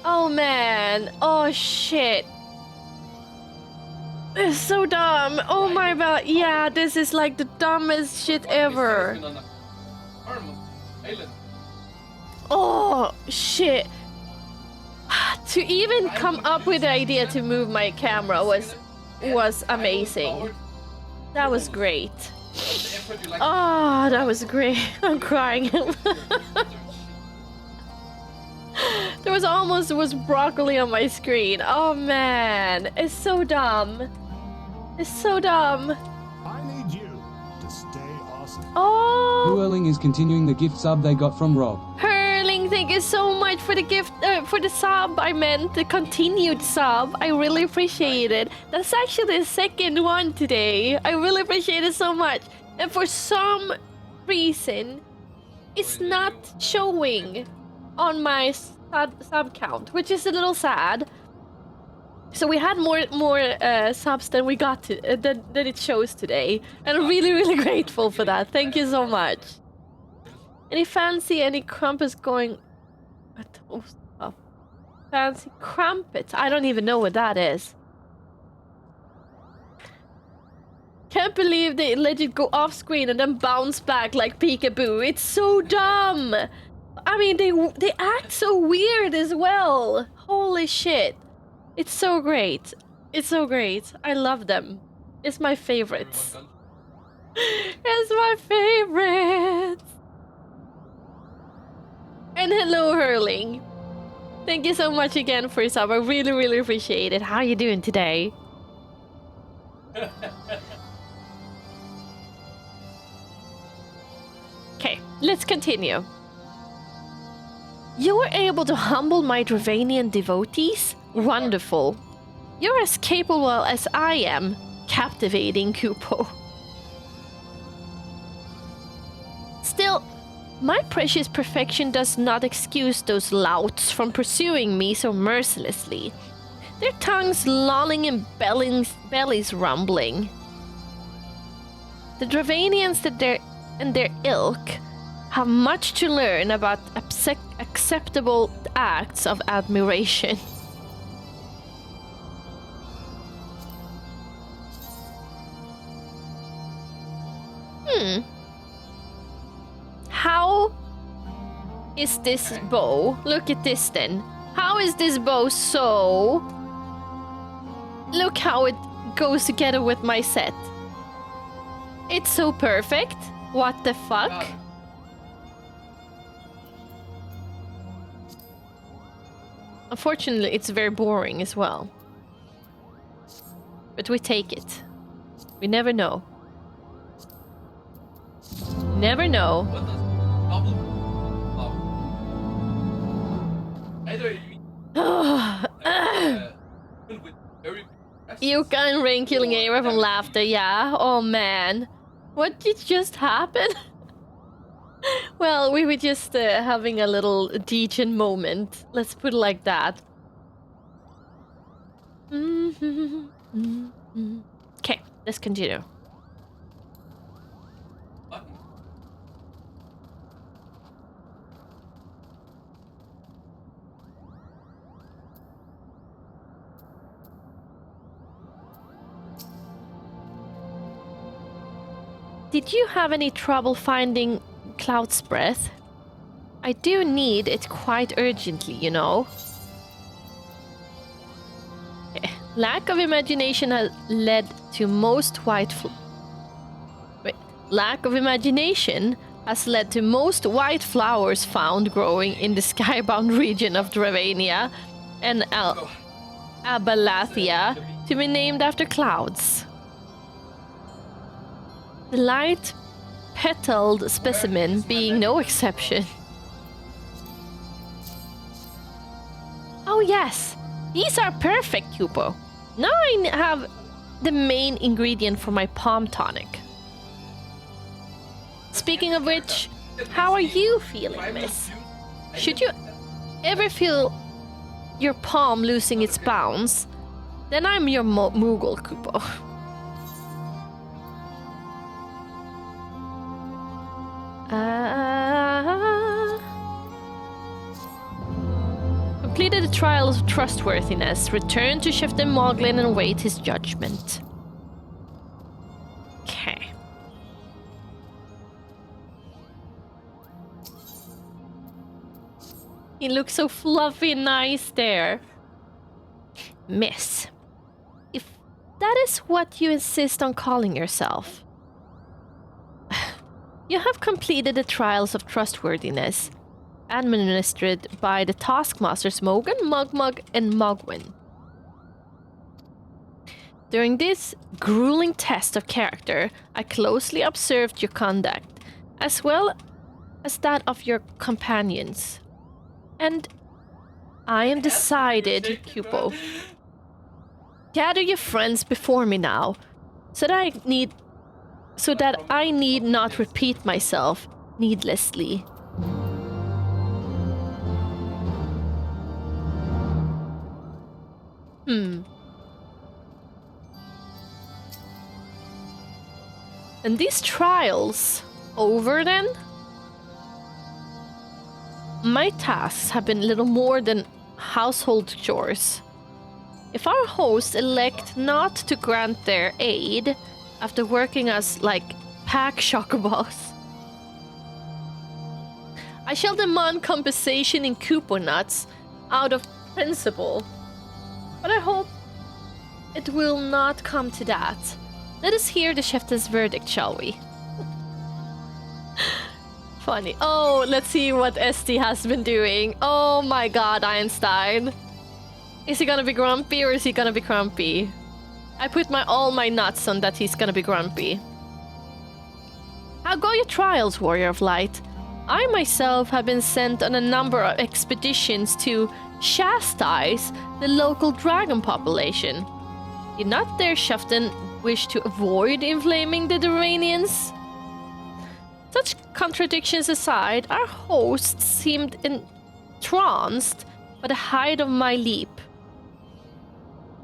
Oh, man. Oh, shit. It's so dumb. Oh, my god. Yeah, this is like the dumbest shit ever. Oh, shit. To even come up with the idea to move my camera was amazing. That was great. Oh, that was great. I'm crying. There was broccoli on my screen. Oh man, it's so dumb. It's so dumb. I need you to stay awesome. Oh. Blue Erling is continuing the gift sub they got from Rob. Hurling, thank you so much for the gift, for the sub. I meant the continued sub. I really appreciate it. That's actually the second one today. I really appreciate it so much. And for some reason, it's not showing on my sub count, which is a little sad. So we had more subs than we got than it shows today, and I'm really grateful for that. Thank you so much. Any fancy crumpets going? Fancy crumpets? I don't even know what that is. Can't believe they let it go off screen and then bounce back like peekaboo. It's so dumb. I mean, they act so weird as well. Holy shit. It's so great. It's so great. I love them. It's my favorites. It's my favorite. And hello, Hurling. Thank you so much again for your sub. I really, really appreciate it. How are you doing today? Okay, let's continue. You were able to humble my Dravanian devotees? Wonderful. You're as capable as I am. Captivating, Kupo. Still, my precious perfection does not excuse those louts from pursuing me so mercilessly. Their tongues lolling and bellies rumbling. The Dravanians and their ilk have much to learn about acceptable acts of admiration. How is this bow? Look at this then. How is this bow so... Look how it goes together with my set. It's so perfect. What the fuck? Unfortunately, it's very boring as well. But we take it. We never know. Never know. What does double? Either with very Yuka and Rain killing Aira from laughter, yeah? Oh man. What did just happen? Well, we were just having a little Dejan moment. Let's put it like that. Okay, let's continue. Did you have any trouble finding Cloud's breath? I do need it quite urgently, you know. Lack of imagination has led to most white flowers found growing in the skybound region of Dravania and Abalathia to be named after clouds. The light-petaled specimen being no exception. Oh yes, these are perfect, Kupo. Now I have the main ingredient for my palm tonic. Speaking of which, how are you feeling, miss? Should you ever feel your palm losing its bounds, then I'm your Moogle, Kupo. Completed the trial of trustworthiness. Return to Chieftain Moglin and await his judgment. Okay. He looks so fluffy and nice there. Miss, if that is what you insist on calling yourself, you have completed the trials of trustworthiness, administered by the taskmasters Mogan, Mugmug, and Mogwin. During this grueling test of character, I closely observed your conduct, as well as that of your companions. And I am decided, Kupo. Gather your friends before me now, so that I need not repeat myself needlessly. And these trials over then? My tasks have been little more than household chores. If our hosts elect not to grant their aid after working us like pack chocobos, I shall demand compensation in Kupo nuts out of principle. But I hope it will not come to that. Let us hear the chieftain's verdict, shall we? Funny. Oh, let's see what ST has been doing. Oh my god, Einstein. Is he gonna be grumpy or is he gonna be grumpy? I put all my nuts on that he's gonna be grumpy. How go your trials, Warrior of Light? I myself have been sent on a number of expeditions to chastise the local dragon population. Did not their chieftain wish to avoid inflaming the Duranians? Such contradictions aside, our hosts seemed entranced by the height of my leap.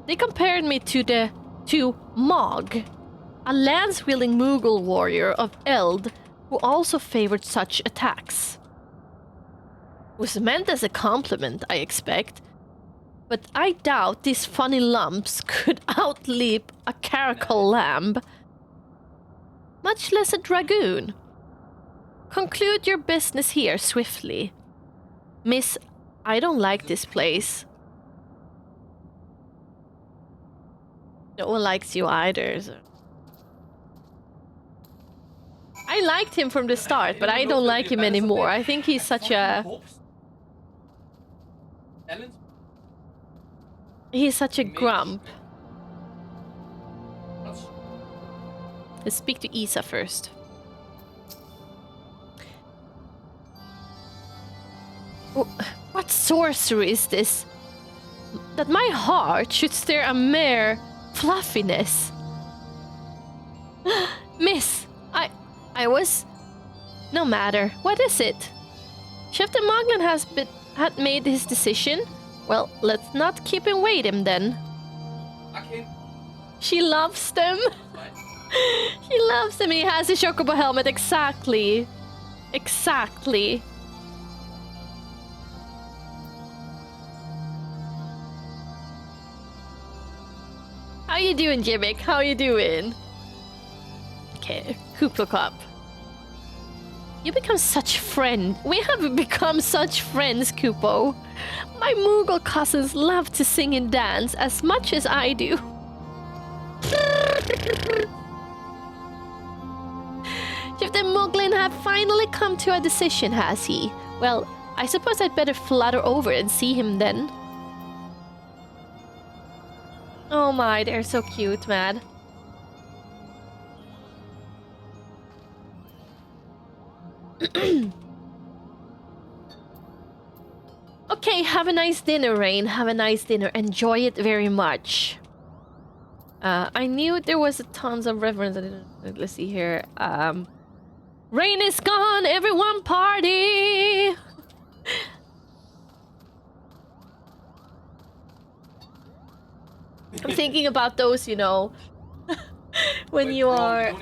They compared me to Mog, a lance-wielding Moogle warrior of Eld who also favored such attacks. It was meant as a compliment, I expect, but I doubt these funny lumps could outleap a caracal lamb, much less a dragoon. Conclude your business here swiftly. Miss, I don't like this place. No one likes you either. So. I liked him from the start, but I don't like him anymore. I think he's such a... He's such a grump. Let's speak to Isa first. What sorcery is this? That my heart should stir a mere fluffiness. Miss, I was... No matter. What is it? Chieftain Moglin had made his decision. Well, let's not keep him waiting then. She loves them. She loves them. He has a chocobo helmet. Exactly. Exactly. How you doing, Jimmick? How you doing? Okay, Kuplo Cup. You become such friend. We have become such friends, Kupo. My Moogle cousins love to sing and dance as much as I do. Chieftain Moglin have finally come to a decision, has he? Well, I suppose I'd better flutter over and see him then. Oh my, they're so cute, man. Okay, have a nice dinner, Rain. Have a nice dinner. Enjoy it very much. I knew there was tons of reference. Let's see here. Rain is gone. Everyone party. I'm thinking about those, you know, when you are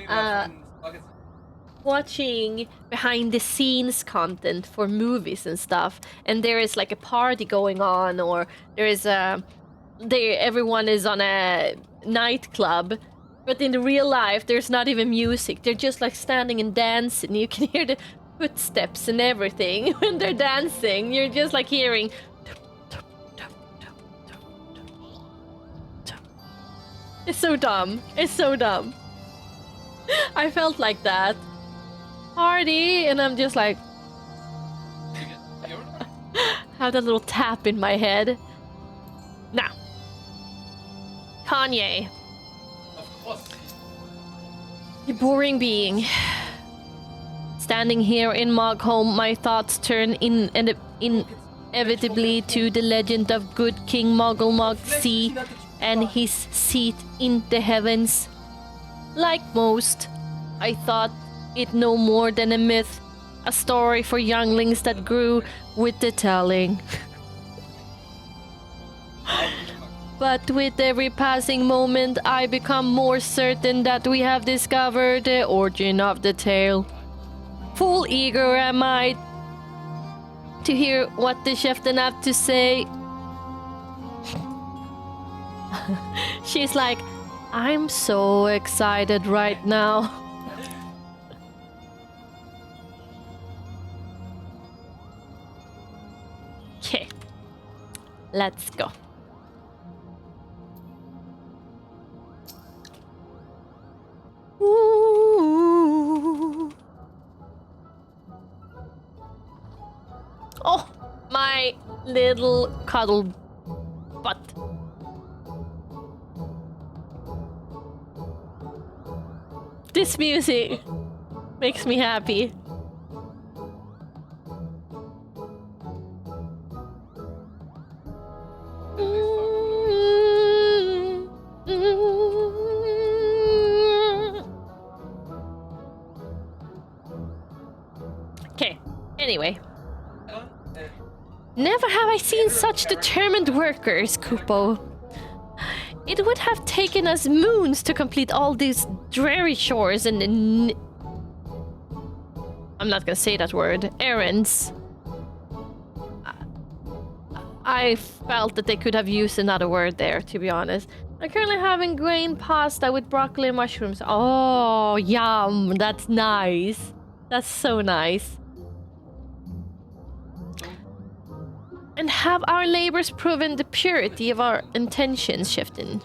watching behind the scenes content for movies and stuff, and there is like a party going on, or there is everyone is on a nightclub, but in real life there's not even music. They're just like standing and dancing. You can hear the footsteps and everything when they're dancing. You're just like hearing. It's so dumb. It's so dumb. I felt like that. Party, and I'm just like... have that little tap in my head. Now. Kanye. You boring being. Standing here in Mogholm, my thoughts turn inevitably to the legend of good King Moggle Mog C and his seat in the heavens. Like most, I thought it no more than a myth, a story for younglings that grew with the telling. But with every passing moment, I become more certain that we have discovered the origin of the tale. Full eager am I to hear what the chieftain have to say. She's like, I'm so excited right now. Okay. Let's go. Ooh. Oh, my little cuddle butt. This music makes me happy. Okay, anyway. Never have I seen such determined workers, Kupo. It would have taken us moons to complete all these dreary chores and I'm not gonna say that word. Errands. I felt that they could have used another word there, to be honest. I'm currently having grain pasta with broccoli and mushrooms. Oh, yum. That's nice. That's so nice. And have our labors proven the purity of our intentions, Chieftain?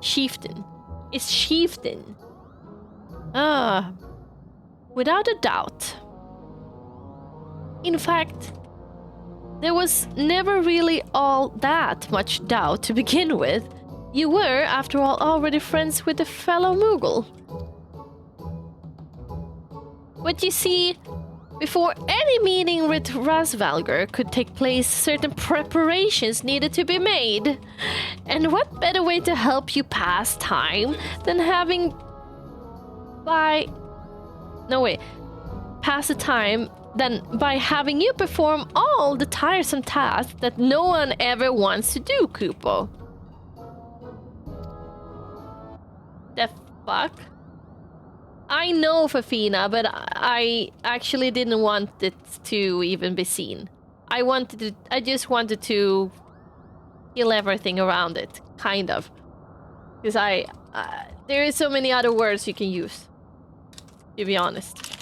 Chieftain. Is Chieftain. Ah. Without a doubt. In fact, there was never really all that much doubt to begin with. You were, after all, already friends with a fellow Moogle. But you see, before any meeting with Rasvalgar could take place, certain preparations needed to be made. And what better way to help you pass time than pass the time than by having you perform all the tiresome tasks that no one ever wants to do, Kupo. The fuck? I know, Fafina, but I actually didn't want it to even be seen. I just wanted to kill everything around it, kind of. Because there is so many other words you can use, to be honest.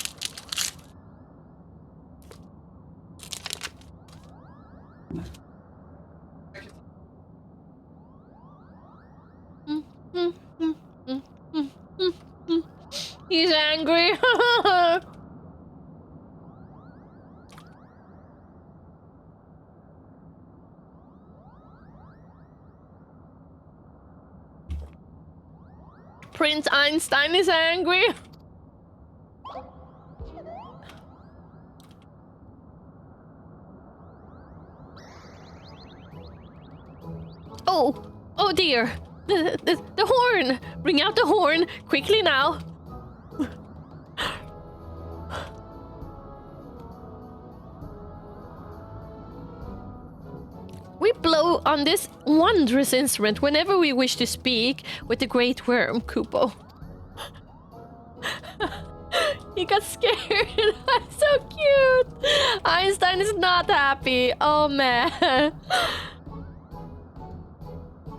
He's angry. Prince Einstein is angry. Oh dear. The horn! Bring out the horn! Quickly now! We blow on this wondrous instrument whenever we wish to speak with the great worm, Kupo. He got scared. That's so cute! Einstein is not happy. Oh man.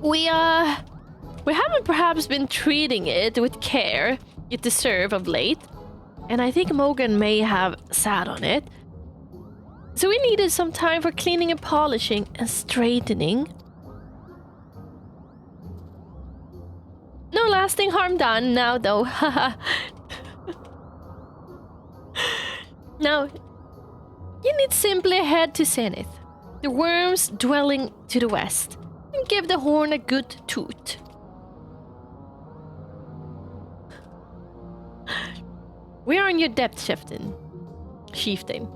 We haven't perhaps been treating it with care it deserves of late, and I think Mogan may have sat on it. So we needed some time for cleaning and polishing and straightening. No lasting harm done now, though. Now, you need simply head to Zenith, the worm's dwelling to the west, and give the horn a good toot. We are in your depth, Chieftain.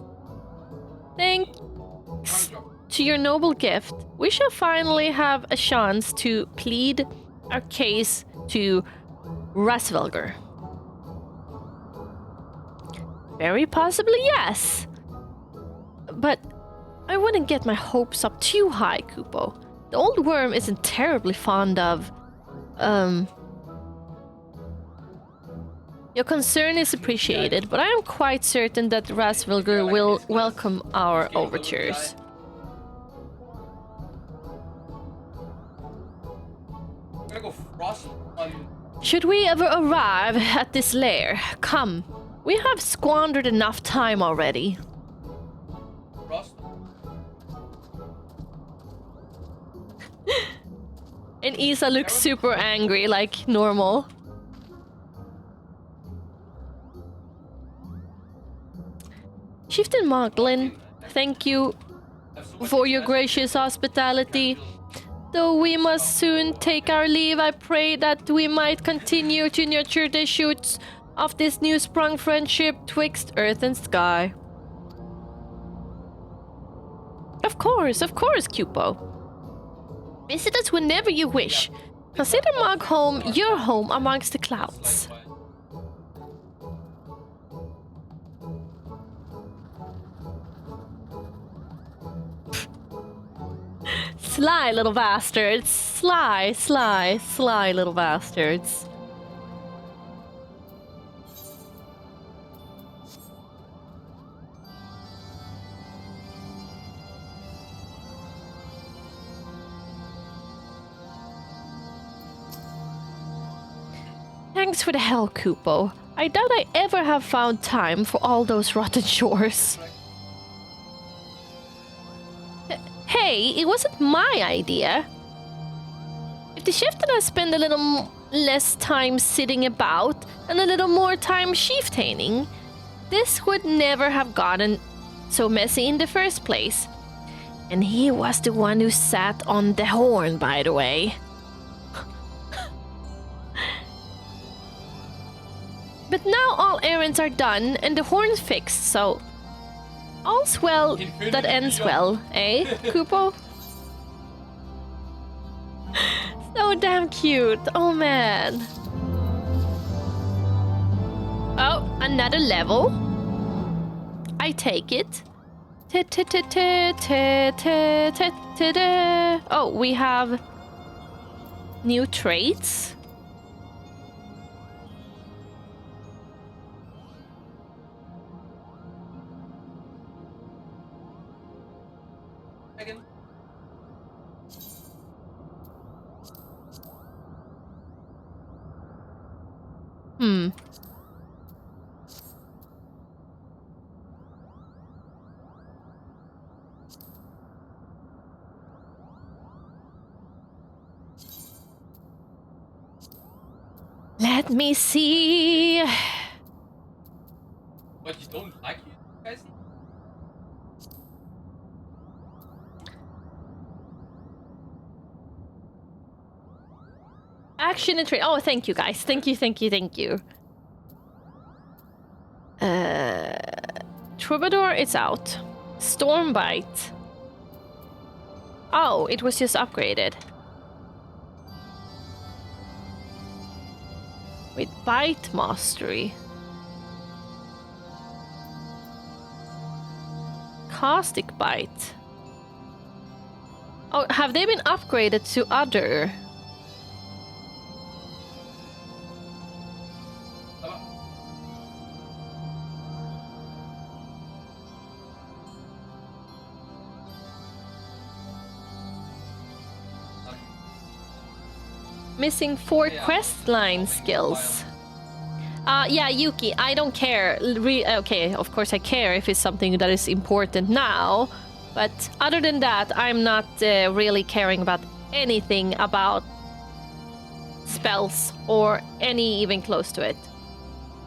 Thanks to your noble gift, we shall finally have a chance to plead our case to Rasvalgar. Very possibly, yes. But I wouldn't get my hopes up too high, Kupo. The old worm isn't terribly fond of, Your concern is appreciated, but I am quite certain that Rasvalgar will welcome our overtures. Should we ever arrive at this lair, come. We have squandered enough time already. And Isa looks super angry, like normal. Chieftain Moglin, thank you for your gracious hospitality. Though we must soon take our leave, I pray that we might continue to nurture the shoots of this new sprung friendship twixt earth and sky. Of course, Cupo. Visit us whenever you wish. Consider Moghome your home amongst the clouds. Sly little bastards. Sly little bastards. Thanks for the help, Kupo. I doubt I ever have found time for all those rotten chores. Hey, it wasn't my idea. If the chieftain had spent a little less time sitting about and a little more time chieftaining, this would never have gotten so messy in the first place. And he was the one who sat on the horn, by the way. But now all errands are done and the horn's fixed, so all's well that ends well, eh, Kupo? So damn cute. Oh man. Oh, another level. I take it. Oh, we have new traits. Let me see. But you don't like it, guys? Action and trade. Oh, thank you, guys. Thank you. Troubadour, it's out. Stormbite. Oh, it was just upgraded. With Bite Mastery. Caustic Bite. Oh, have they been upgraded to other? Missing 4 questline skills. Yeah, Yuki, I don't care. Okay, of course I care if it's something that is important now. But other than that, I'm not really caring about anything about spells or any even close to it.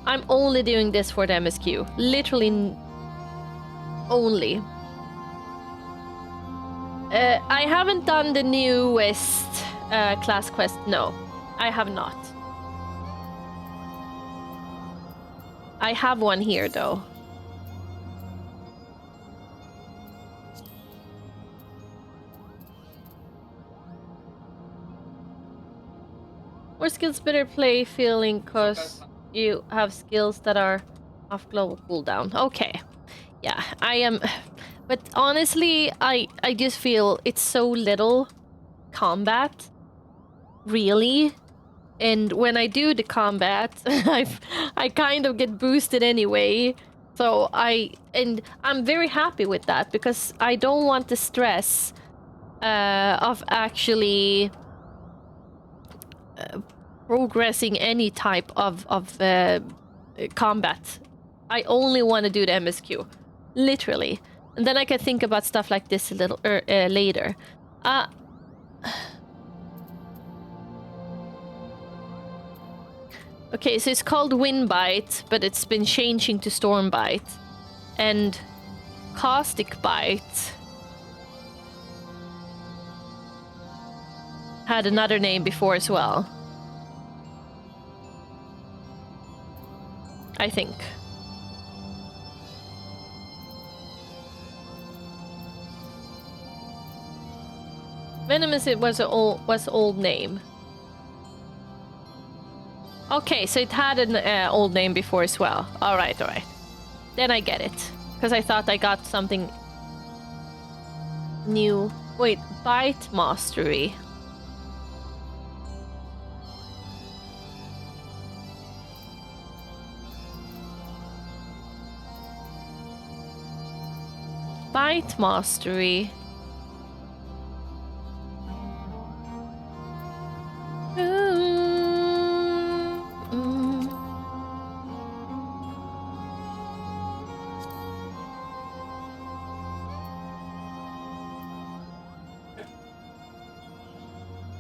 I'm only doing this for the MSQ. Literally only. I haven't done the newest class quest. No, I have not. I have one here though. More skills better play feeling cause you have skills that are off global cooldown. Okay. Yeah, I am. But honestly, I just feel it's so little combat. Really. And when I do the combat, I kind of get boosted anyway. So I'm very happy with that because I don't want the stress of actually progressing any type of combat. I only want to do the MSQ, literally, and then I can think about stuff like this a little later. Okay, so it's called Windbite, but it's been changing to Stormbite. And Caustic Bite had another name before as well. I think. Venomous it was old name. Okay, so it had an old name before as well. Alright, alright. Then I get it. Because I thought I got something new. Wait, Bite Mastery. Bite Mastery.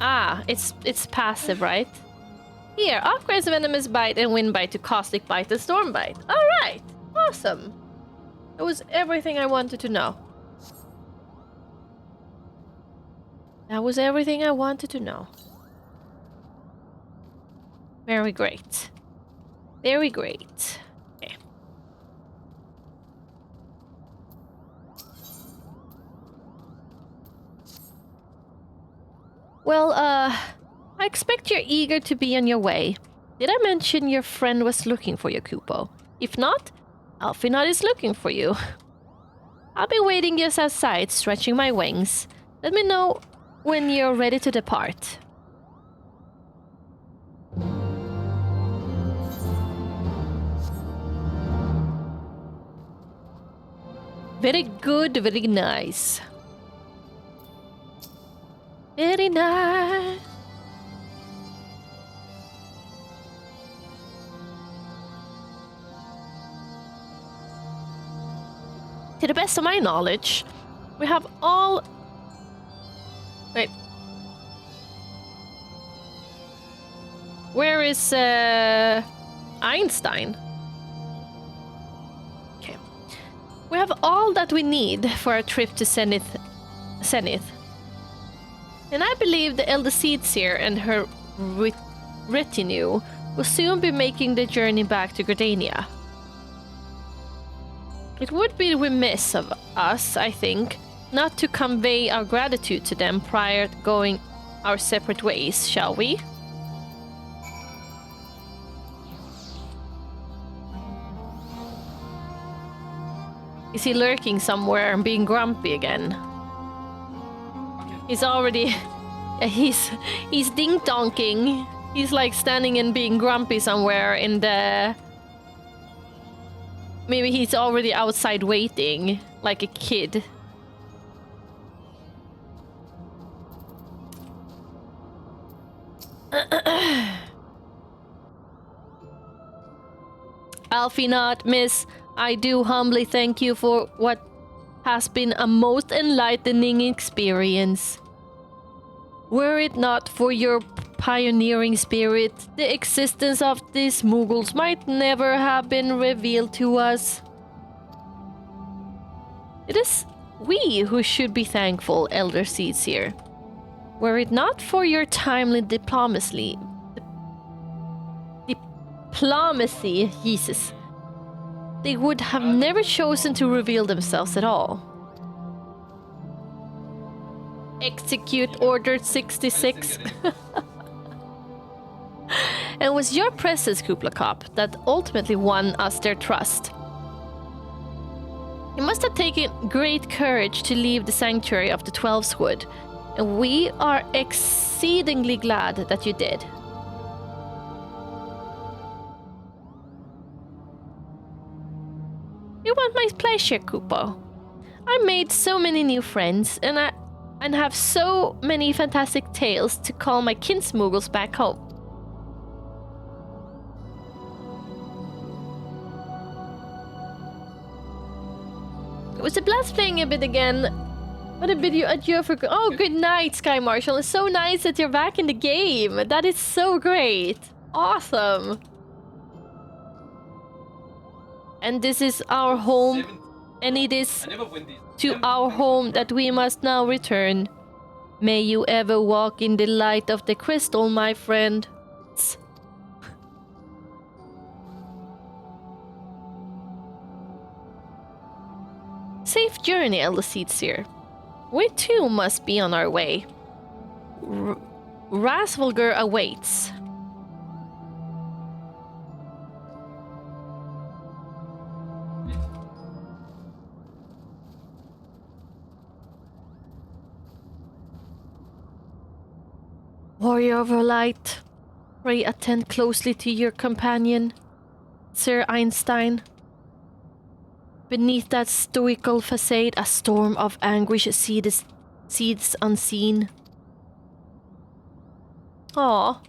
Ah, it's passive, right? Here, upgrades Venomous Bite and Wind Bite to Caustic Bite and Storm Bite. Alright, awesome. That was everything I wanted to know. That was everything I wanted to know. Very great. Very great. Okay. Well, I expect you're eager to be on your way. Did I mention your friend was looking for you, Kupo? If not, Alfinot is looking for you. I'll be waiting just outside, stretching my wings. Let me know when you're ready to depart. Very good, very nice. Very nice. To the best of my knowledge, we have all... Wait. Where is Einstein? Okay. We have all that we need for a trip to Zenith. And I believe the Elder Seedseer and her retinue will soon be making the journey back to Gardania. It would be remiss of us, I think, not to convey our gratitude to them prior to going our separate ways, shall we? Is he lurking somewhere and being grumpy again? He's already... he's dink-donking. He's like standing and being grumpy somewhere in the... Maybe he's already outside waiting, like a kid. Alfinot, miss, I do humbly thank you for what has been a most enlightening experience. Were it not for your pioneering spirit, the existence of these Mughals might never have been revealed to us. It is we who should be thankful, Elder Seedseer. Were it not for your timely diplomacy, Jesus, they would have never chosen to reveal themselves at all. Execute Order 66. And it was your presence, Kupla Cop, that ultimately won us their trust. You must have taken great courage to leave the sanctuary of the Twelveswood, and we are exceedingly glad that you did. You want my pleasure, Kupo. I made so many new friends, and have so many fantastic tales to call my kinsmuggles back home. It was a blast playing a bit again. What a bid you adieu for... Oh, good night, Sky Marshal. It's so nice that you're back in the game. That is so great. Awesome. And this is our home, 70. and it is I never win this. to our home that we must now return. May you ever walk in the light of the crystal, my friend. Safe journey, Elisir. We too must be on our way. Rasvulgur awaits. Warrior of light, pray attend closely to your companion, Sir Einstein. Beneath that stoical facade, a storm of anguish seethes unseen. Aww.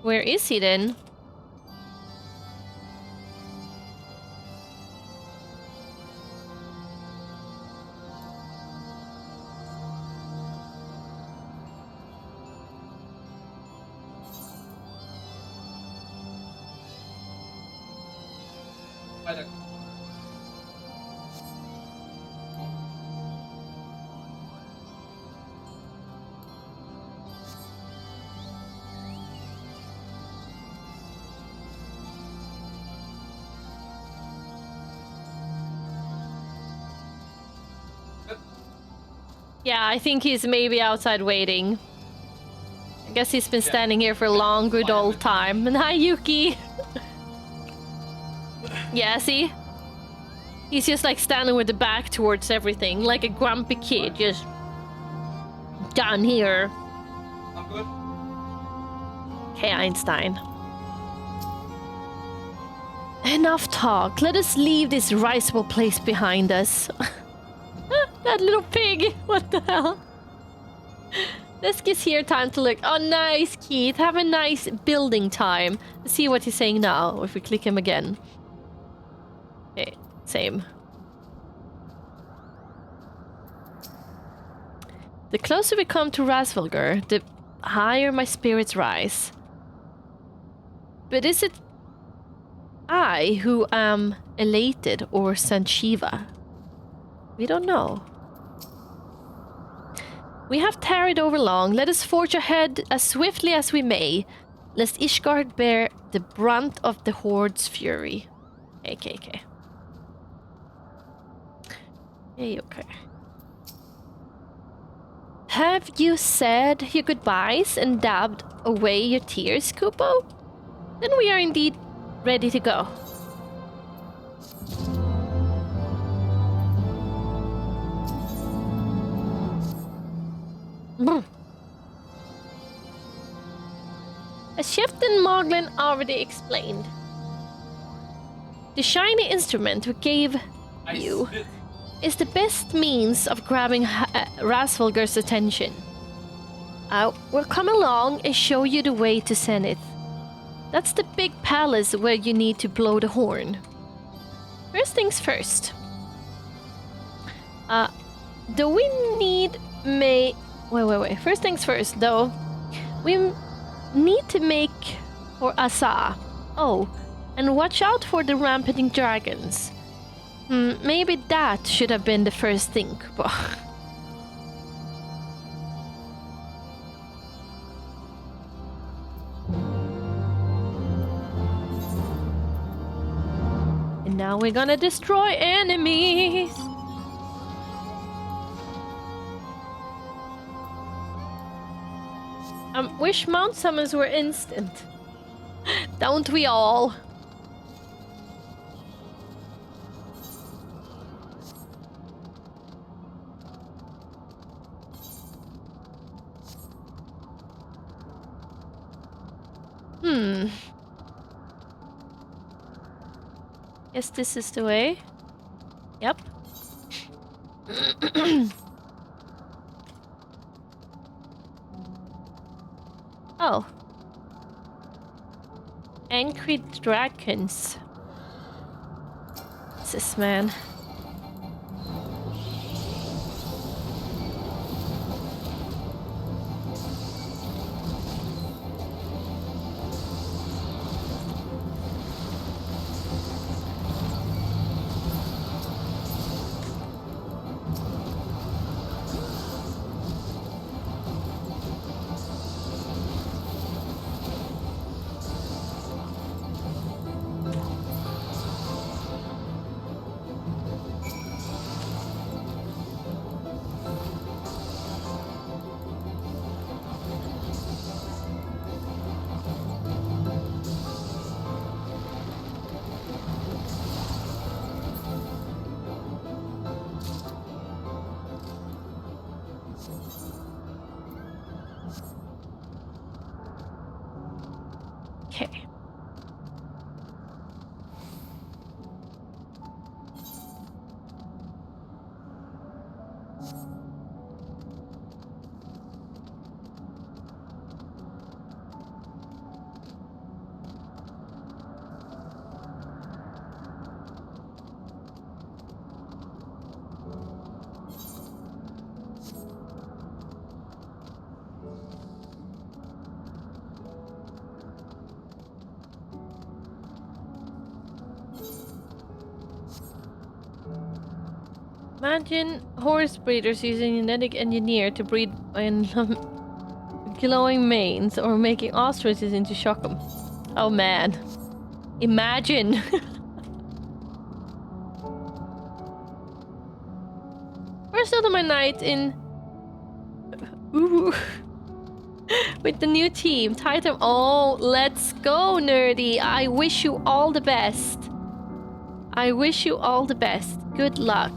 Where is he then? Weiter. Yeah, I think he's maybe outside waiting. I guess he's been standing here for a long, good old time. And hi, Yuki! Yeah, see? He's just like standing with the back towards everything, like a grumpy kid, just down here. I'm good. Hey, Einstein. Enough talk. Let us leave this risible place behind us. That little pig! What the hell? Let's give here time to look. Oh, nice, Keith. Have a nice building time. Let's see what he's saying now, if we click him again. Okay, same. The closer we come to Rasvulgur, the higher my spirits rise. But is it I who am elated or Sanchiva? We don't know. We have tarried over long. Let us forge ahead as swiftly as we may, lest Ishgard bear the brunt of the Horde's fury. Okay. Okay. Have you said your goodbyes and dabbed away your tears, Kupo? Then we are indeed ready to go. As Chieftain Moglin already explained, the shiny instrument we gave you is the best means of grabbing Rasvulgur's attention. We'll come along and show you the way to Zenith. That's the big palace where you need to blow the horn. First things first. Do we need Wait. First things first, though. We need to make for Asa. Oh, and watch out for the rampaging dragons. Maybe that should have been the first thing. And now we're gonna destroy enemies. Wish mount summons were instant. Don't we all? Guess this is the way. Yep. Oh. Angry dragons. What's this, man? Okay. Imagine horse breeders using genetic engineer to breed in glowing manes or making ostriches into shockum. Oh man. Imagine. First of my night in ooh, with the new team. Titan. Oh, let's go, nerdy. I wish you all the best. I wish you all the best. Good luck.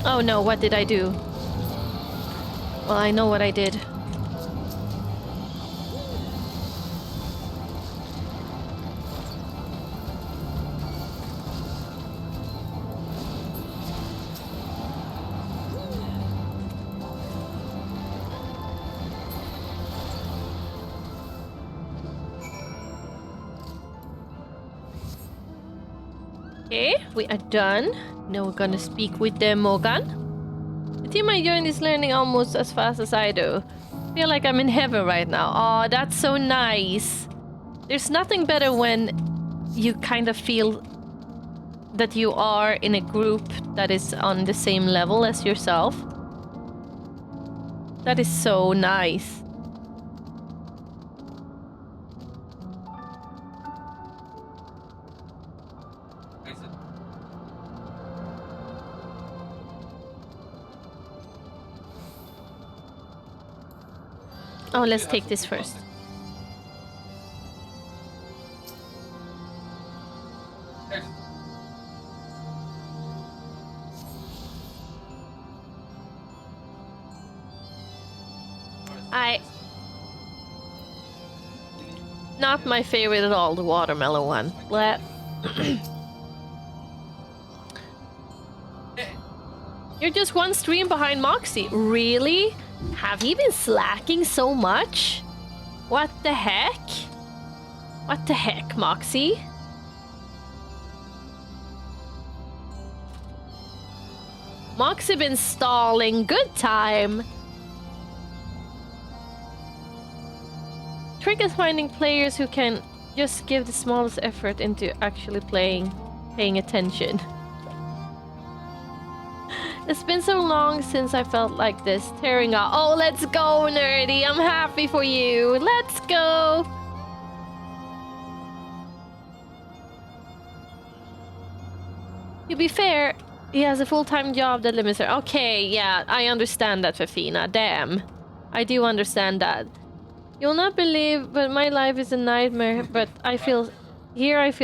Oh no, what did I do? Well, I know what I did. Okay, we are done. Now we're gonna speak with Morgan. The team I joined is learning almost as fast as I do. I feel like I'm in heaven right now. Oh, that's so nice. There's nothing better when you kind of feel that you are in a group that is on the same level as yourself. That is so nice. Oh, let's take this first. Not my favorite at all, the watermelon one. Let You're just one stream behind Moxie. Really? Have you been slacking so much? What the heck? What the heck, Moxie? Moxie been stalling. Good time. Trick is finding players who can just give the smallest effort into actually paying attention. It's been so long since I felt like this, tearing up. Oh, let's go, nerdy. I'm happy for you. Let's go. To be fair, he has a full-time job that limits her. Okay, yeah, I understand that, Fafina. Damn. I do understand that. You'll not believe, but my life is a nightmare, but I feel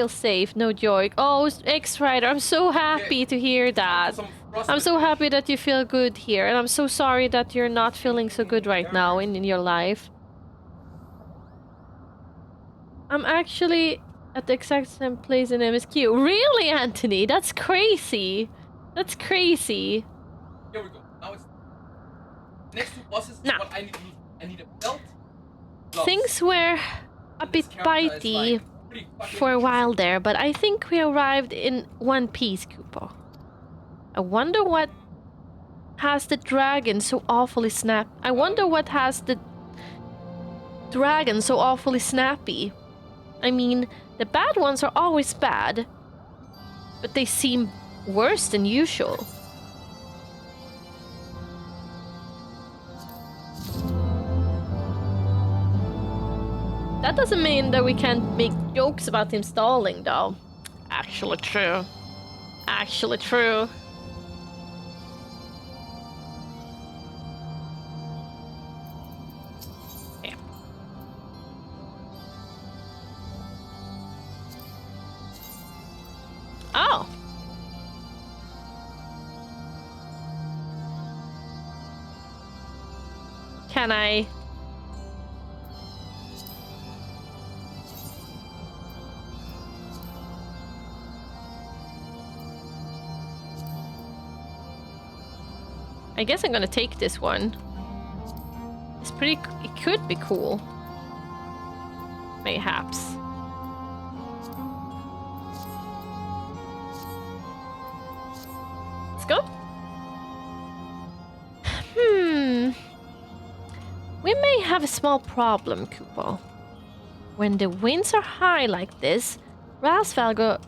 safe, no joy. Oh, X-Rider, I'm so happy to hear that. I'm so happy that you feel good here, and I'm so sorry that you're not feeling so good right now in your life. I'm actually at the exact same place in MSQ. Really, Anthony? That's crazy. That's crazy. Here we go. Now it's next two bosses. Nah. What I need to do. I need a belt. Things were a bit bitey for a while there, but I think we arrived in one piece, Kupo. I wonder what has the dragon so awfully snappy. I mean, the bad ones are always bad, but they seem worse than usual. That doesn't mean that we can't make jokes about him stalling, though. Actually true. Actually true. Yeah. Oh. can I? I guess I'm gonna take this one. It's pretty... It could be cool. Mayhaps. Let's go. We may have a small problem, Kupo. When the winds are high like this, Rasvalgo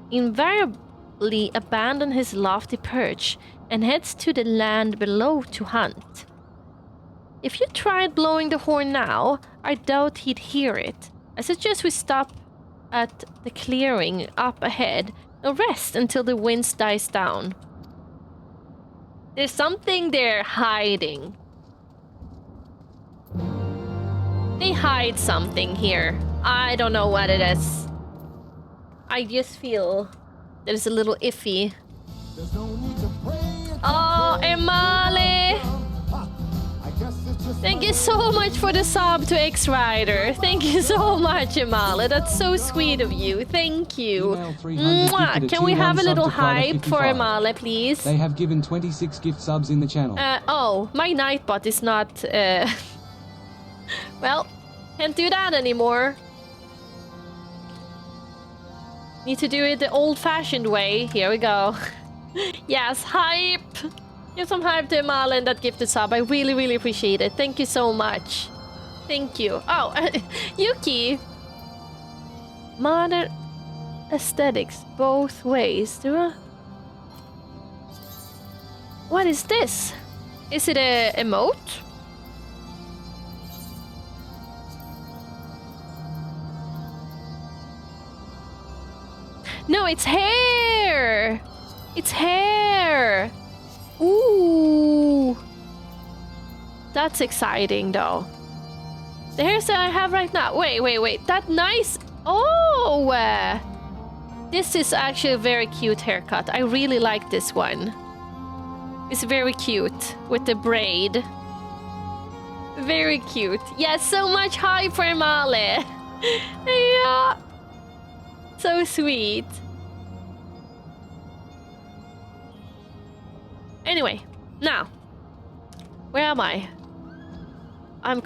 invariably abandons his lofty perch and heads to the land below to hunt. If you tried blowing the horn now, I doubt he'd hear it. I suggest we stop at the clearing up ahead and rest until the winds dies down. There's something they're hiding. They hide something here. I don't know what it is. I just feel that it's a little iffy. Oh, Emale! Thank you so much for the sub to X-Rider. Thank you so much, Emale. That's so sweet of you. Thank you. Mwah. Can we have a little hype for Emale, please? They have given 26 gift subs in the channel. Oh, my Nightbot is not... Well, can't do that anymore. Need to do it the old-fashioned way. Here we go. Yes, hype! Give some hype to Emale and that gifted sub. I really, really appreciate it. Thank you so much. Thank you. Oh, Yuki! Modern aesthetics both ways. What is this? Is it a emote? No, it's hair! It's hair! Ooh! That's exciting, though. The hairstyle I have right now... Wait. That nice... Oh! This is actually a very cute haircut. I really like this one. It's very cute with the braid. Very cute. Yes, so much hype for Emale. Yeah. So sweet. Anyway, now. Where am I? I'm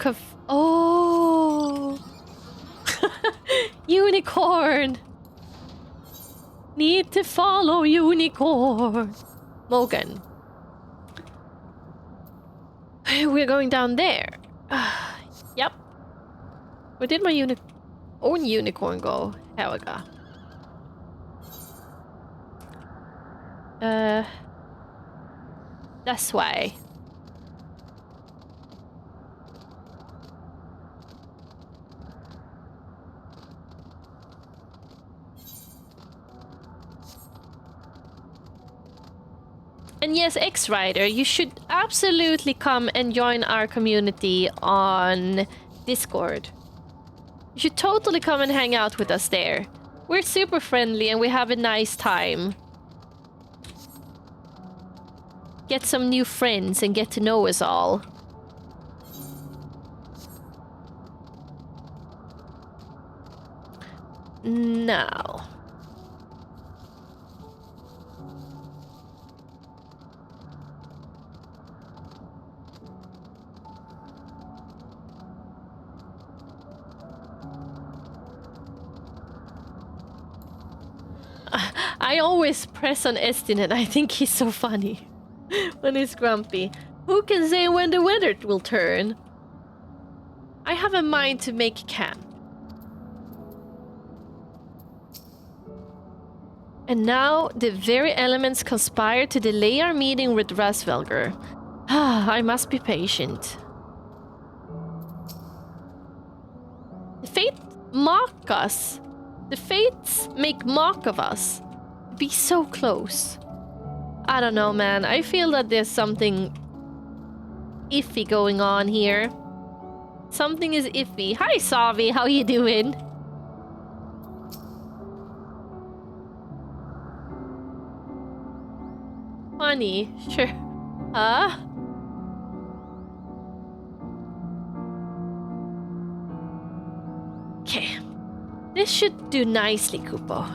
Oh! Unicorn! Need to follow unicorn. Mogan. We're going down there. Yep. Where did my own unicorn go? Here we go. This way. And yes, X-Rider, you should absolutely come and join our community on Discord. You should totally come and hang out with us there. We're super friendly and we have a nice time. Get some new friends and get to know us all. Now. I always press on Estin and I think he's so funny when he's grumpy. Who can say when the weather will turn? I have a mind to make camp. And now the very elements conspire to delay our meeting with Rasvalgar. I must be patient. The fate mock us. The fates make mock of us. Be so close. I don't know, man. I feel that there's something iffy going on here. Something is iffy. Hi, Savi. How you doing? Funny. Sure. Huh? This should do nicely, Kupo.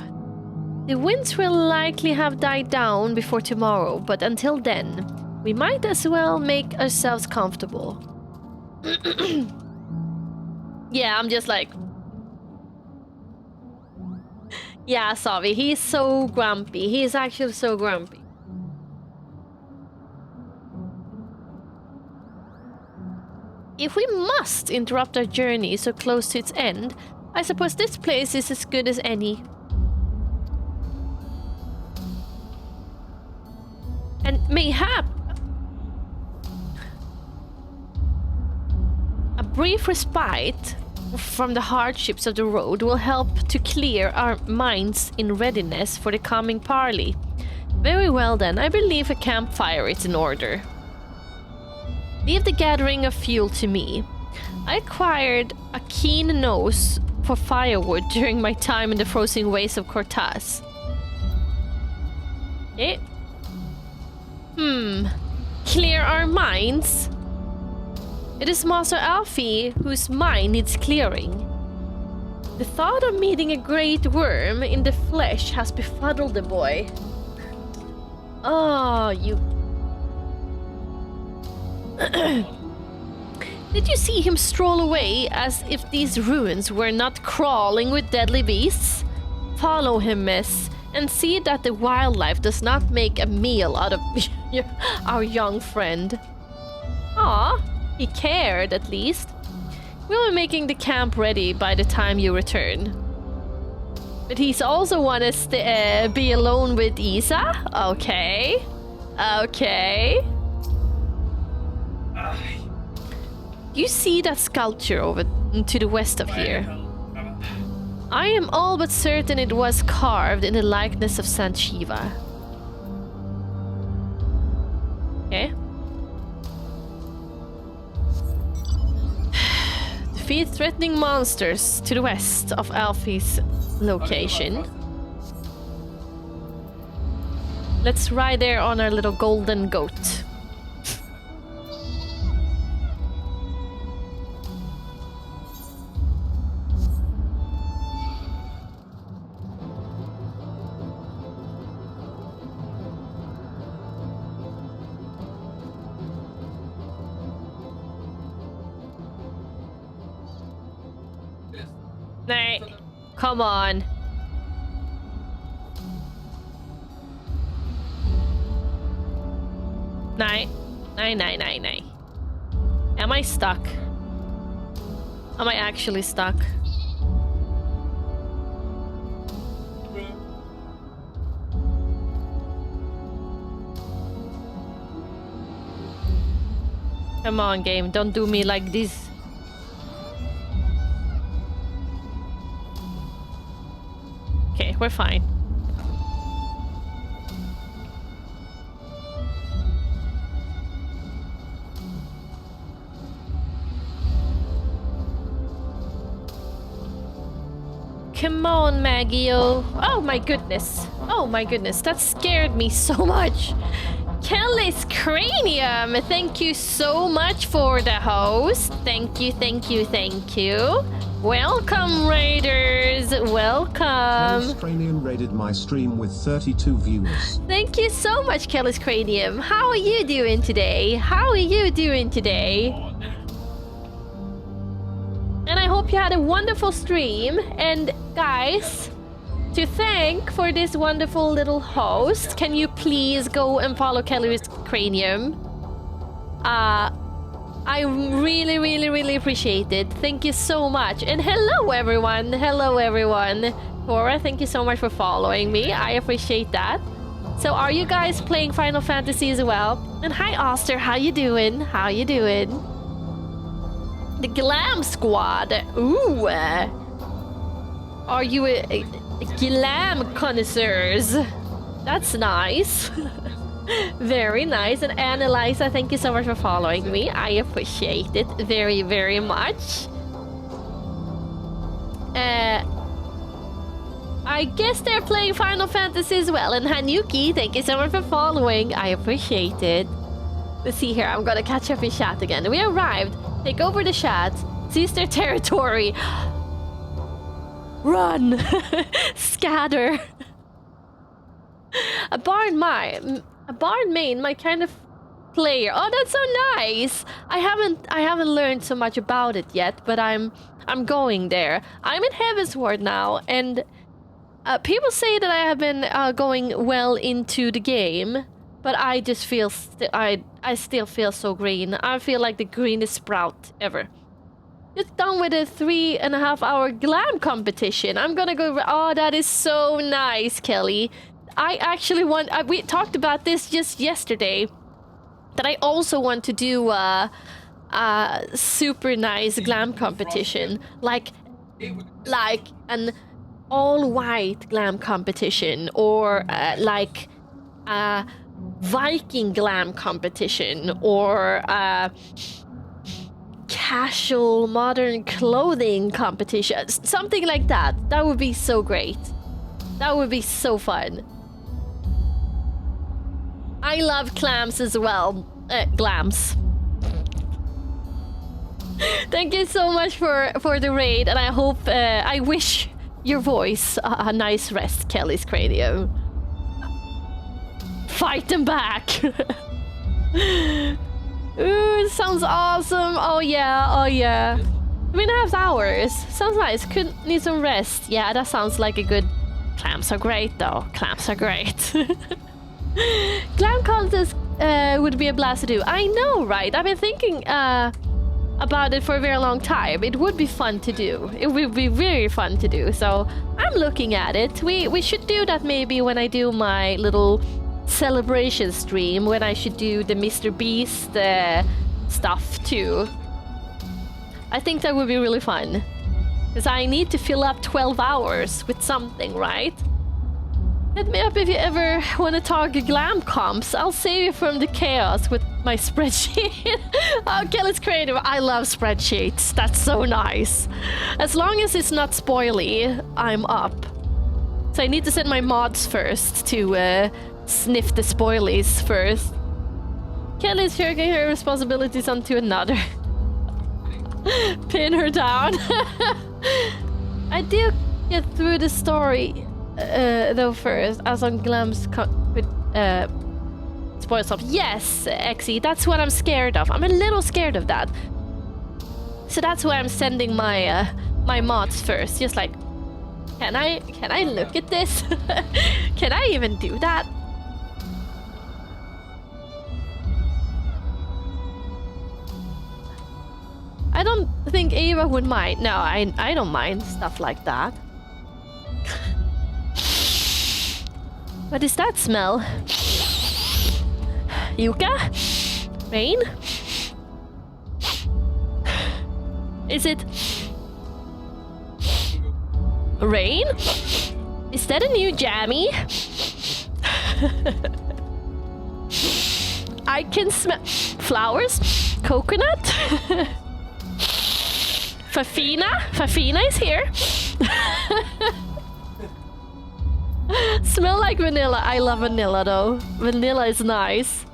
The winds will likely have died down before tomorrow, but until then, we might as well make ourselves comfortable. Yeah, I'm just like... Yeah, Savi, he's so grumpy. He is actually so grumpy. If we must interrupt our journey so close to its end, I suppose this place is as good as any. And mayhap a brief respite from the hardships of the road will help to clear our minds in readiness for the coming parley. Very well then, I believe a campfire is in order. Leave the gathering of fuel to me. I acquired a keen nose for firewood during my time in the frozen wastes of Cortaz. Okay. Clear our minds? It is Master Alfie whose mind needs clearing. The thought of meeting a great worm in the flesh has befuddled the boy. Oh, you... Did you see him stroll away as if these ruins were not crawling with deadly beasts? Follow him, miss, and see that the wildlife does not make a meal out of our young friend. Ah, he cared at least. We'll be making the camp ready by the time you return. But he's also want to be alone with Isa? Okay. Okay. You see that sculpture over to the west of here? I am all but certain it was carved in the likeness of Saint Shiva. Okay. Defeat threatening monsters to the west of Alfie's location. Let's ride there on our little golden goat. Nay, come on. Nay. Am I stuck? Am I actually stuck? Come on, game, don't do me like this. Okay, we're fine. Come on, Maggie-o. Oh my goodness. Oh my goodness, that scared me so much. Kelly's Cranium, thank you so much for the host. Thank you, thank you, thank you. Welcome, Raiders. Welcome. Kelly's Cranium raided my stream with 32 viewers. Thank you so much, Kelly's Cranium. How are you doing today? How are you doing today? And I hope you had a wonderful stream. And guys, to thank for this wonderful little host, can you please go and follow Kelly's Cranium? I really appreciate it. Thank you so much. And hello everyone. Hello everyone. Cora, thank you so much for following me. I appreciate that. So are you guys playing Final Fantasy as well? And hi Oster, how you doing? How you doing? The Glam Squad. Ooh. Are you a glam connoisseurs? That's nice. Very nice. And Annalisa, thank you so much for following me. I appreciate it very much. I guess they're playing Final Fantasy as well. And Hanuki, thank you so much for following. I appreciate it. Let's see here. I'm gonna catch up in chat again. We arrived. Take over the chat. Seize their territory. Run! Scatter! A barn main, my kind of player. Oh, that's so nice! I haven't learned so much about it yet, but I'm going there. I'm in Heavensward now, and people say that I have been going well into the game, but I just feel I still feel so green. I feel like the greenest sprout ever. Just done with a 3.5 hour glam competition. I'm gonna go. Oh, that is so nice, Kelly. I actually want. We talked about this just yesterday. That I also want to do a super nice glam competition, like an all white glam competition, or like a Viking glam competition, or casual modern clothing competition, something like that. That would be so great. That would be so fun. I love clams as well. Glams. Thank you so much for the raid, and I hope I wish your voice a nice rest, Kelly's Cranium. Fight them back. Ooh, sounds awesome. Oh yeah. 3.5 hours. Sounds nice. Could need some rest. Yeah, that sounds like a good... Clams are great though. Clams are great. Glam contest would be a blast to do. I know, right? I've been thinking about it for a very long time. It would be fun to do. It would be very fun to do. So I'm looking at it. We should do that maybe when I do my little celebration stream, when I should do the Mr. Beast stuff too. I think that would be really fun. Because I need to fill up 12 hours with something, right? Hit me up if you ever want to talk glam comps. I'll save you from the chaos with my spreadsheet. Oh, Kelly's creative. I love spreadsheets. That's so nice. As long as it's not spoily, I'm up. So I need to send my mods first to sniff the spoilies first. Kelly's sharing her responsibilities onto another. Pin her down. I do get through the story though first, as on Glam's with spoil stuff. Yes, Exy, that's what I'm scared of. I'm a little scared of that. So that's why I'm sending my my mods first. Just like, can I look at this? Can I even do that? I don't think Ava would mind. No, I don't mind stuff like that. What does that smell? Yucca? Rain? Is it... rain? Is that a new jammy? I can smell... flowers? Coconut? Fafina? Fafina is here. Smell like vanilla. I love vanilla though. Vanilla is nice.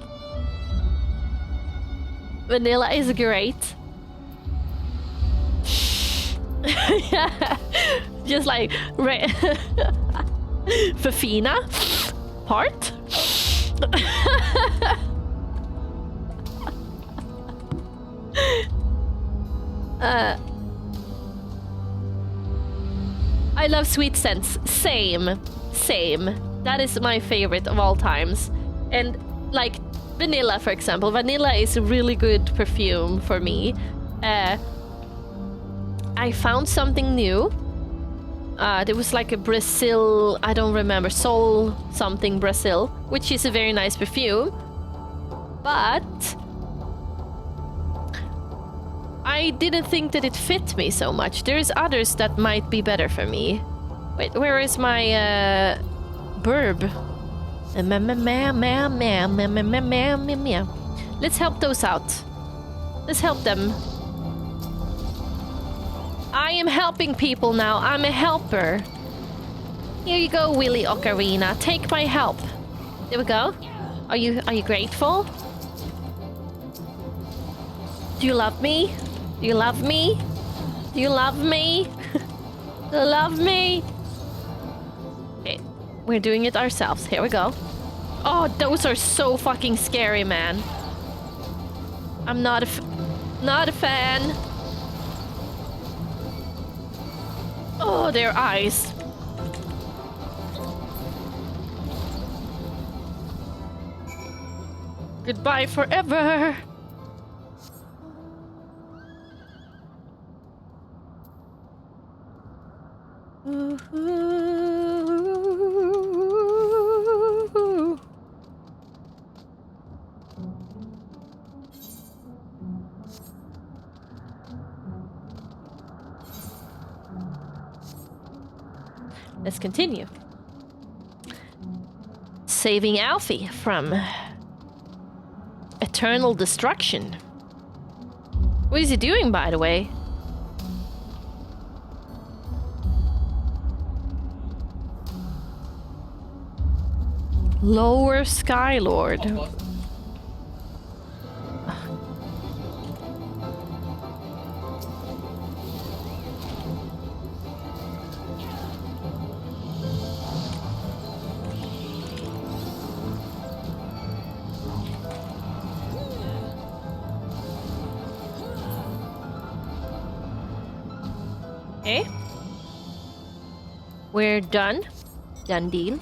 Vanilla is great. Yeah. Just like Fafina part. I love sweet scents. Same. That is my favorite of all times. And like vanilla, for example. Vanilla is a really good perfume for me. I found something new. There was like a Brazil, I don't remember, Soul something Brazil, which is a very nice perfume. But I didn't think that it fit me so much. There's others that might be better for me. Wait, where is my burb? Let's help those out. Let's help them. I am helping people now. I'm a helper. Here you go, Willy Ocarina. Take my help. There we go. Are you grateful? Do you love me? Do you love me? Do you love me? Love me. Okay, we're doing it ourselves. Here we go. Oh, those are so fucking scary, man. I'm not a fan. Oh, their eyes. Goodbye forever. Let's continue. Saving Alfie from eternal destruction. What is he doing, by the way? Lower Skylord. Okay. We're done. Done deal.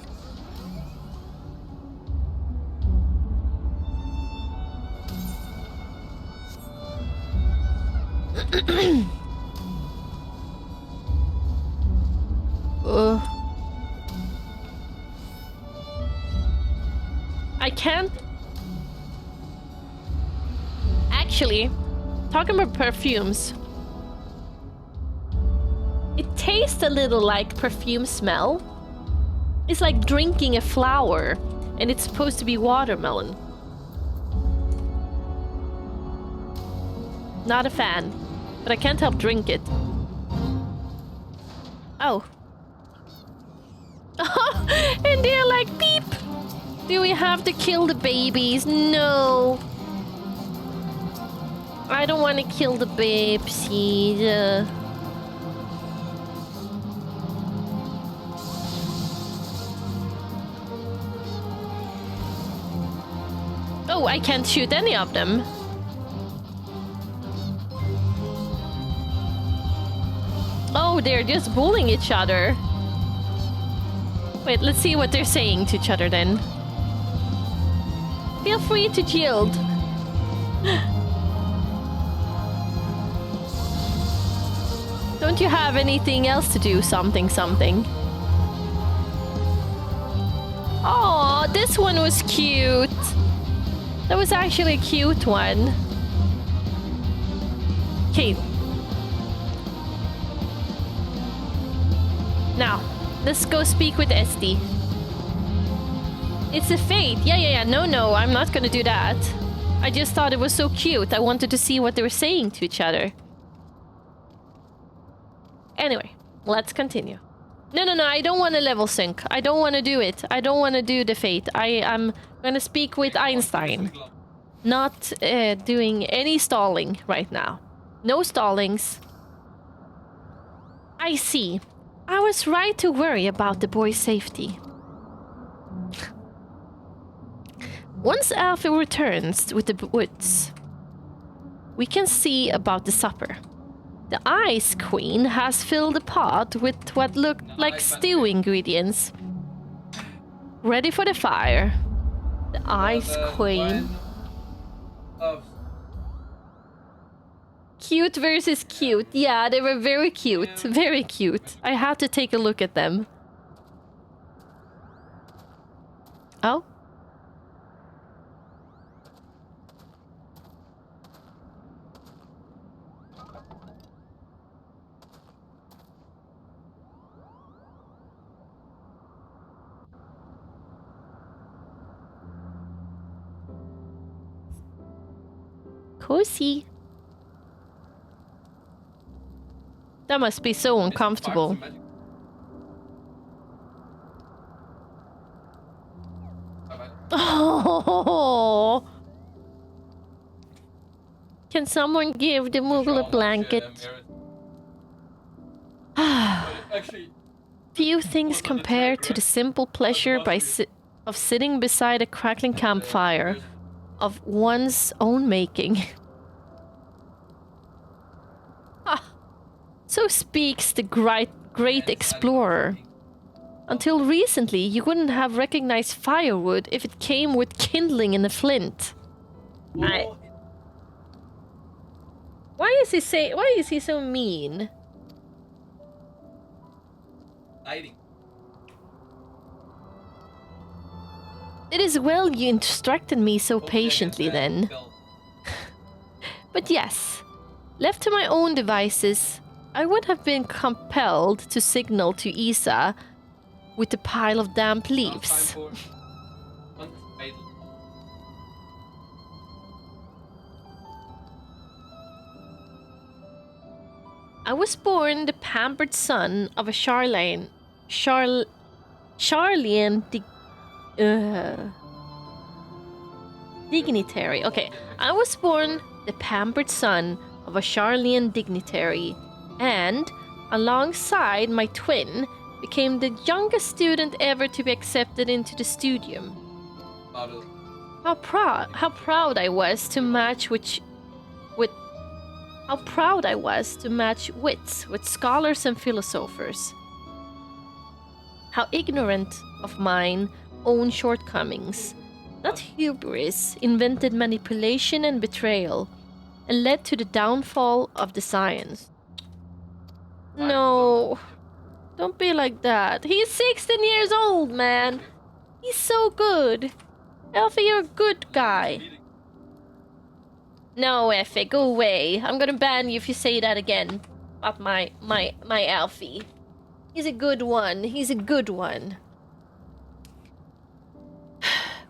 I can't... Actually, talking about perfumes, it tastes a little like perfume smell. It's like drinking a flower, and it's supposed to be watermelon. Not a fan, but I can't help drink it. Oh. And they're like, beep! Do we have to kill the babies? No. I don't want to kill the babes either. Oh, I can't shoot any of them. Oh, they're just bullying each other. Wait, let's see what they're saying to each other then. Feel free to yield. Don't you have anything else to do? Something. Oh, this one was cute. That was actually a cute one. Okay. Now, let's go speak with Esty. It's a fate. Yeah. No, I'm not gonna do that. I just thought it was so cute. I wanted to see what they were saying to each other. Anyway, let's continue. No, I don't want to level sync. I don't want to do it. I don't want to do the fate. I am gonna speak with Einstein. Not doing any stalling right now. No stallings. I see. I was right to worry about the boy's safety. Once Alfie returns with the woods, we can see about the supper. The Ice Queen has filled the pot with what looked like stew ingredients. Ready for the fire. The Ice Queen. Cute versus cute. Yeah, they were very cute. Very cute. I had to take a look at them. Oh? Cozy. That must be so uncomfortable. Oh. Can someone give the Moogle a blanket? Actually, Few things compare to the simple pleasure of sitting beside a crackling campfire of one's own making. Ah, so speaks the great explorer. Until recently, you wouldn't have recognized firewood if it came with kindling in a flint. well, Why is he so mean? lighting. It is well you instructed me so patiently then. But yes, left to my own devices, I would have been compelled to signal to Isa with a pile of damp leaves. I was born the pampered son of a Charlian dignitary. Okay, I was born the pampered son of a Charlian dignitary, and alongside my twin, became the youngest student ever to be accepted into the studium. How proud I was to match wits with scholars and philosophers. How ignorant of mine own shortcomings. That hubris invented manipulation and betrayal, and led to the downfall of the science. No, don't be like that. He's 16 years old, man. He's so good. Elfie, you're a good guy. No, Effie, go away. I'm gonna ban you if you say that again about my Alfie. He's a good one. He's a good one.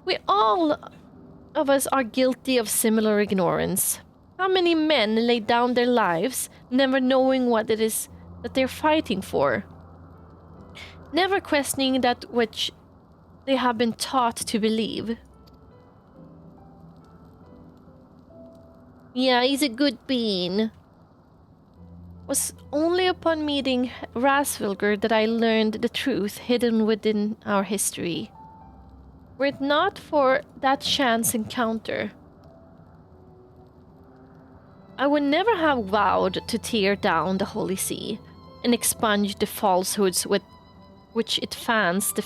We all of us are guilty of similar ignorance. How many men lay down their lives, never knowing what it is that they're fighting for? Never questioning that which they have been taught to believe. Yeah, he's a good bean. Was only upon meeting Rasvilger that I learned the truth hidden within our history. Were it not for that chance encounter, I would never have vowed to tear down the Holy See and expunge the falsehoods with which it fans the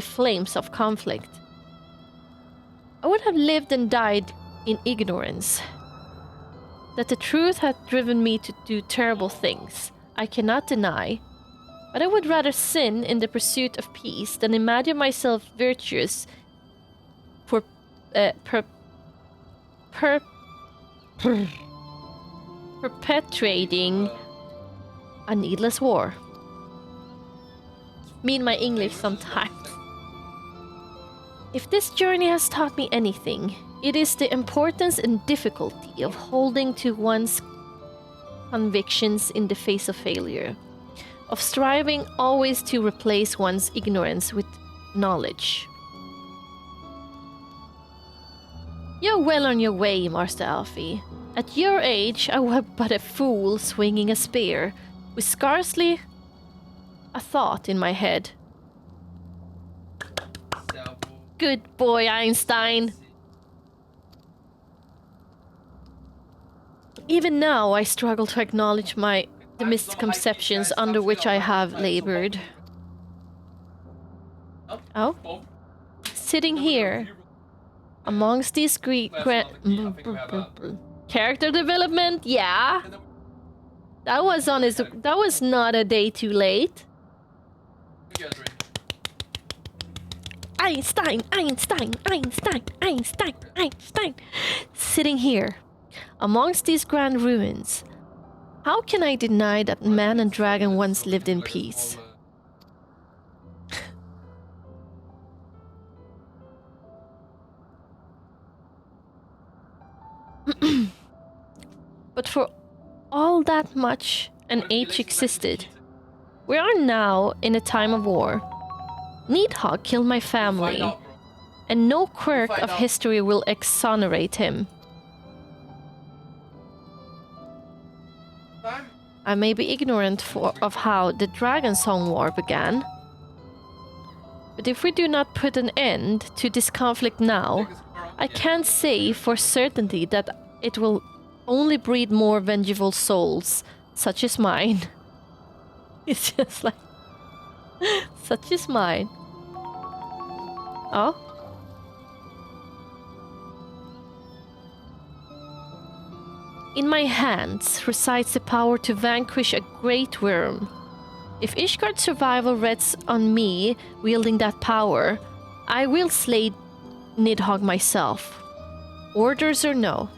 flames of conflict. I would have lived and died in ignorance. That the truth had driven me to do terrible things, I cannot deny, but I would rather sin in the pursuit of peace than imagine myself virtuous for perpetuating a needless war. Me and my English sometimes. If this journey has taught me anything, it is the importance and difficulty of holding to one's convictions in the face of failure, of striving always to replace one's ignorance with knowledge. You're well on your way, Master Alfie. At your age, I was but a fool swinging a spear, with scarcely a thought in my head. Good boy, Einstein. Even now, I struggle to acknowledge the misconceptions under which I have labored. Oh? Sitting here, amongst these character development, yeah. That was not a day too late. Einstein. Sitting here, amongst these grand ruins, how can I deny that man and dragon once lived in peace? But for all that much an age existed, we are now in a time of war. Needhog killed my family, and no quirk of history will exonerate him. I may be ignorant of how the Dragon Song War began. But if we do not put an end to this conflict now, I can't say for certainty that it will only breed more vengeful souls, such as mine. It's just like... such as mine. Oh? In my hands resides the power to vanquish a great worm. If Ishgard's survival rests on me wielding that power, I will slay Nidhogg myself. Orders or no.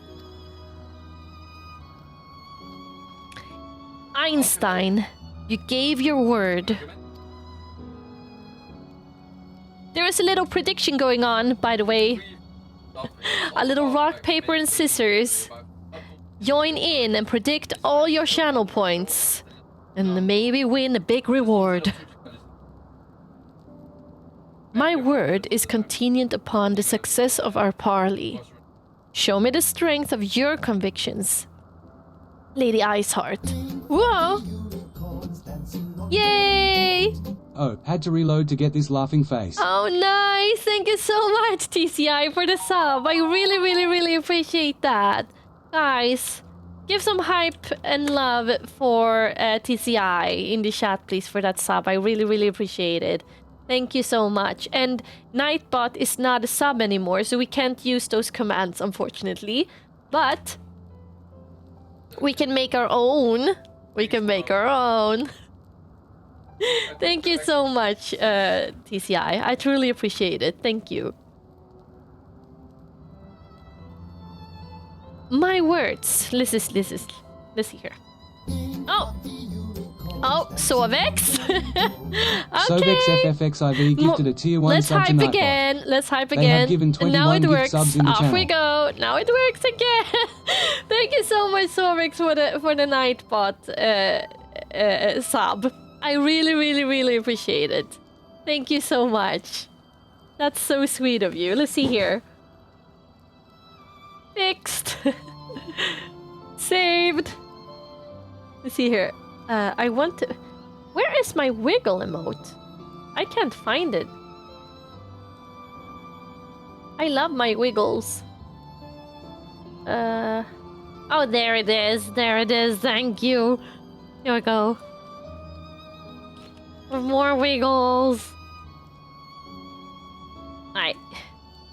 Einstein, you gave your word. There is a little prediction going on, by the way. A little rock, paper, and scissors. Join in and predict all your channel points. And maybe win a big reward. My word is contingent upon the success of our parley. Show me the strength of your convictions. Lady Iceheart. Whoa! Yay! Oh, had to reload to get this laughing face. Oh, nice! Thank you so much, TCI, for the sub. I really, really, really appreciate that. Guys, give some hype and love for TCI in the chat, please, for that sub. I really, really appreciate it. Thank you so much. And Nightbot is not a sub anymore, so we can't use those commands, unfortunately. But we can make our own. We can make our own. Thank you so much, TCI. I truly appreciate it. Thank you. My words. Listen here. Oh, Sovex. Okay. Sovex FFXIV gifted a tier 1 Let's sub to hype Nightbot. again. Let's hype They again. have given And now 21 it gift works. subs in the Off channel. we go. Now it works again. Thank you so much, Sovex, for the Nightbot sub. I really, really, really appreciate it. Thank you so much. That's so sweet of you. Let's see here. Fixed. Saved. Let's see here. I want to... Where is my wiggle emote? I can't find it. I love my wiggles. Oh, there it is. There it is. Thank you. Here we go. More wiggles.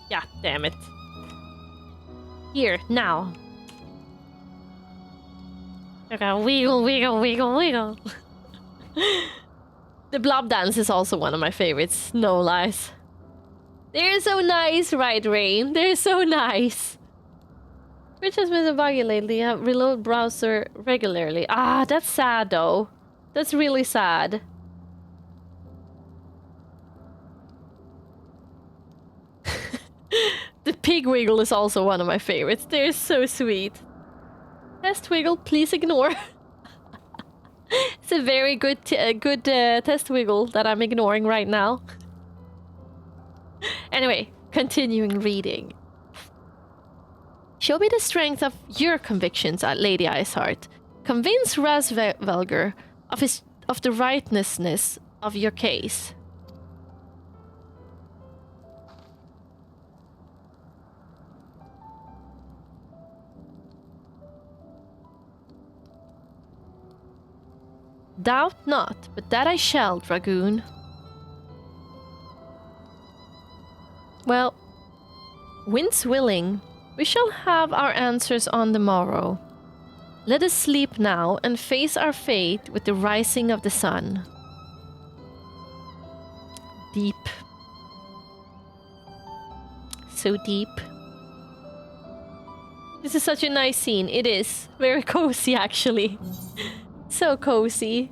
Yeah, damn it. Here, now. Okay, wiggle, wiggle, wiggle, wiggle. The blob dance is also one of my favorites, no lies. They're so nice, right, Rain? They're so nice. Which has been a buggy lately. I reload browser regularly. Ah, that's sad though. That's really sad. The pig wiggle is also one of my favorites. They're so sweet. Test wiggle, please ignore. It's a very good test wiggle that I'm ignoring right now. Anyway, continuing reading. Show me the strength of your convictions, Lady Iceheart. Convince Rasvelger of the rightness of your case. Doubt not, but that I shall, Dragoon. Well, wind's willing. We shall have our answers on the morrow. Let us sleep now and face our fate with the rising of the sun. Deep. So deep. This is such a nice scene. It is. Very cozy, actually. So cozy.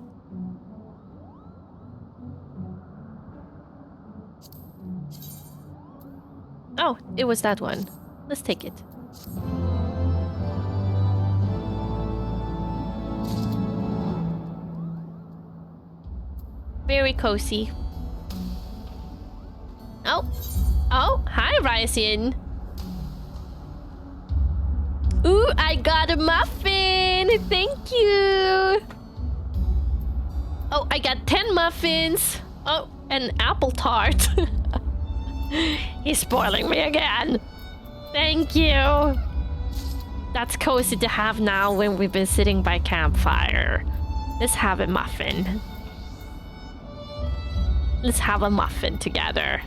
Oh, it was that one. Let's take it. Very cozy. Oh. Oh, hi, Ryzen. Ooh, I got a muffin! Thank you! Oh, I got 10 muffins. Oh, an apple tart. He's spoiling me again. Thank you. That's cozy to have now when we've been sitting by campfire. Let's have a muffin. Let's have a muffin together.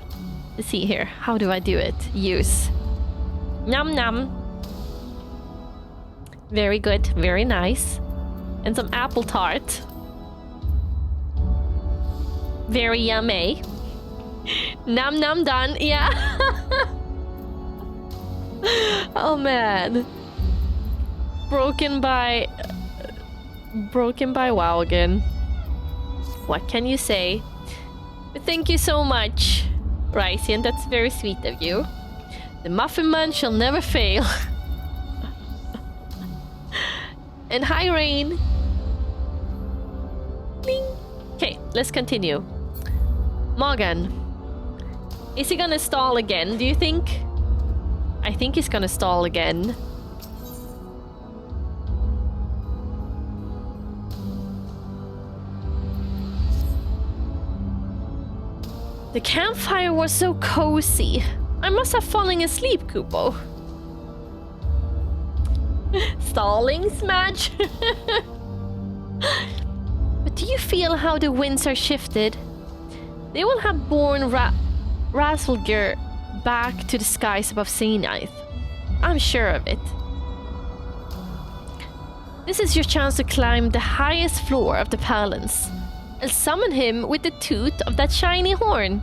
Let's see here. How do I do it? Use. Num num. Very good. Very nice. And some apple tart. Very yummy. Num num done. Yeah. Oh man. Broken by WoW again. What can you say? But thank you so much, Rycian. That's very sweet of you. The Muffin Man shall never fail. And hi, Rain. Okay, let's continue. Morgan. Is he gonna stall again, do you think? I think he's gonna stall again. The campfire was so cozy. I must have fallen asleep, Kupo. Stalling, Smadge? But do you feel how the winds are shifted? They will have borne Razzlegear back to the skies above Zenith. I'm sure of it. This is your chance to climb the highest floor of the palace and summon him with the toot of that shiny horn.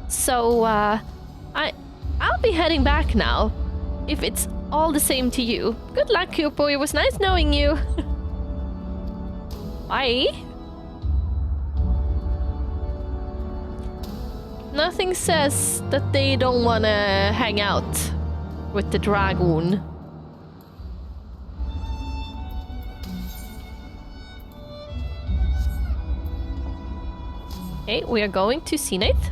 So, I'll be heading back now, if it's all the same to you. Good luck, Kupo. It was nice knowing you. Bye. Nothing says that they don't want to hang out with the dragoon. Okay, we are going to Zenith.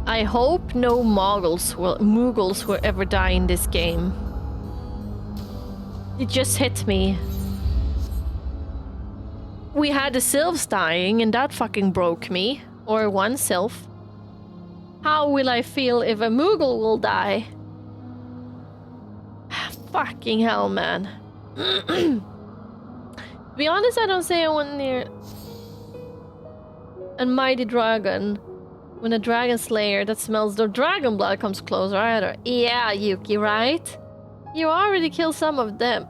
I hope no Muggles will ever die in this game. It just hit me. We had the Sylphs dying and that fucking broke me. Or one Sylph. How will I feel if a Moogle will die? Fucking hell, man. To be honest, I don't say I want near a mighty dragon. When a dragon slayer that smells the dragon blood comes closer either. Yeah, Yuki, right? You already killed some of them.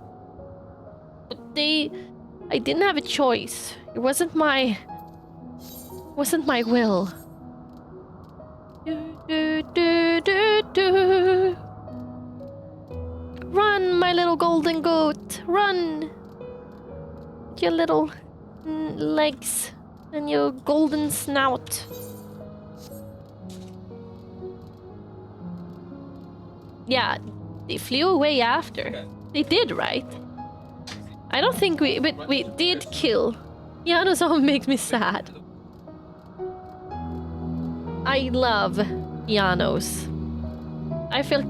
But I didn't have a choice. It wasn't my will. Run, my little golden goat. Run. With your little legs and your golden snout. Yeah, they flew away after. They did, right? I don't think but we did kill. Janos makes me sad. I love Janos. I feel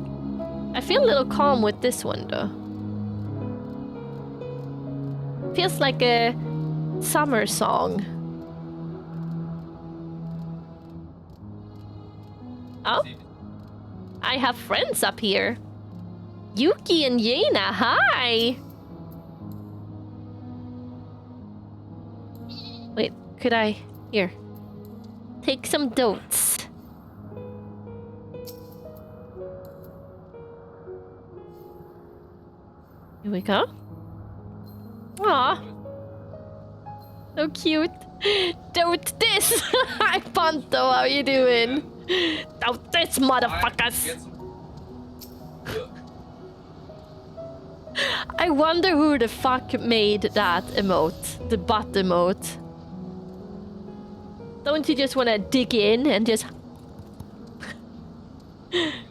a little calm with this one though. Feels like a summer song. Oh? I have friends up here. Yuki and Yena, hi! Wait, could I... Here. Take some dotes. Here we go. Aw. So cute. Dote this! Hi, Panto, how you doing? Dote this, motherfuckers! I wonder who the fuck made that emote. The butt emote. Don't you just want to dig in and just...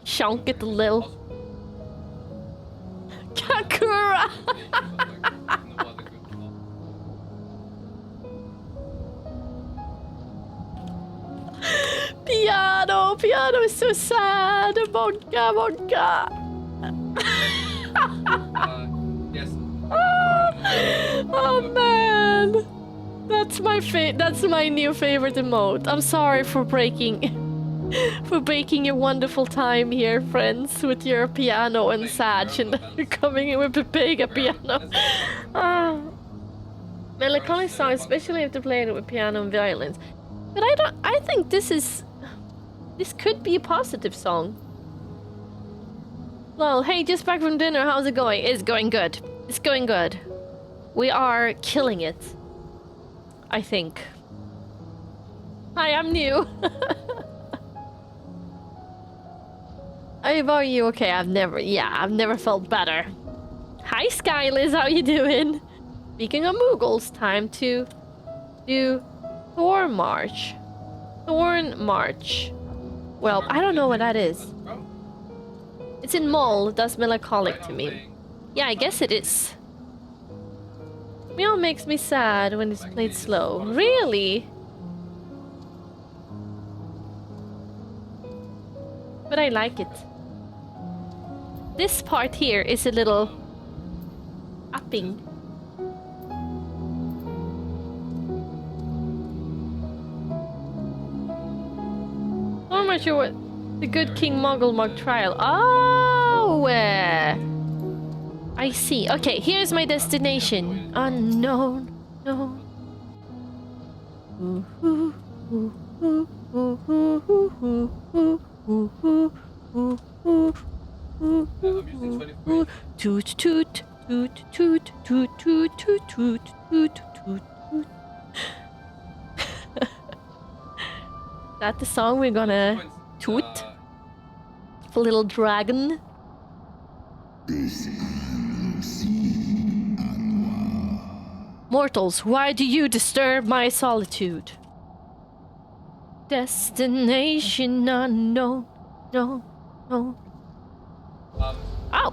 shonk it a little? Kakura! Piano! Piano is so sad! Vodka, vodka! Yes. Oh man! That's my new favorite emote. I'm sorry for breaking your wonderful time here, friends, with your piano and Sag, and you're coming in with a big piano. Melancholic song, especially if they're playing it with piano and violins. But I think this could be a positive song. Well, hey, just back from dinner, how's it going? It's going good. It's going good. We are killing it. I think. Hi, I'm new. Are you okay? I've never felt better. Hi, Skyliz, how you doing? Speaking of Moogles, time to do Thorn March. Well, I don't know what that is. It's in Mol, that's melancholic to me. Yeah, I guess it is. Meow makes me sad when it's played slow. Really? But I like it. This part here is a little upping. Oh, I'm not sure what the good King Muggle Mug trial. Oh, I see. Okay, here's my destination. Unknown. No. Toot toot toot toot toot toot toot toot toot toot. That the song we're gonna toot? For little dragon. Mortals, why do you disturb my solitude? Destination unknown. No, no. Oh!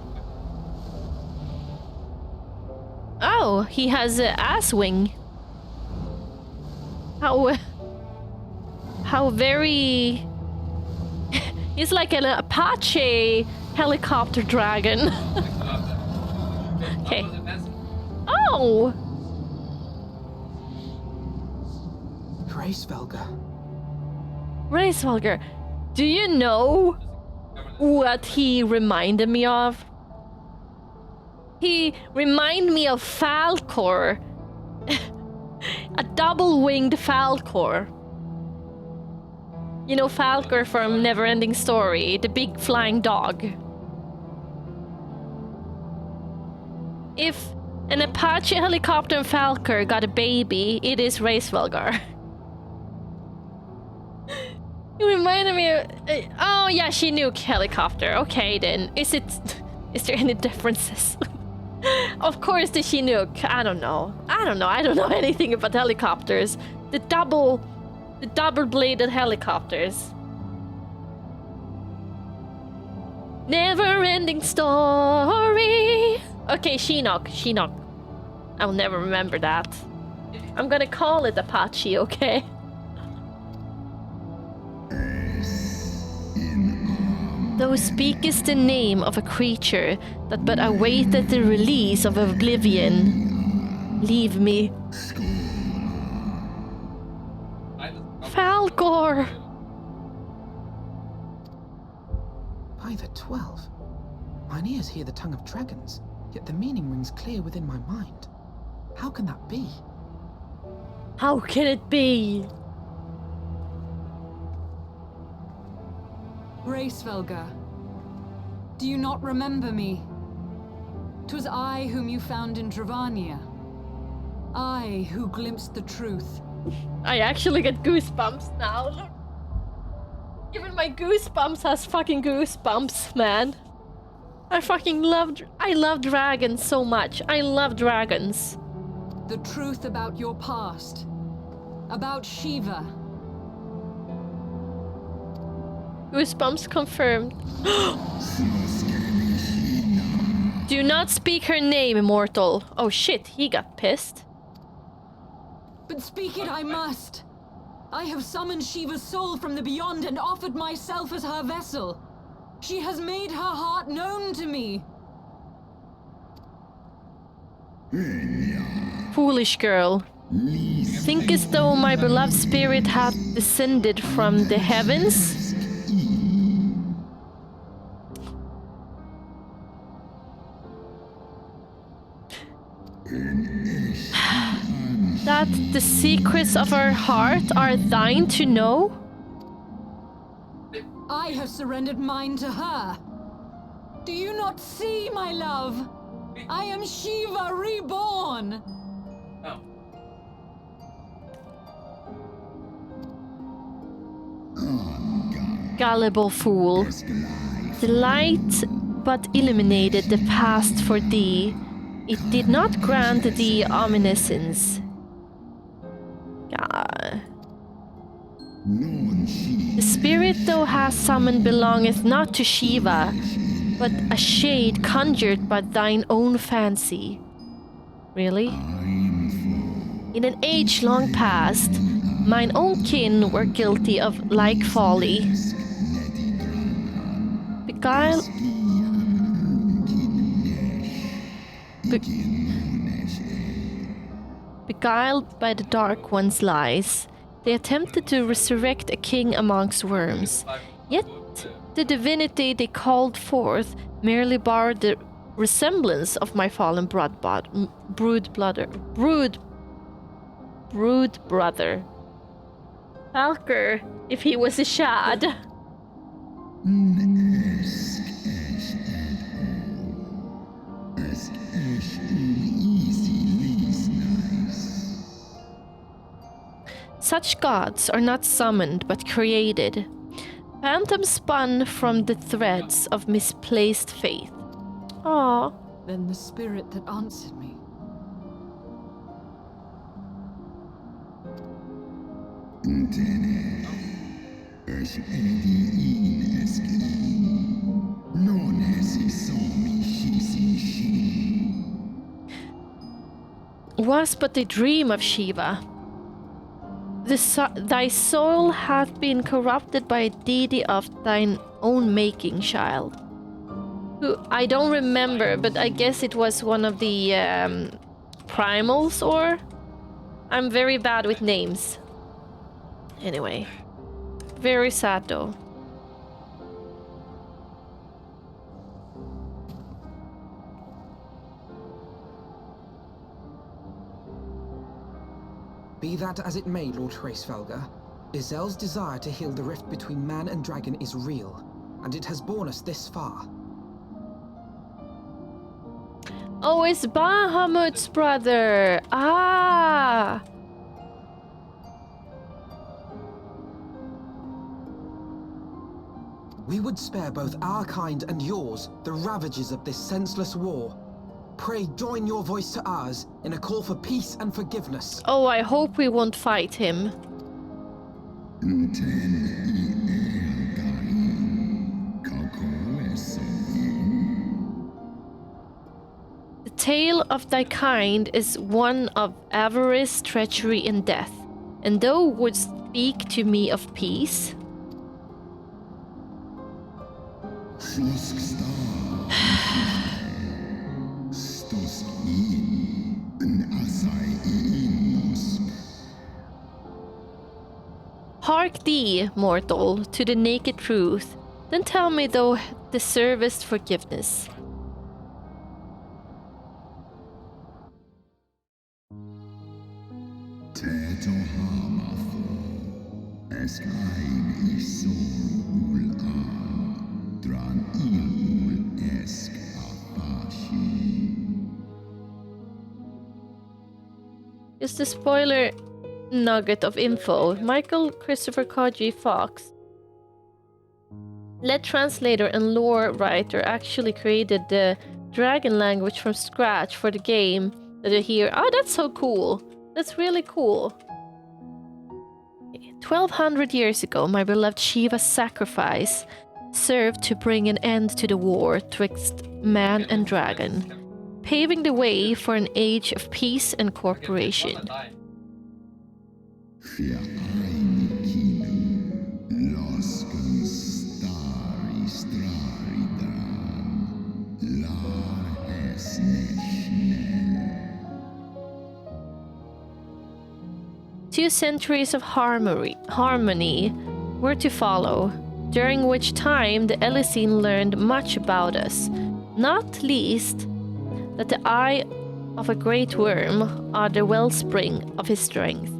Oh, he has an ass wing. How very... He's like an Apache helicopter dragon. Okay. Oh! Reisvelger, do you know what he reminded me of? He reminded me of Falcor. A double-winged Falcor. You know Falcor from Neverending Story, the big flying dog. If an Apache helicopter and Falcor got a baby, it is Reisvelger. It reminded me of... oh yeah, Chinook helicopter. Okay then. Is there any differences? Of course the Chinook. I don't know anything about helicopters. The double-bladed helicopters. Never-ending story. Okay, Chinook. I will never remember that. I'm gonna call it Apache, okay? Thou speakest the name of a creature that but awaited the release of oblivion. Leave me. Falcor! By the 12. Mine ears hear the tongue of dragons, yet the meaning rings clear within my mind. How can that be? How can it be? Reisvelger, do you not remember me? 'Twas I whom you found in Dravania. I who glimpsed the truth. I actually get goosebumps now. Look. Even my goosebumps has fucking goosebumps, man. I love dragons so much. I love dragons. The truth about your past. About Shiva. Goosebumps confirmed. Do not speak her name, immortal. Oh shit, he got pissed. But speak it I must. I have summoned Shiva's soul from the beyond and offered myself as her vessel. She has made her heart known to me. Foolish girl. Thinkest thou my beloved spirit hath descended from the heavens? That the secrets of our heart are thine to know? I have surrendered mine to her. Do you not see, my love? I am Shiva reborn. Oh. Gullible fool. The light but illuminated the past for thee. It did not grant thee omniscience. The spirit thou hast summoned belongeth not to Shiva, but a shade conjured by thine own fancy. Really? In an age long past, mine own kin were guilty of like folly. Beguiled by the Dark One's lies, they attempted to resurrect a king amongst worms. Yet the divinity they called forth merely borrowed the resemblance of my fallen brood brother. Falker, if he was a shad. Such gods are not summoned but created, phantoms spun from the threads of misplaced faith. Aww. Then the spirit that answered me. Was but a dream of Shiva. Thy soul hath been corrupted by a deity of thine own making, child. Who I don't remember, but I guess it was one of the primals, or? I'm very bad with names. Anyway. Very sad though. Be that as it may, Lord Hraesvelgr, Izel's desire to heal the rift between man and dragon is real, and it has borne us this far. Oh, it's Bahamut's brother! Ah! We would spare both our kind and yours the ravages of this senseless war. Pray join your voice to ours in a call for peace and forgiveness. Oh, I hope we won't fight him. The tale of thy kind is one of avarice, treachery, and death, and thou wouldst speak to me of peace? Hark thee, mortal, to the naked truth, then tell me thou deservest forgiveness. Just the spoiler nugget of info. Michael Christopher Koji Fox, lead translator and lore writer, actually created the dragon language from scratch for the game that you hear. Oh, that's so cool. That's really cool. 1200 years ago, my beloved Shiva's sacrifice served to bring an end to the war twixt man and dragon, paving the way for an age of peace and cooperation. Two centuries of harmony were to follow, during which time the Elisine learned much about us, not least that the eye of a great worm are the wellspring of his strength.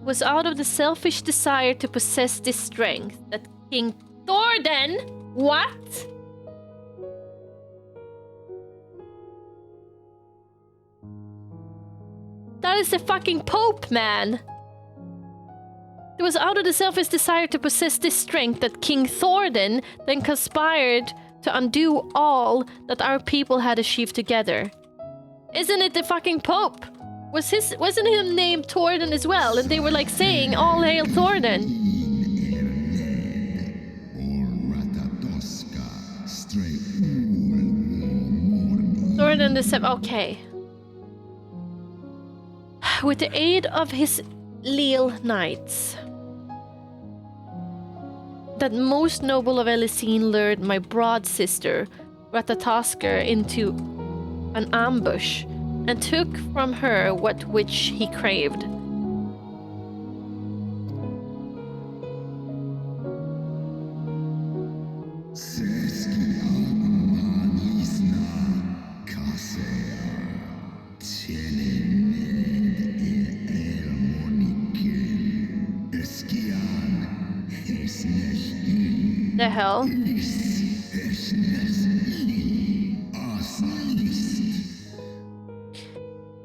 It was out of the selfish desire to possess this strength that King Thordan... What? That is the fucking Pope, man! It was out of the selfish desire to possess this strength that King Thordan then conspired to undo all that our people had achieved together. Isn't it the fucking Pope? Wasn't him named Thordan as well? And they were like saying, "All hail Thordan." Thordan the Seventh. Okay. With the aid of his leal knights, that most noble of Elisine lured my broad sister Ratatoskr into an ambush and took from her what which he craved. The hell?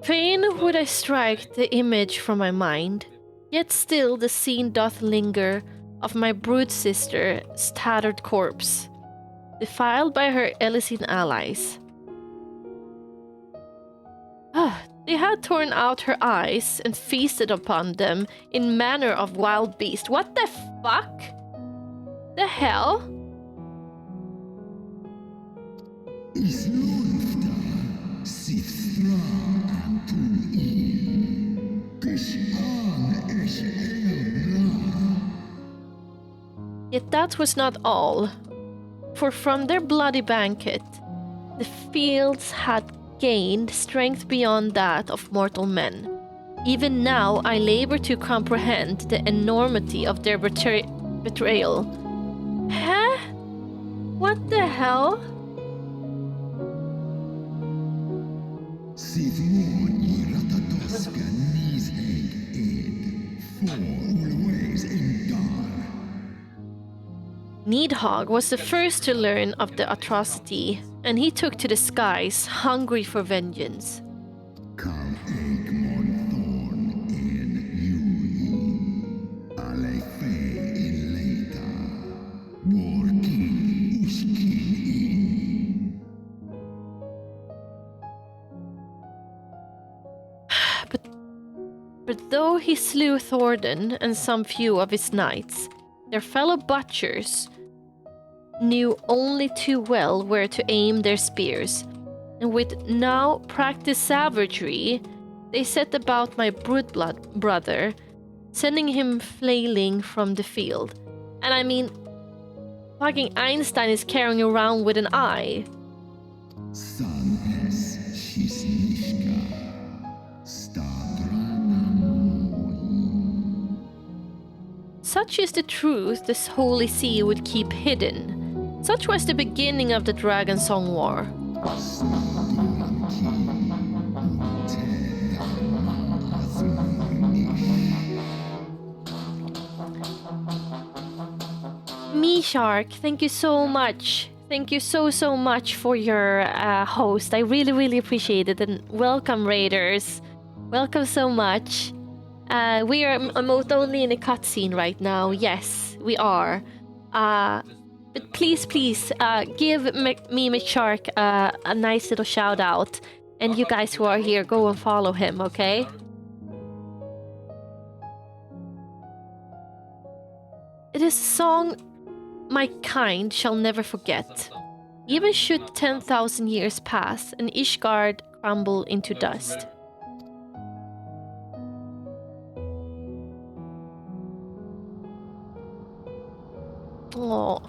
Fain would I strike the image from my mind, yet still the scene doth linger of my brood sister's tattered corpse, defiled by her Elisine allies. They had torn out her eyes and feasted upon them in manner of wild beast. What the fuck? The hell? Yet that was not all, for from their bloody banquet, the fields had gained strength beyond that of mortal men. Even now I labor to comprehend the enormity of their betrayal. Huh? What the hell? Needhogg was the first to learn of the atrocity, and he took to the skies, hungry for vengeance. But though he slew Thordan and some few of his knights, their fellow butchers knew only too well where to aim their spears, and with now practiced savagery, they set about my brother, sending him flailing from the field. And I mean, fucking Einstein is carrying around with an eye. Such is the truth this holy sea would keep hidden. Such was the beginning of the Dragon Song War. Me Shark, thank you so much. Thank you so much for your host. I really appreciate it. And welcome, Raiders. Welcome so much. We are emote only in a cutscene right now. Yes, we are. But please, give me Shark a nice little shout out. And you guys who are here, go and follow him, okay? It is a song my kind shall never forget. Even should 10,000 years pass and Ishgard crumble into dust. Oh.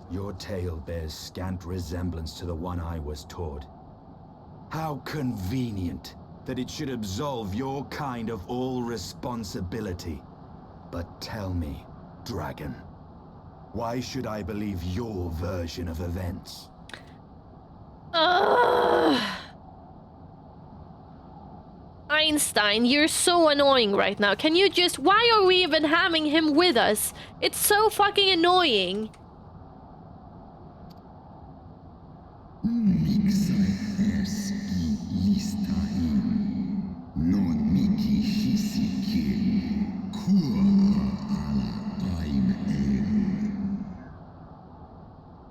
Your tale bears scant resemblance to the one I was taught. How convenient that it should absolve your kind of all responsibility. But tell me, dragon, why should I believe your version of events? Einstein, you're so annoying right now. Can you just... Why are we even having him with us? It's so fucking annoying.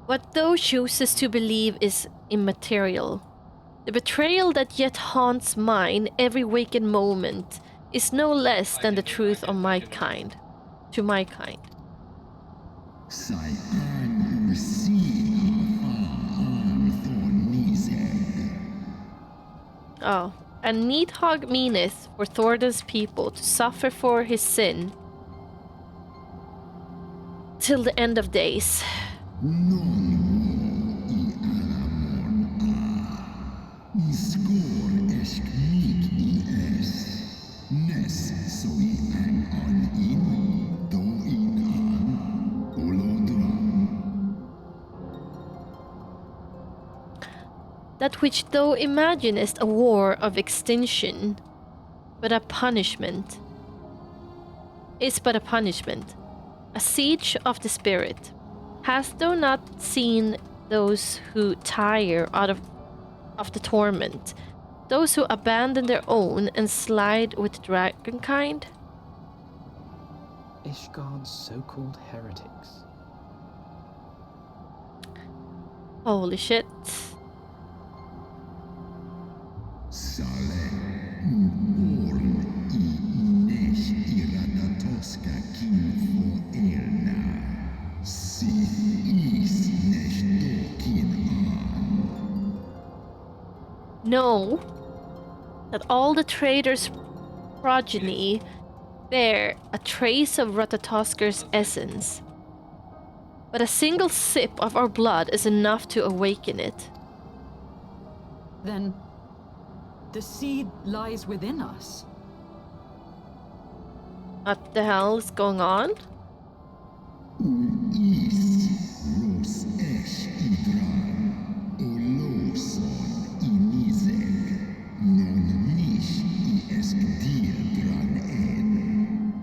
What thou chooses to believe is immaterial. The betrayal that yet haunts mine every waking moment is no less than the truth of my kind. To my kind. Oh, and Needhog meaneth for Thordan's people to suffer for his sin till the end of days. That which thou imaginest a war of extinction, but a punishment, is but a punishment, a siege of the spirit. Hast thou not seen those who tire out of the torment, those who abandon their own and slide with dragonkind? Ishgard's so-called heretics. Holy shit. Know that all the traitors' progeny bear a trace of Ratataskar's essence, but a single sip of our blood is enough to awaken it. Then the seed lies within us. What the hell is going on?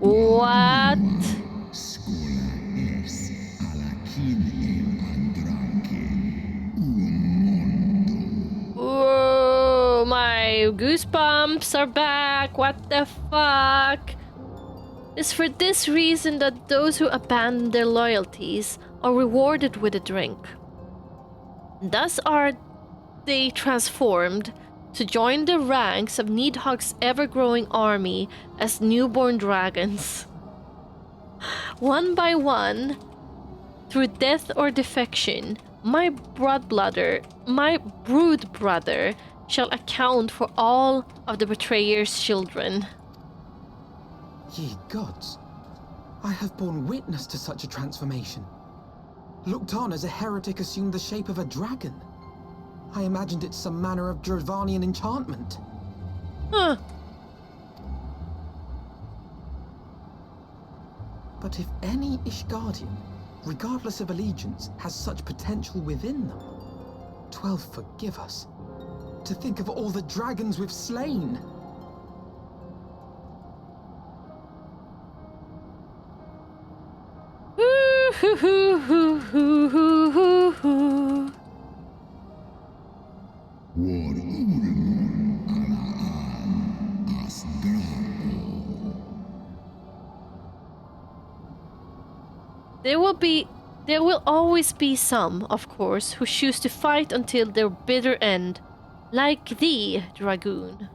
What? Whoa, my goosebumps are back. What the fuck? It's for this reason that those who abandon their loyalties are rewarded with a drink. Thus are they transformed to join the ranks of Needhog's ever-growing army as newborn dragons. One by one, through death or defection, my brood brother shall account for all of the betrayer's children. Ye gods, I have borne witness to such a transformation. Looked on as a heretic assumed the shape of a dragon. I imagined it some manner of Dravanian enchantment. Huh. But if any Ishgardian, regardless of allegiance, has such potential within them, 12 forgive us. To think of all the dragons we've slain. There will always be some, of course, who choose to fight until their bitter end, like thee, Dragoon.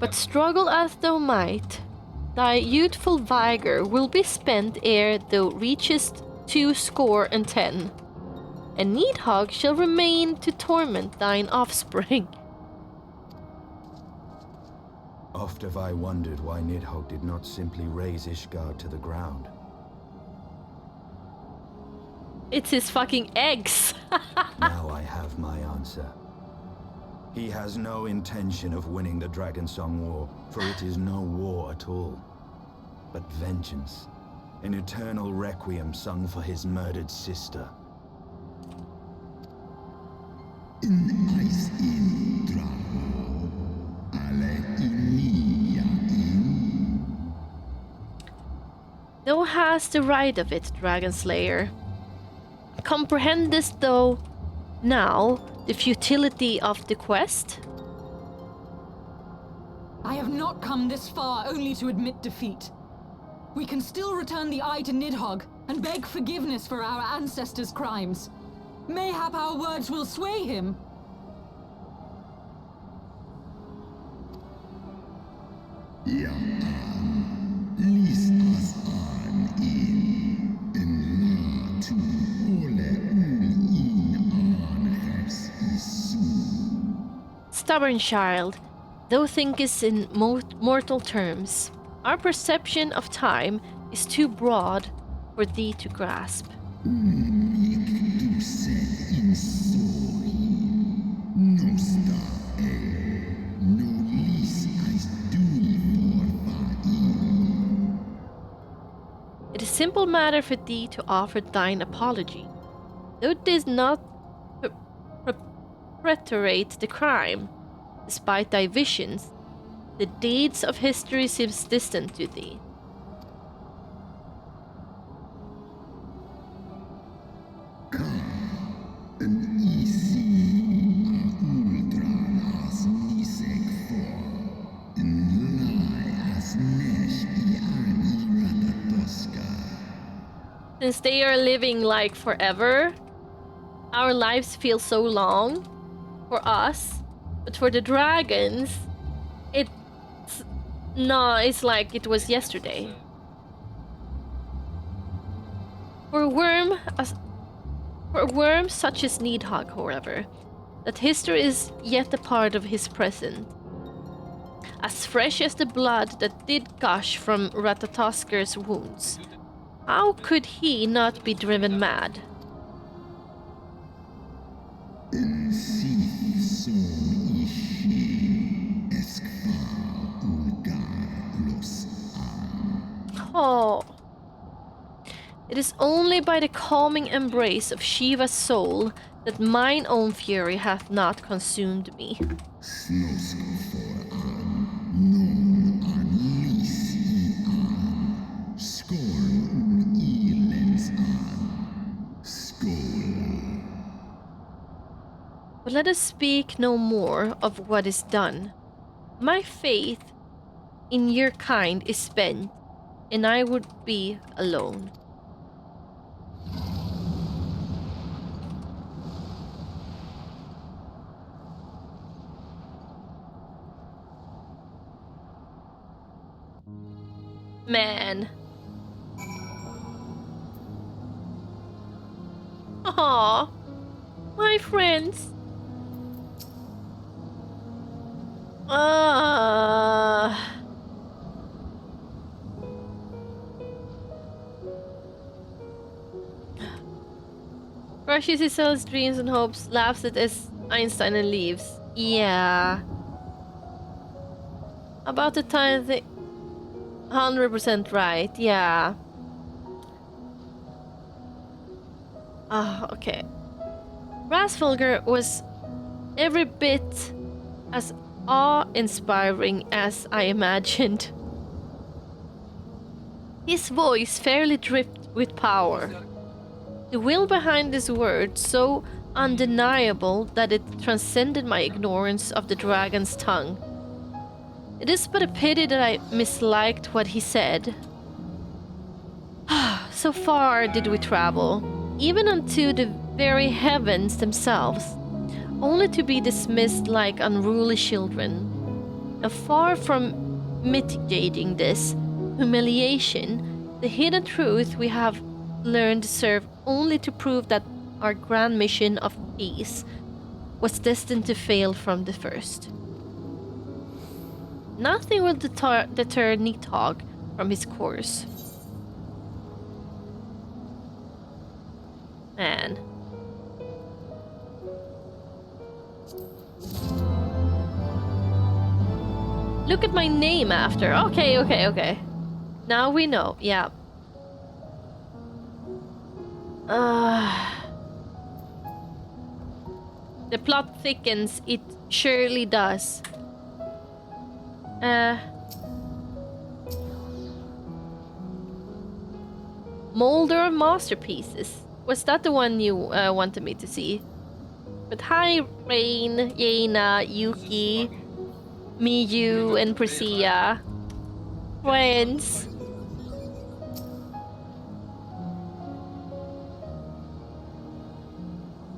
But struggle as thou might, thy youthful vigor will be spent ere thou reachest 20 and Needhog shall remain to torment thine offspring. Oft have I wondered why Nidhogg did not simply raze Ishgard to the ground. It's his fucking eggs. Now I have my answer. He has no intention of winning the Dragonsong War, for it is no war at all, but vengeance, an eternal requiem sung for his murdered sister. Thou hast the right of it, Dragon Slayer. Comprehendest thou now the futility of the quest? I have not come this far only to admit defeat. We can still return the eye to Nidhogg and beg forgiveness for our ancestors' crimes. Mayhap our words will sway him. Stubborn child, thou thinkest in mortal terms. Our perception of time is too broad for thee to grasp. It is a simple matter for thee to offer thine apology. Thou didst not perpetrate the crime. Despite thy visions, the deeds of history seems distant to thee. Since they are living like forever, our lives feel so long for us, but for the dragons, it's like it was yesterday. For a worm such as Needhogg, however, that history is yet a part of his present. As fresh as the blood that did gush from Ratatasker's wounds. How could he not be driven mad? Oh. It is only by the calming embrace of Shiva's soul that mine own fury hath not consumed me. But let us speak no more of what is done. My faith in your kind is spent, and I would be alone. Man. Aww. My friends. Crushes his sel's dreams and hopes, laughs at his Einstein and leaves. Yeah. About the time they... 100% right, yeah. Okay. Rasfalger was every bit as awe-inspiring as I imagined. His voice fairly dripped with power. The will behind his words so undeniable that it transcended my ignorance of the dragon's tongue. It is but a pity that I misliked what he said, so far did we travel, even unto the very heavens themselves, only to be dismissed like unruly children. And far from mitigating this humiliation, the hidden truth we have learned serve only to prove that our grand mission of peace was destined to fail from the first. Nothing will deter Nidhogg from his course. Man. Look at my name after. Okay. Now we know. Yeah. The plot thickens. It surely does. Molder of masterpieces. Was that the one you wanted me to see? But hi, Rain, Yena, Yuki, Miyu, and Priscilla. Friends.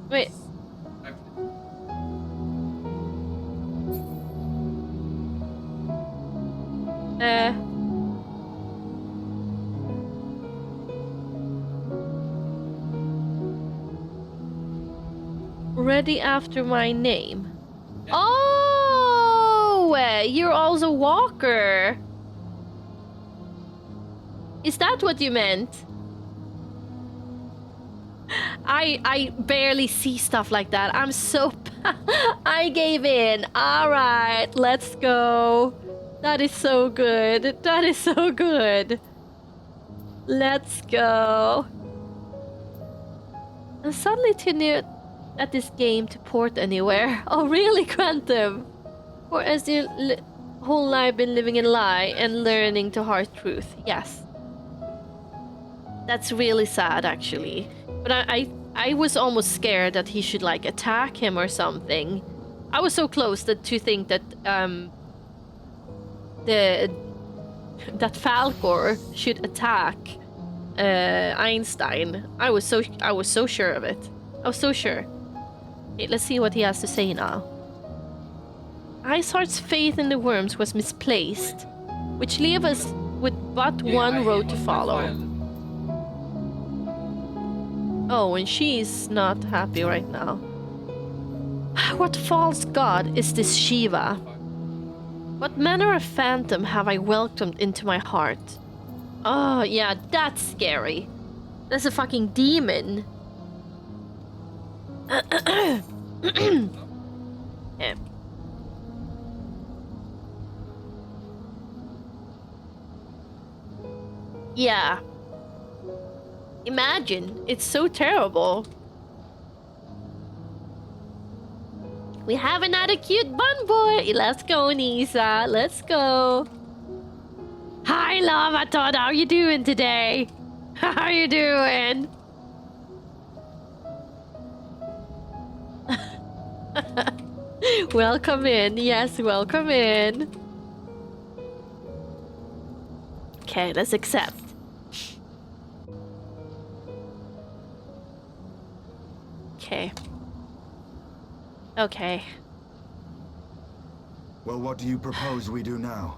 Wait. Ready after my name. Oh, you're also Walker. Is that what you meant? I barely see stuff like that. I'm so... I gave in. Alright, let's go. That is so good. That is so good. Let's go. I'm suddenly too new at this game to port anywhere. Oh really, Quantum? Or has your whole life been living in lie and learning to hard truth? Yes. That's really sad, actually. But I was almost scared that he should like attack him or something. I was so close to think that that Falcor should attack Einstein. I was so sure of it. I was so sure. Okay, let's see what he has to say now. Iceheart's faith in the worms was misplaced, which leave us with but one road to follow. Oh, and she's not happy right now. What false god is this Shiva? What manner of phantom have I welcomed into my heart? Oh, yeah, that's scary. That's a fucking demon. Yeah. Yeah. Imagine, it's so terrible. We have another cute bun boy. Let's go, Nisa. Let's go. Hi, Lavaton. How you doing today? How you doing? Welcome in. Yes, welcome in. Okay, let's accept. Okay. Okay. Well, what do you propose we do now?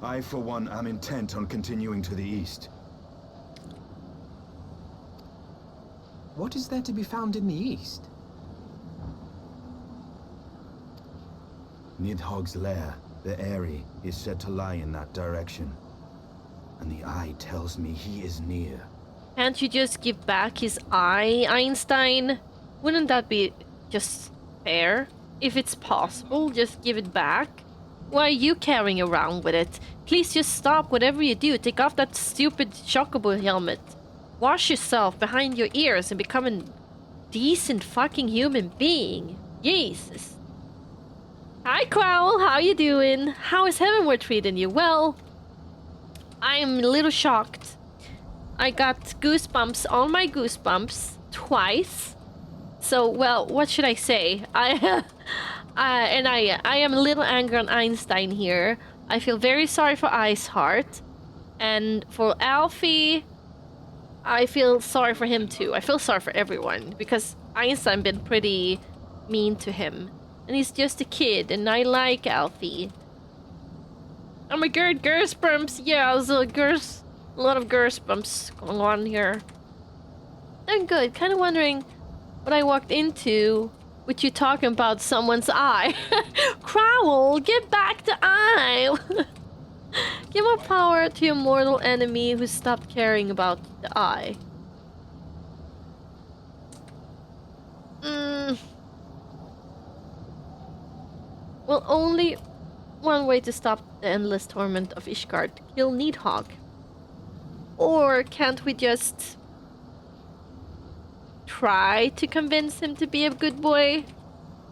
I, for one, am intent on continuing to the east. What is there to be found in the east? Nidhogg's lair, the Eyrie, is said to lie in that direction. And the eye tells me he is near. Can't you just give back his eye, Einstein? Wouldn't that be just fair? If it's possible, just give it back. Why are you carrying around with it? Please just stop whatever you do. Take off that stupid chocobo helmet. Wash yourself behind your ears and become a decent fucking human being. Jesus. Hi, Quowl. How you doing? How is Heavensward treating you? Well, I'm a little shocked. I got goosebumps on my goosebumps twice. So, well, what should I say? I am a little angry on Einstein here. I feel very sorry for Iceheart. And for Alfie, I feel sorry for him too. I feel sorry for everyone because Einstein been pretty mean to him. And he's just a kid and I like Alfie. Oh my god, goosebumps! Yeah, there's a lot of goosebumps going on here. I'm good. Kind of wondering what I walked into with you talking about someone's eye. Crowl, get back the eye! Give more power to your mortal enemy who stopped caring about the eye. Well, only one way to stop the endless torment of Ishgard. Kill Nidhogg. Or can't we just try to convince him to be a good boy?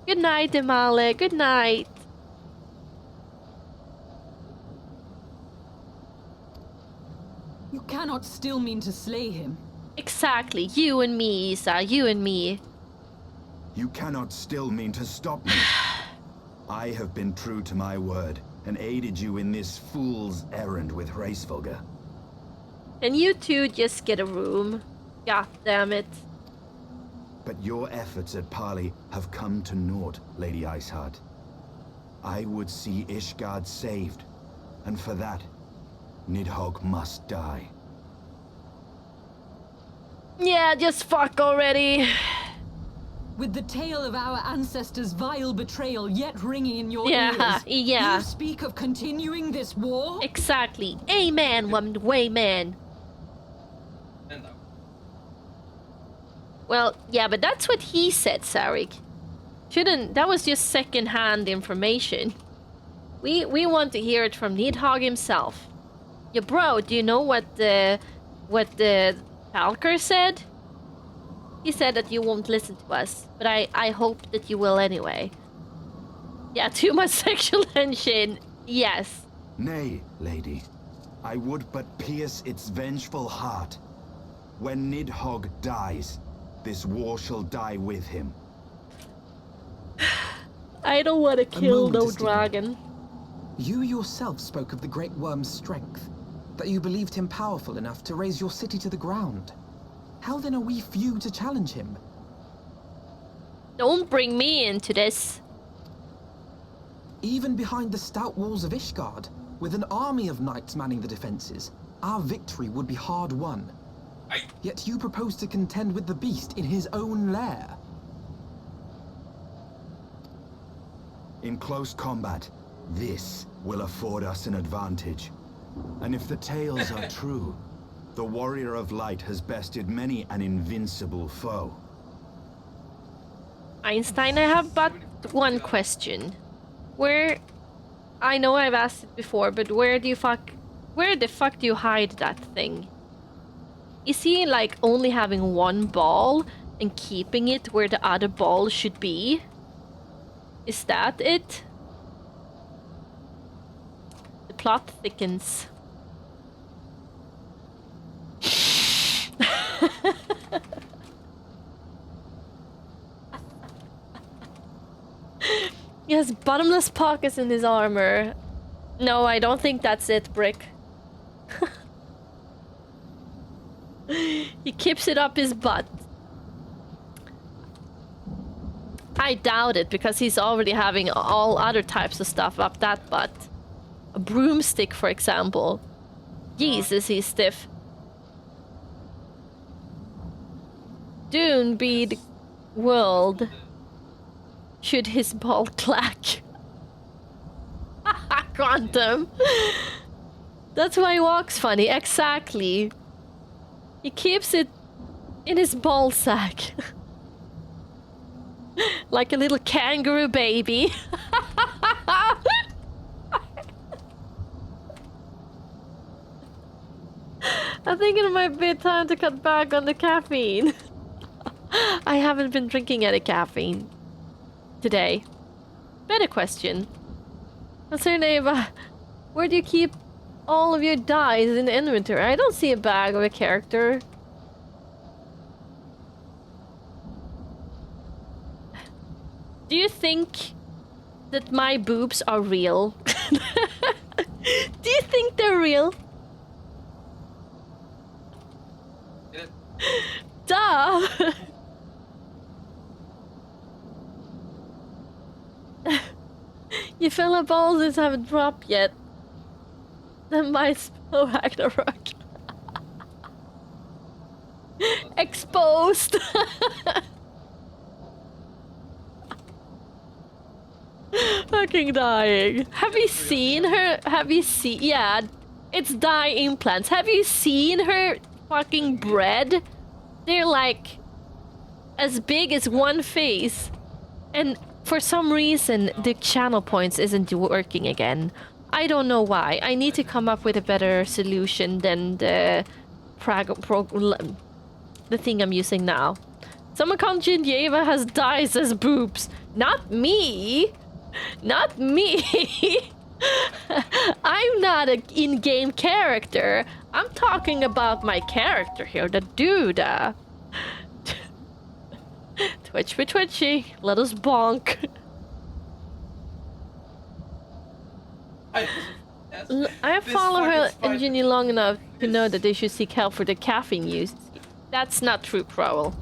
Good night, Emale. Good night. You cannot still mean to slay him. Exactly. You and me, Isa. You and me. You cannot still mean to stop me. I have been true to my word and aided you in this fool's errand with Hraesvelgr. And you two just get a room. God damn it. But your efforts at parley have come to naught, Lady Iceheart. I would see Ishgard saved, and for that, Nidhogg must die. Yeah, just fuck already. With the tale of our ancestors' vile betrayal yet ringing in your Yeah, ears, yeah. you speak of continuing this war? Exactly. Amen, woman. Way man. Well, yeah, but that's what he said, Sarik. That was just second-hand information. We want to hear it from Nidhogg himself. Yeah, bro, do you know what the Falker said? He said that you won't listen to us, but I hope that you will anyway. Yeah, too much sexual tension. Yes. Nay, lady. I would but pierce its vengeful heart. When Nidhogg dies, this war shall die with him. I don't want to kill no moment, dragon. You yourself spoke of the Great Worm's strength, that you believed him powerful enough to raise your city to the ground. How then are we few to challenge him? Don't bring me into this. Even behind the stout walls of Ishgard, with an army of knights manning the defenses, our victory would be hard won. Yet you propose to contend with the beast in his own lair. In close combat, this will afford us an advantage. And if the tales are true, the Warrior of Light has bested many an invincible foe. Einstein, I have but one question. I know I've asked it before, but where the fuck do you hide that thing? Is he like only having one ball and keeping it where the other ball should be? Is that it? The plot thickens. He has bottomless pockets in his armor. No, I don't think that's it, Brick. He keeps it up his butt. I doubt it, because he's already having all other types of stuff up that butt. A broomstick, for example. Jesus, he's stiff. Dune be the world. Should his ball clack. Quantum. That's why he walks funny, exactly. He keeps it in his ball sack. Like a little kangaroo baby. I think it might be time to cut back on the caffeine. I haven't been drinking any caffeine today. Better question. Eva, where do you keep all of your dice in the inventory? I don't see a bag of a character. Do you think that my boobs are real? Do you think they're real? Yes. Duh! Your fellow bosses haven't dropped yet. Then might spell Ragnarok. Exposed! Fucking dying. Have you seen her? Have you seen? Yeah, it's dye implants. Have you seen her fucking bread? They're like as big as one face. And for some reason, the channel points isn't working again. I don't know why. I need to come up with a better solution than the thing I'm using now. Someone called Geneva has dyes as boobs. Not me! Not me! I'm not an in-game character. I'm talking about my character here, the dude. Twitchy. Let us bonk. I follow her engineer long enough to know that they should seek help for the caffeine use. That's not true, Crowell.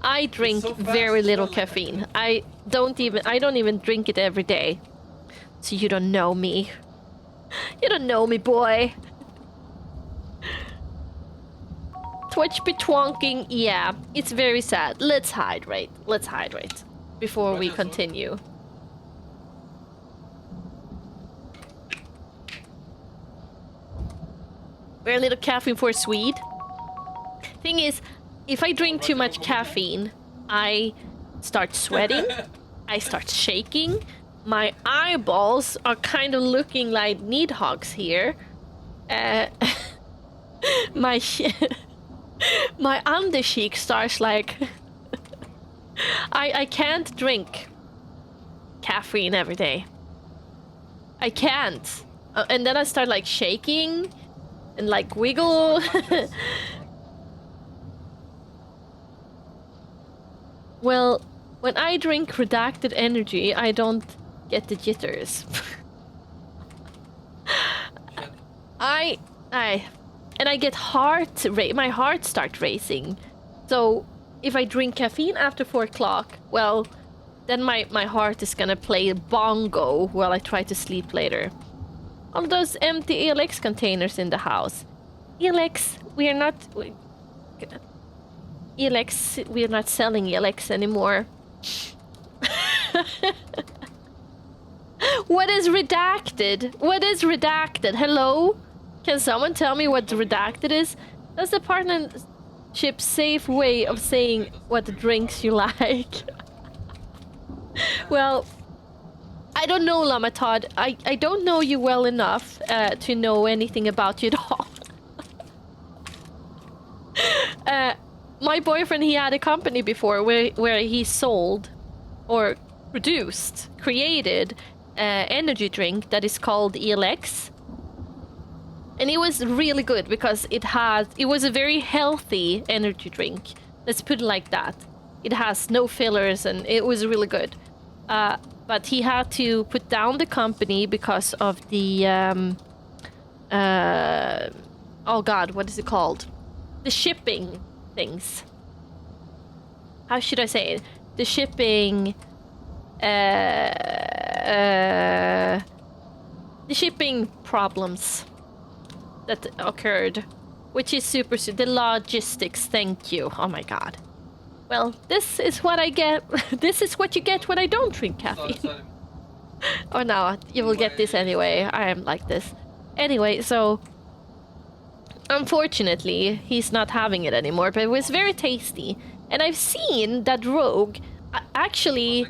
I drink very little caffeine. I don't even drink it every day. So you don't know me. You don't know me, boy. Twitch be twonking. Yeah, it's very sad. Let's hydrate. Let's hydrate before we continue. Very little caffeine for Swede. Thing is, if I drink too much caffeine, I start sweating, I start shaking, my eyeballs are kind of looking like Nidhogg's here. My my undercheek starts like... I can't drink caffeine every day. I can't. And then I start like shaking and like wiggle. Well, when I drink redacted energy, I don't get the jitters. And I get my heart starts racing. So if I drink caffeine after 4 o'clock, well, then my heart is gonna play bongo while I try to sleep later. All those empty ELX containers in the house. ELX, we are not selling ELX anymore. What is redacted? What is redacted? Hello? Can someone tell me what redacted is? That's the partnership safe way of saying what drinks you like. Well, I don't know, Lama Todd. I don't know you well enough to know anything about you at all. My boyfriend, he had a company before where he sold or created energy drink that is called ELX. And it was really good because it was a very healthy energy drink. Let's put it like that. It has no fillers and it was really good. But he had to put down the company because of the oh god, what is it called? The shipping things. How should I say it? The shipping problems that occurred, which is super the logistics. Thank you. Oh my god. Well, this is what I get. This is what you get when I don't drink caffeine. Oh no, you will get this anyway. I am like this. Anyway, so unfortunately, he's not having it anymore, but it was very tasty. And I've seen that Rogue, actually,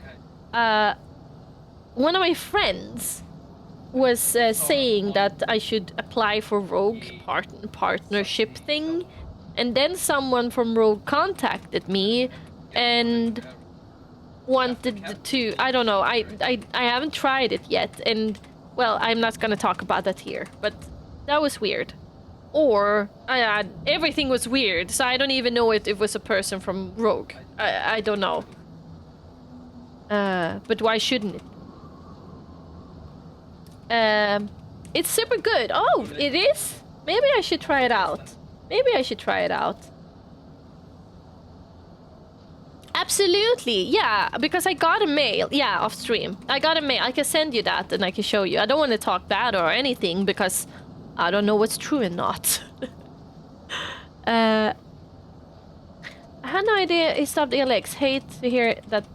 one of my friends was saying that I should apply for Rogue partnership thing. And then someone from Rogue contacted me and wanted to, I don't know, I haven't tried it yet. And, well, I'm not gonna talk about that here, but that was weird. Or, everything was weird, so I don't even know if it was a person from Rogue. I don't know. But why shouldn't it? It's super good. Oh, it is? Maybe I should try it out. Maybe I should try it out. Absolutely, yeah, because I got a mail. Yeah, off stream. I got a mail. I can send you that and I can show you. I don't want to talk bad or anything because I don't know what's true and not. I had no idea he stopped Alex. Hate to hear that.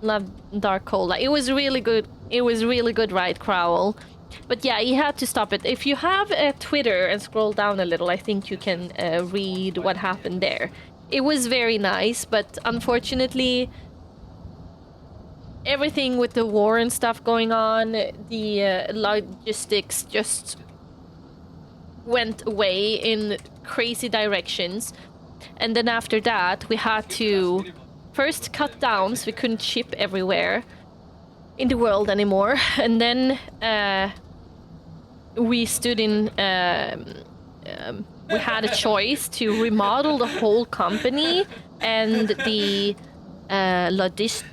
Love Dark Cola. It was really good. It was really good, right, Crowl? But yeah, he had to stop it. If you have a Twitter and scroll down a little, I think you can read what happened there. It was very nice, but unfortunately, everything with the war and stuff going on, the logistics just went away in crazy directions. And then after that, we had to first cut down so we couldn't ship everywhere in the world anymore. And then we stood in... we had a choice to remodel the whole company and the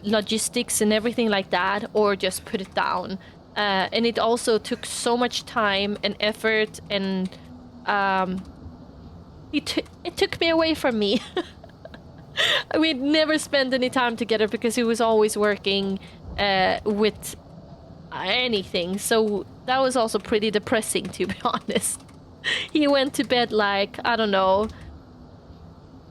logistics and everything like that, or just put it down. And it also took so much time and effort, and it took me away from me. We'd never spent any time together because he was always working with anything. So that was also pretty depressing, to be honest. He went to bed like, I don't know,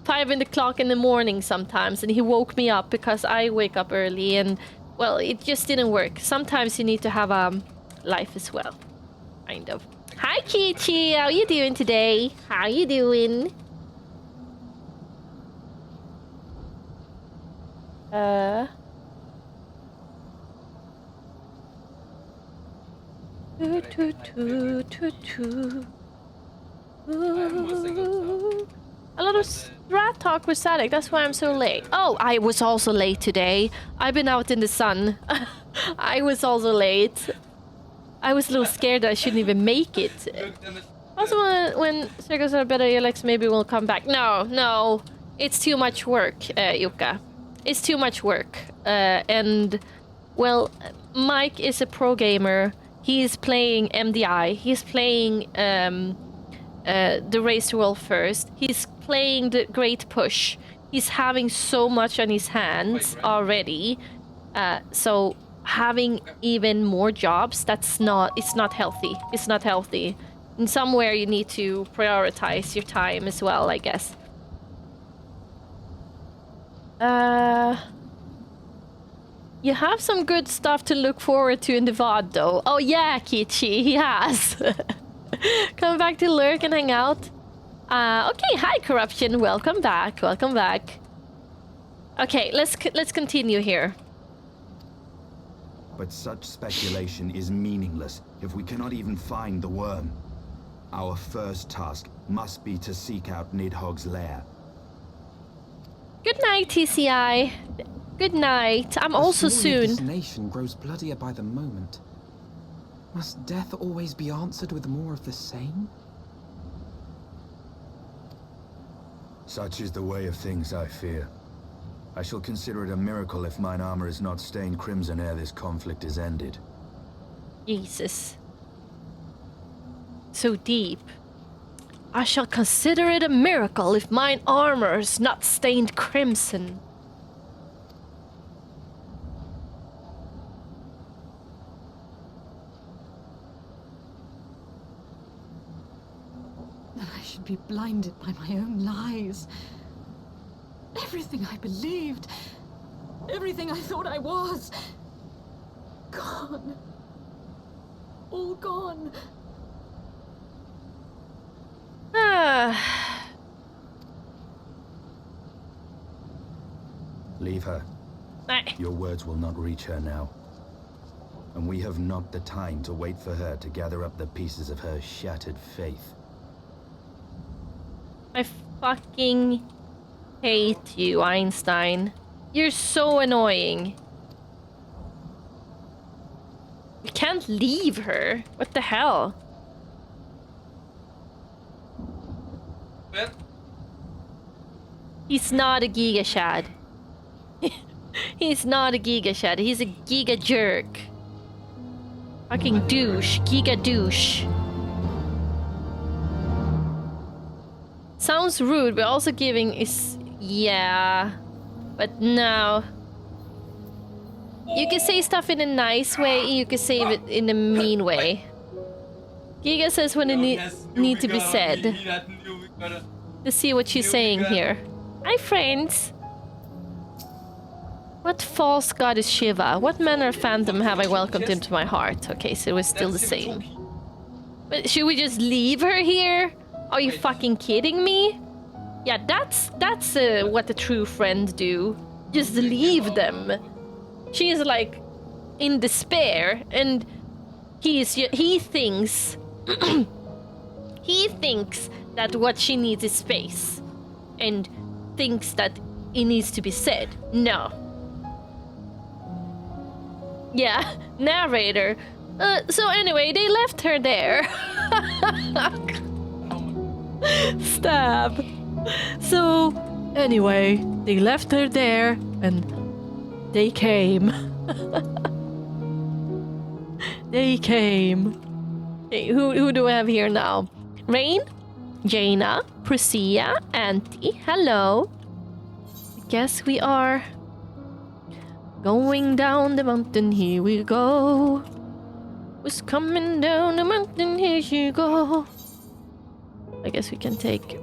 5 o'clock in the morning sometimes, and he woke me up because I wake up early, and well, it just didn't work. Sometimes you need to have a life as well, kind of. Hi Kichi, how you doing today? How you doing? A lot of strat talk with Sadek, that's why I'm so late. Oh, I was also late today. I've been out in the sun. I was also late. I was a little scared that I shouldn't even make it. Also, when circles are better, Alex, maybe we'll come back. No. It's too much work, Yuka. It's too much work. And, well, Mike is a pro gamer. He's playing MDI. He's playing the Race to World First. He's playing the Great Push. He's having so much on his hands already. So having even more jobs, it's not healthy. It's not healthy. And somewhere you need to prioritize your time as well, I guess. You have some good stuff to look forward to in the VOD, though. Oh yeah, Kichi, he has. Come back to lurk and hang out. Okay, hi Corruption, welcome back, welcome back. Okay, let's continue here. But such speculation is meaningless if we cannot even find the worm. Our first task must be to seek out Nidhogg's lair. Good night, TCI. Good night. I'm also soon. This nation grows bloodier by the moment. Must death always be answered with more of the same? Such is the way of things, I fear. I shall consider it a miracle if mine armor is not stained crimson ere this conflict is ended. Jesus. So deep. I shall consider it a miracle if mine armor is not stained crimson. I should be blinded by my own lies. Everything I believed, everything I thought I was, gone. All gone. Leave her. Your words will not reach her now. And we have not the time to wait for her to gather up the pieces of her shattered faith. I fucking hate you, Einstein. You're so annoying. We can't leave her. What the hell? He's not a Giga Shad. He's not a Giga Shad. He's a Giga Jerk. Fucking douche. Giga douche. Sounds rude, but also giving is... Yeah. But no. You can say stuff in a nice way, you can say it in a mean way. Giga says when it need to be said. Let's see what she's saying here. Hi, friends. What false god is Shiva? What manner of phantom have I welcomed into my heart? Okay, so it was still the same. But should we just leave her here? Are you fucking kidding me? Yeah, that's what a true friend do. Just leave them. She is like in despair, and he thinks he thinks that what she needs is space, and thinks that it needs to be said. No. Yeah, narrator. So anyway, they left her there. Stab. So anyway, they left her there, and they came. They came. Okay, who do I have here now? Rain, Jaina, Priscilla, Auntie. Hello. I guess we are going down the mountain. Here we go. Was coming down the mountain. Here you go. I guess we can take.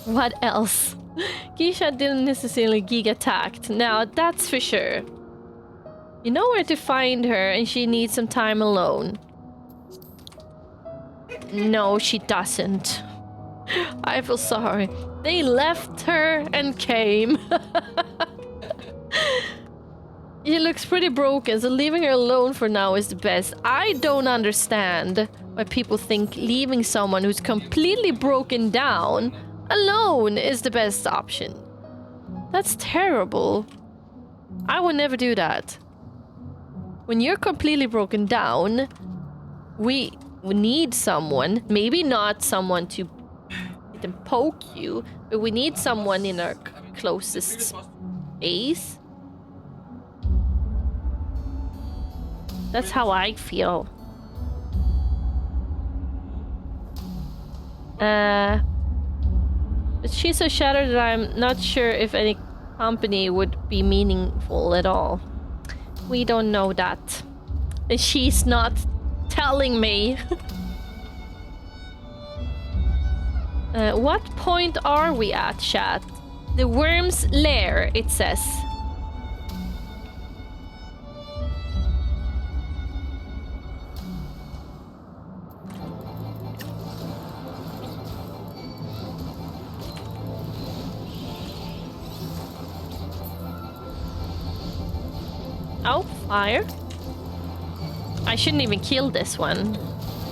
What else? Gisha didn't necessarily gig attacked. Now that's for sure. You know where to find her, and she needs some time alone. No, she doesn't. I feel sorry. They left her and came. She looks pretty broken, so leaving her alone for now is the best. I don't understand why people think leaving someone who's completely broken down alone is the best option. That's terrible. I would never do that. When you're completely broken down, we need someone, maybe not someone to poke you, but we need someone in our closest space. That's how I feel. But she's so shattered that I'm not sure if any company would be meaningful at all. We don't know that. And she's not telling me. What point are we at, chat? The worm's lair, it says. Oh, fire. I shouldn't even kill this one.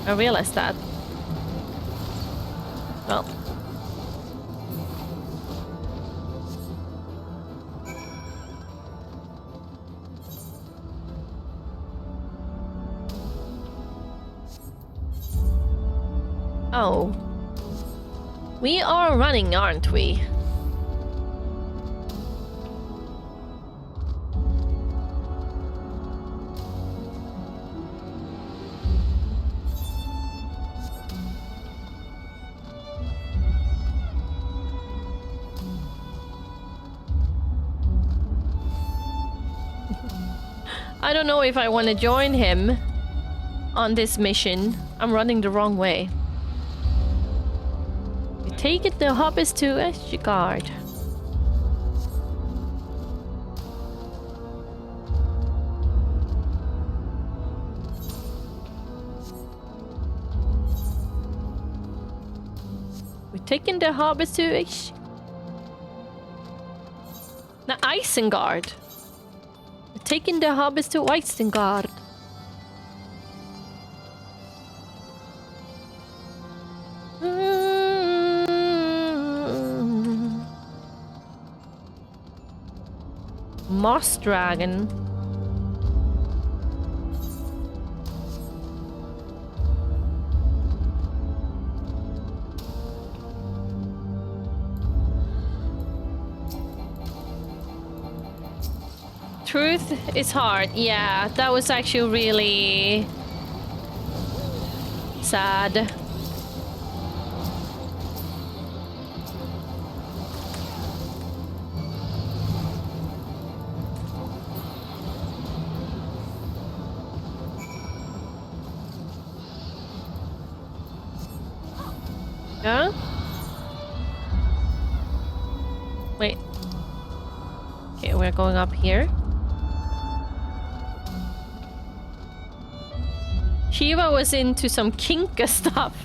I realized that. Well. Oh. We are running, aren't we? I don't know if I want to join him on this mission. I'm running the wrong way. We take it the hobbits to Ashgard. We're taking the hobbits to Isengard. Taking the hobbits to Isengard. Moss dragon. Truth is hard. Yeah, that was actually really sad. Yeah? Wait. Okay, we're going up here. Shiva was into some kinka stuff.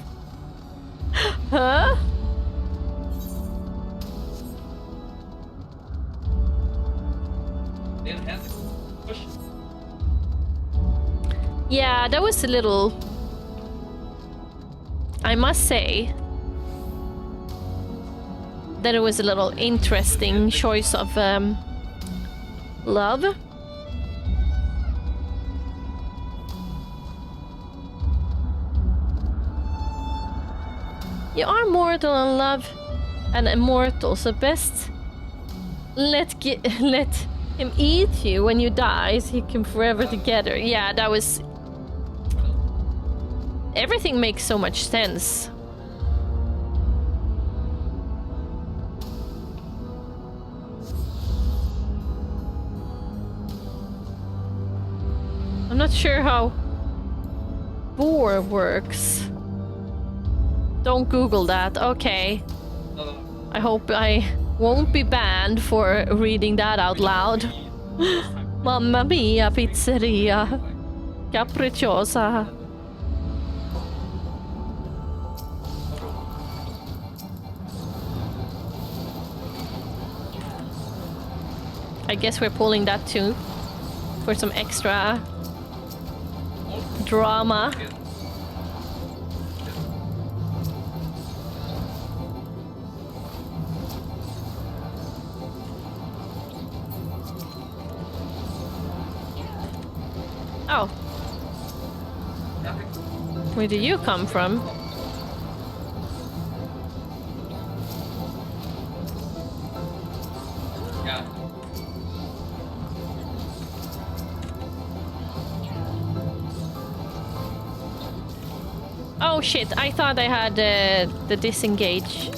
Huh? Yeah, that was a little... I must say that it was a little interesting choice of love. You are mortal and love and immortal, so best let him eat you when you die so you can forever together. Yeah, that was... Everything makes so much sense. I'm not sure how boar works. Don't Google that. Okay. I hope I won't be banned for reading that out loud. Mamma mia, pizzeria. Capricciosa. I guess we're pulling that too. For some extra drama. Oh. Where did you come from? Yeah. Oh shit, I thought I had the disengage.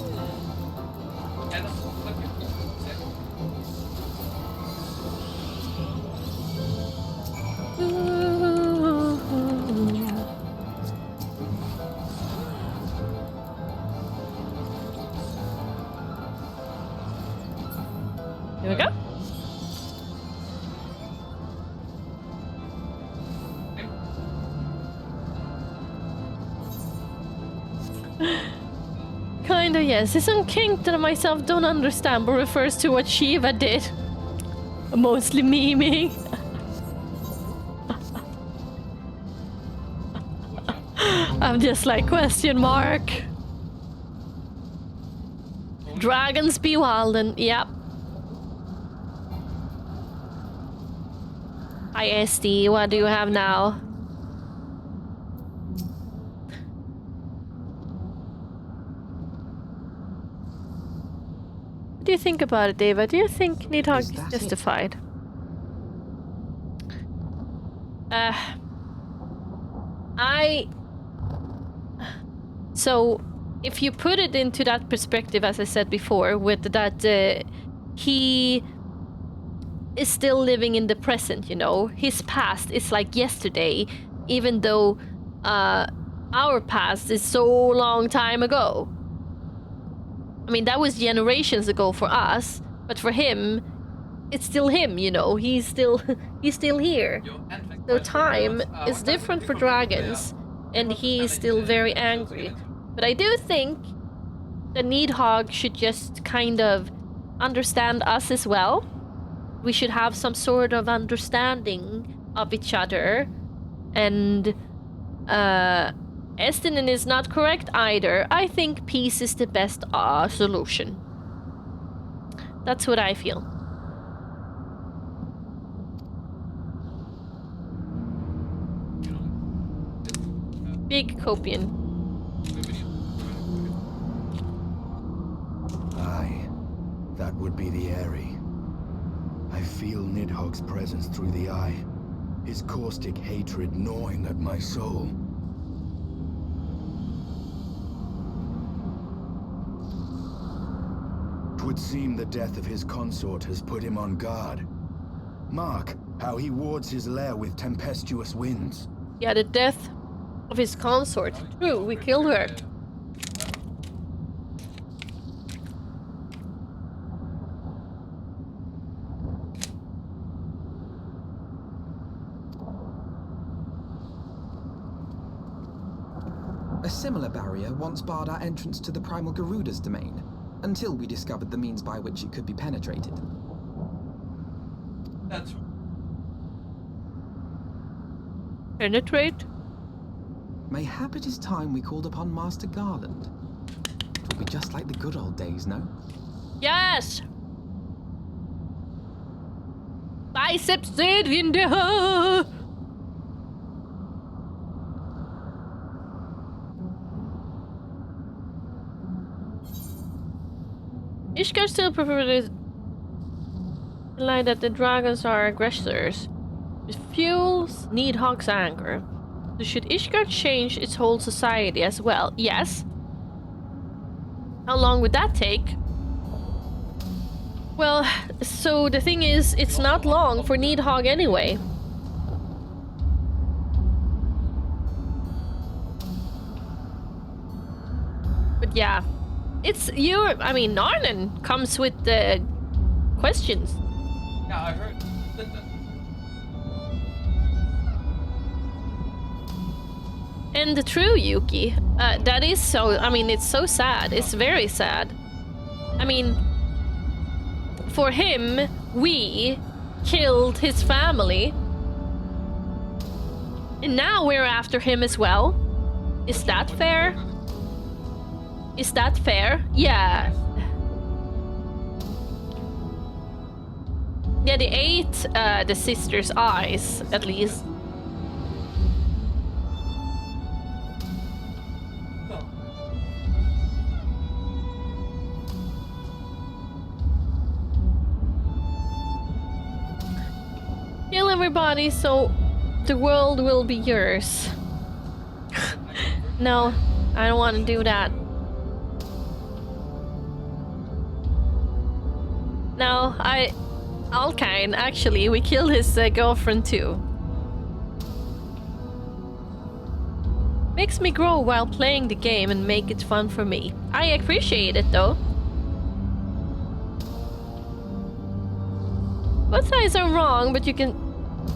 Here we go. Kinda, yes. It's some kink that I myself don't understand, but refers to what Shiva did. Mostly memeing. I'm just like, question mark. Dragons be wilden, yep. Hi SD, what do you have now? What do you think about it, David? Do you think Nidhogg is justified? So, if you put it into that perspective, as I said before, with that he is still living in the present, you know? His past is like yesterday, even though our past is so long time ago. I mean, that was generations ago for us, but for him, it's still him, you know? He's still here. So time is different for dragons, and he is still very angry. But I do think the Nidhogg should just kind of understand us as well. We should have some sort of understanding of each other. And Estinin is not correct either. I think peace is the best solution. That's what I feel. Big Copian. Aye, that would be the Airy. I feel Nidhogg's presence through the eye, his caustic hatred gnawing at my soul. would seem the death of his consort has put him on guard. Mark how he wards his lair with tempestuous winds. Yeah, the death of his consort. True, we killed her. A similar barrier once barred our entrance to the Primal Garuda's domain, until we discovered the means by which it could be penetrated. That's Penetrate? Mayhap it is time we called upon Master Garland. It will be just like the good old days, no? Yes! Biceps in the Ishgard still prefers the line that the dragons are aggressors. It fuels Nidhogg's anger. So should Ishgard change its whole society as well? Yes. How long would that take? Well, so the thing is, it's not long for Nidhogg anyway. But yeah, it's I mean, Narnan comes with the questions. yeah, I heard. And the true Yuki, that is so, I mean, it's so sad. It's very sad. I mean, for him, we killed his family. And now we're after him as well. Is that fair? Is that fair? Yeah. Yeah, they ate the sister's eyes, at least. Kill everybody so the world will be yours. No, I don't want to do that. No, Alkine, actually, we killed his girlfriend too. Makes me grow while playing the game and make it fun for me. I appreciate it though. Both sides are wrong, but you can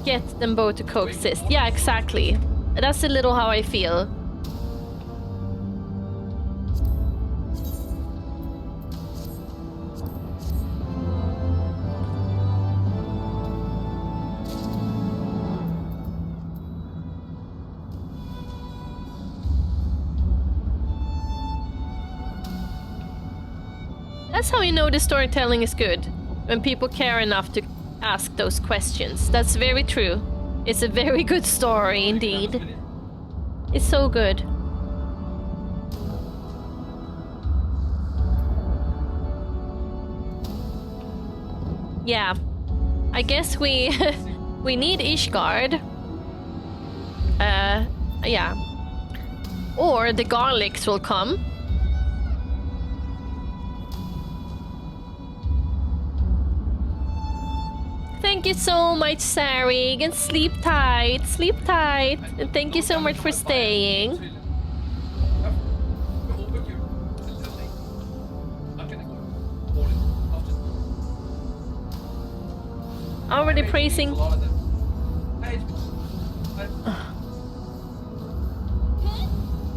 get them both to coexist. Yeah, exactly. That's a little how I feel. That's how you know the storytelling is good. When people care enough to ask those questions. That's very true. It's a very good story indeed. It's so good. Yeah. I guess we we need Ishgard. Yeah. Or the Garlics will come. Thank you so much, Sarig, and sleep tight, and thank you so much for staying. Already praising.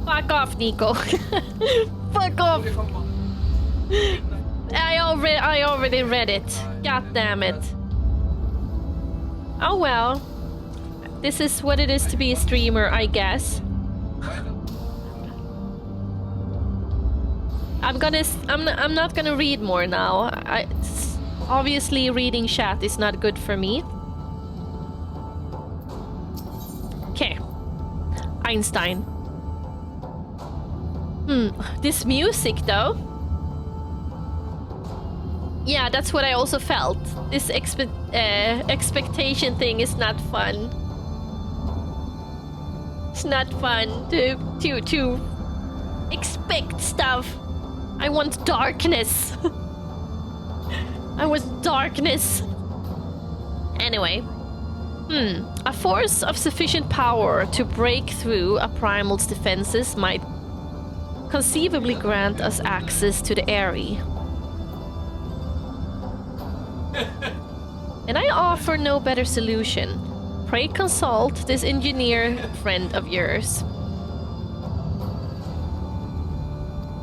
Fuck off, Nico. Fuck off. I already read it. God damn it. Oh well. This is what it is to be a streamer, I guess. I'm not gonna read more now. Obviously reading chat is not good for me. Okay. Einstein. This music though. Yeah, that's what I also felt. This expectation thing is not fun. It's not fun to expect stuff. I want darkness. I was darkness. Anyway. A force of sufficient power to break through a primal's defenses might conceivably grant us access to the area. And I offer no better solution. Pray consult this engineer friend of yours.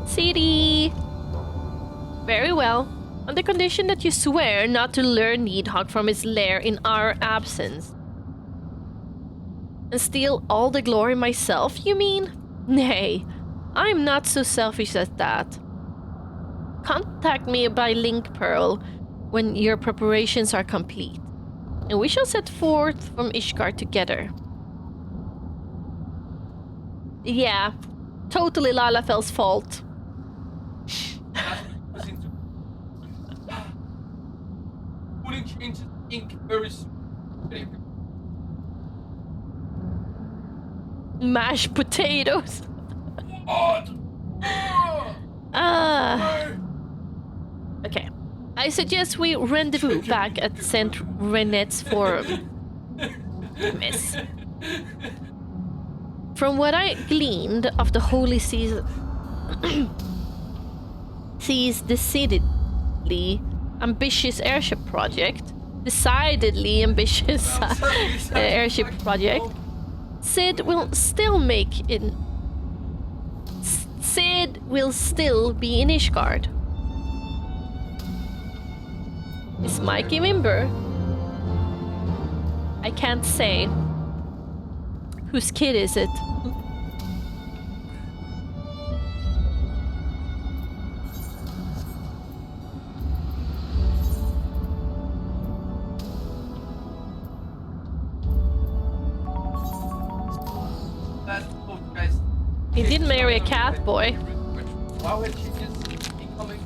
CD. Very well. On the condition that you swear not to lure Needhog from his lair in our absence. And steal all the glory myself, you mean? Nay, I'm not so selfish as that. Contact me by link pearl when your preparations are complete, and we shall set forth from Ishgard together. Yeah, totally Lalafel's fault. Putting changes ink very soon. Mashed potatoes. Okay. I suggest we rendezvous back at St. Renette's Forum. Miss. From what I gleaned of the Holy Seas, decidedly ambitious airship project. Decidedly ambitious airship project. Sid will still be in Ishgard. Is Mikey Mimber? I can't say. Whose kid is it? He did marry a cat boy. Why would she just be coming?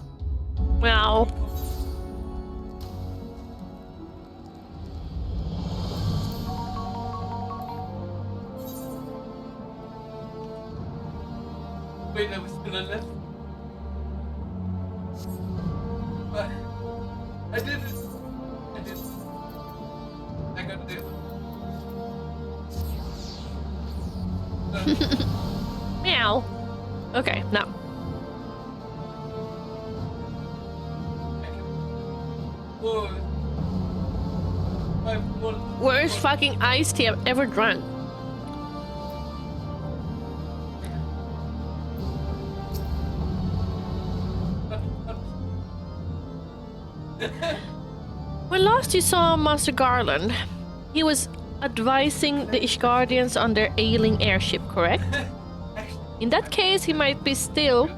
Wow. Wait, there was still a left. But I did it. I got it. Meow. Okay, now. Worst fucking iced tea I've ever drunk. When last you saw Master Garland, he was advising the Ishgardians on their ailing airship, correct? In that case, he might be still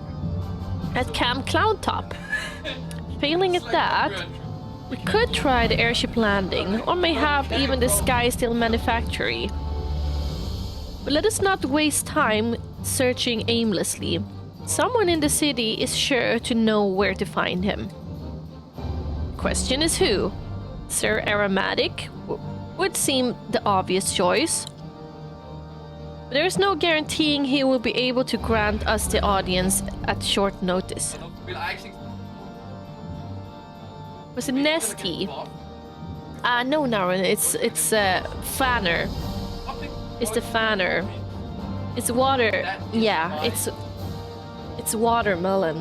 at Camp Cloudtop. Failing at that, we could try the airship landing, or mayhap even the Sky Steel manufactory. But let us not waste time searching aimlessly. Someone in the city is sure to know where to find him. Question is who? Sir Aromatic would seem the obvious choice. But there is no guaranteeing he will be able to grant us the audience at short notice. Was it Nesty? No, Naren, it's Fanner. It's the Fanner. It's water. Yeah, it's watermelon.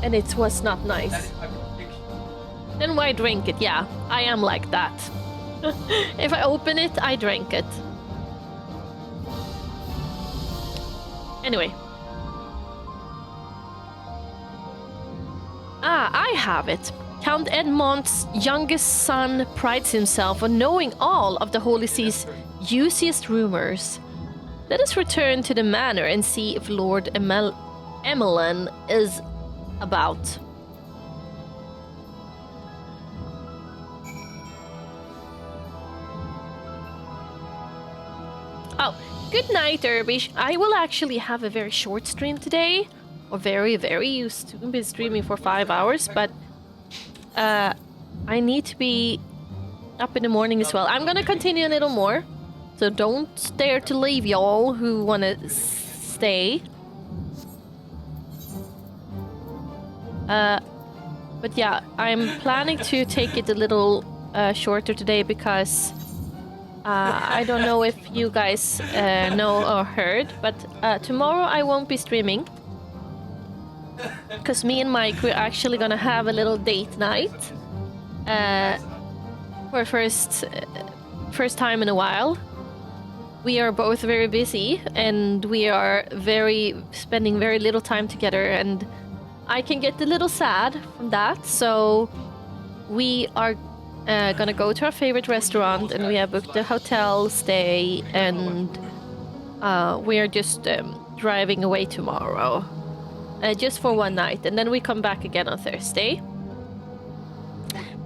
And it was not nice. Then why drink it? Yeah, I am like that. If I open it, I drink it. Anyway. I have it. Count Edmond's youngest son prides himself on knowing all of the Holy Sea's juiciest rumors. Let us return to the manor and see if Lord Emelin is about. Oh, good night, Derbish. I will actually have a very short stream today. Or very used to be streaming for 5 hours, but I need to be up in the morning as well. I'm gonna continue a little more, so don't dare to leave, y'all who wanna stay. But yeah, I'm planning to take it a little shorter today because I don't know if you guys know or heard, but tomorrow I won't be streaming. Because me and Mike, we're actually gonna have a little date night. For first time in a while. We are both very busy and we are spending very little time together, and I can get a little sad from that. So we are gonna go to our favorite restaurant, and we have booked a hotel stay, and we are just driving away tomorrow, just for one night, and then we come back again on Thursday.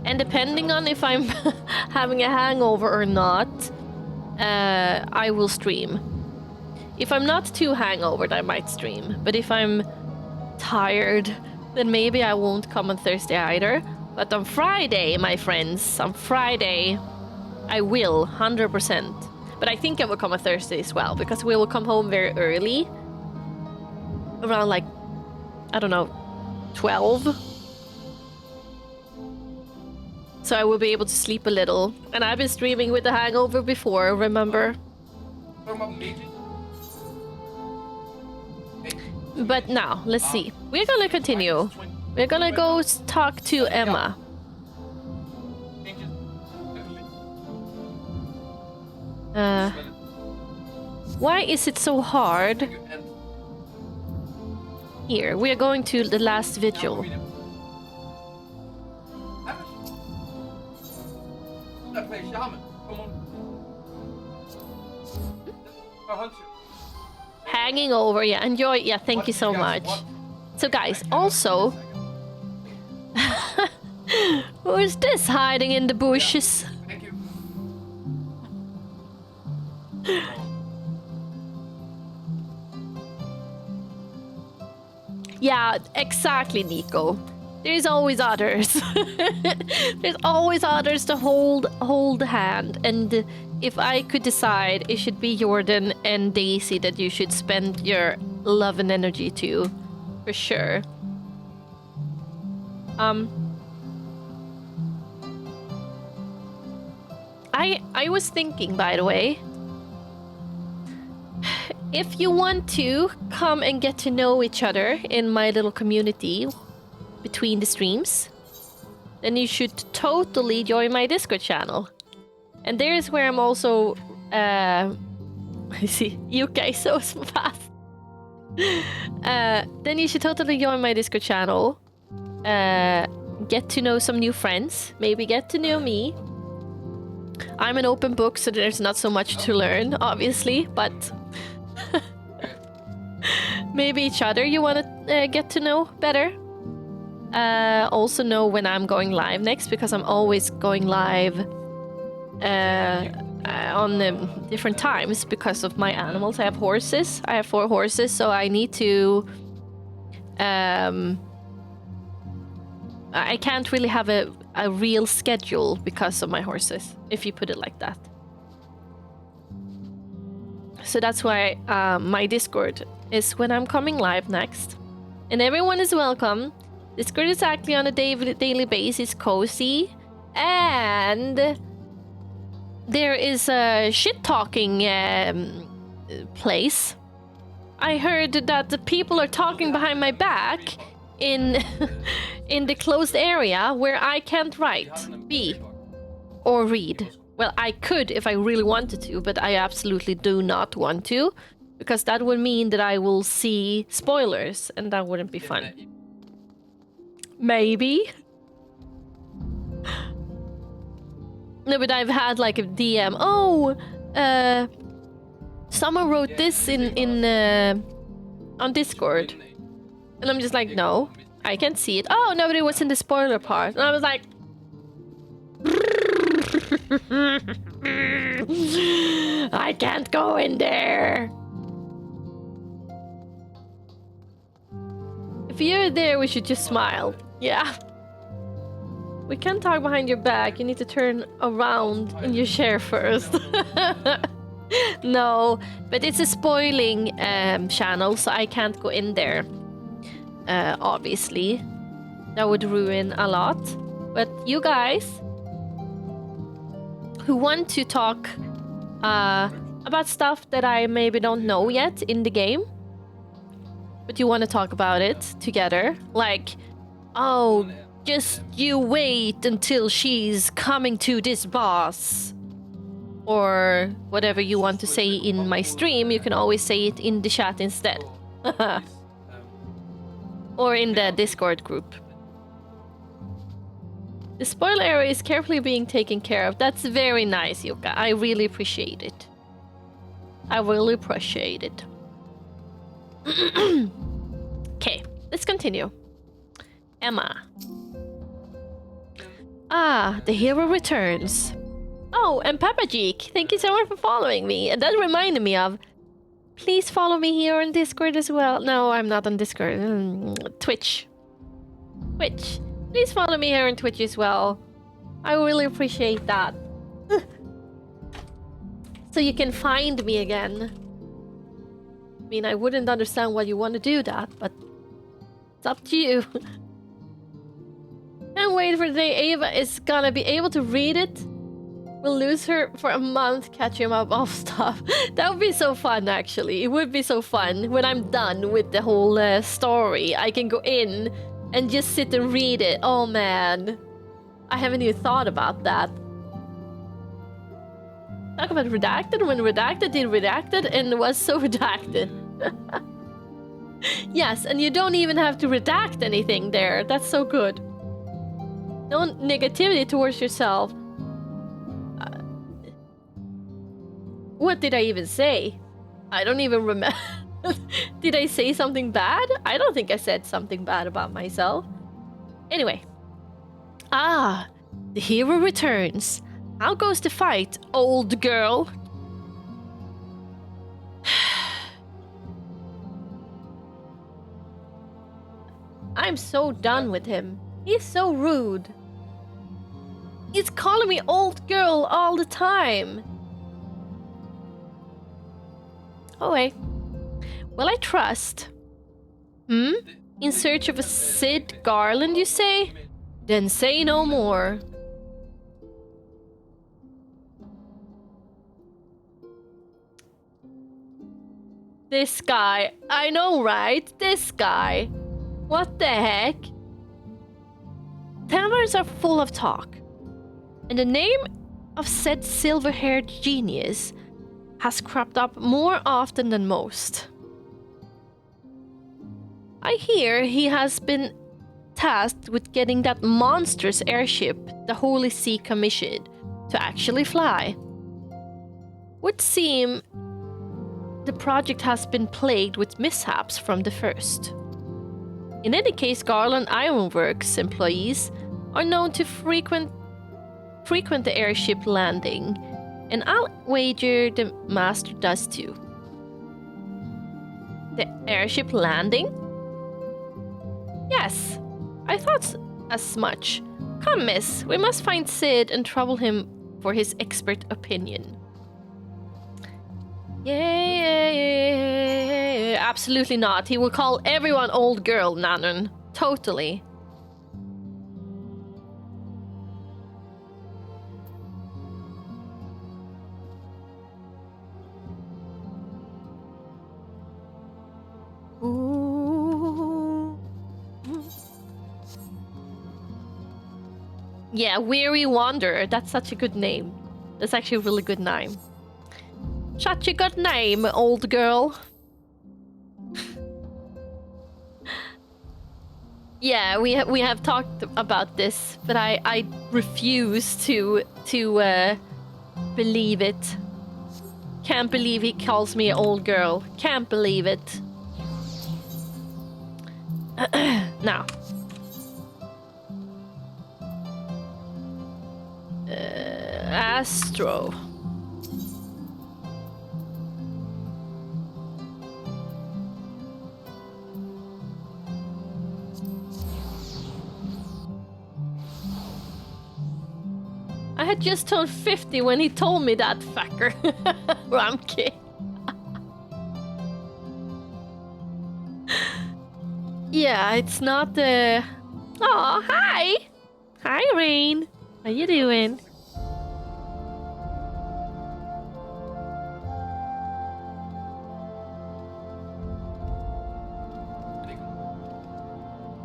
And depending on if I'm having a hangover or not, I will stream. If I'm not too hangovered, I might stream. But if I'm tired, then maybe I won't come on Thursday either. But on Friday, my friends, on Friday, I will, 100%. But I think I will come on Thursday as well, because we will come home very early. Around like, I don't know, 12. So I will be able to sleep a little. And I've been streaming with the hangover before, remember? But now, let's see. We're gonna continue. We're gonna go talk to Emma. Why is it so hard? Here, we are going to the last vigil. I play shaman. Come on. Hanging over, yeah, enjoy, yeah, thank you so much. So guys, also, who is this hiding in the bushes? Thank you. Yeah, exactly, Nico. There's always others. There's always others to hold the hand. And if I could decide, it should be Jordan and Daisy that you should spend your love and energy to, for sure. I was thinking, by the way, if you want to come and get to know each other in my little community between the streams, then you should totally join my Discord channel. And there's where I'm also I see you guys so fast. Then you should totally join my Discord channel, get to know some new friends, maybe get to know me. I'm an open book, so there's not so much to learn, obviously, but maybe each other you want to get to know better. Also know when I'm going live next, because I'm always going live on different times because of my animals. I have horses. I have 4 horses, so I need to... I can't really have a real schedule because of my horses, if you put it like that. So that's why my Discord is when I'm coming live next. And everyone is welcome. Discord is actually on a daily basis, cozy. And there is a shit-talking place. I heard that the people are talking behind my back in in the closed area where I can't write, be, or read. Well, I could if I really wanted to, but I absolutely do not want to, because that would mean that I will see spoilers, and that wouldn't be fun. Maybe. No, but I've had like a DM. Oh, someone wrote this in on Discord, and I'm just like, no, I can't see it. Oh, nobody was in the spoiler part, and I was like, I can't go in there. If you're there, we should just smile. Yeah. We can't talk behind your back. You need to turn around in your chair first. No, but it's a spoiling channel, so I can't go in there, obviously. that would ruin a lot. But you guys who want to talk about stuff that I maybe don't know yet in the game, but you want to talk about it together, like, oh, just you wait until she's coming to this boss, or whatever you want to say in my stream, you can always say it in the chat instead. Or in the Discord group. The spoiler area is carefully being taken care of. That's very nice, Yuka. I really appreciate it. I really appreciate it. Okay, let's continue. Emma. Ah, the hero returns. Oh, and Peppa Geek, thank you so much for following me. And that reminded me of, please follow me here on Discord as well. No, I'm not on Discord. Twitch. Please follow me here on Twitch as well. I really appreciate that. So you can find me again. I mean, I wouldn't understand why you want to do that, but it's up to you. Can't wait for the day Ava is gonna be able to read it. We'll lose her for a month, catching up off stuff. That would be so fun, actually. It would be so fun. When I'm done with the whole story, I can go in and just sit and read it. Oh, man. I haven't even thought about that. Talk about Redacted when Redacted did Redacted and was so redacted. Yes, and you don't even have to redact anything there. That's so good. No negativity towards yourself. What did I even say? I don't even remember. Did I say something bad? I don't think I said something bad about myself. Anyway. Ah, the hero returns. How goes the fight, old girl? I'm so done with him. He's so rude. He's calling me old girl all the time. Oh wait. Well, I trust. In search of a Sid Garland, you say? Then say no more. This guy. I know, right? This guy. What the heck? Taverns are full of talk. And the name of said silver-haired genius has cropped up more often than most. I hear he has been tasked with getting that monstrous airship the Holy See commissioned to actually fly. Would seem the project has been plagued with mishaps from the first. In any case, Garland Ironworks employees are known to frequent the airship landing, and I'll wager the master does too. The airship landing? Yes, I thought as much. Come, miss, we must find Sid and trouble him for his expert opinion. Yeah, absolutely not. He will call everyone old girl, Nanon. Totally. Ooh. Yeah, Weary Wanderer. That's such a good name. That's actually a really good name. Such a good name, old girl. Yeah, we have talked about this, but I refuse to believe it. Can't believe he calls me an old girl. Can't believe it. Now. Astro. I had just turned 50 when he told me that, fucker. I'm kidding. Yeah, it's not Aw, hi! Hi, Rain. How you doing?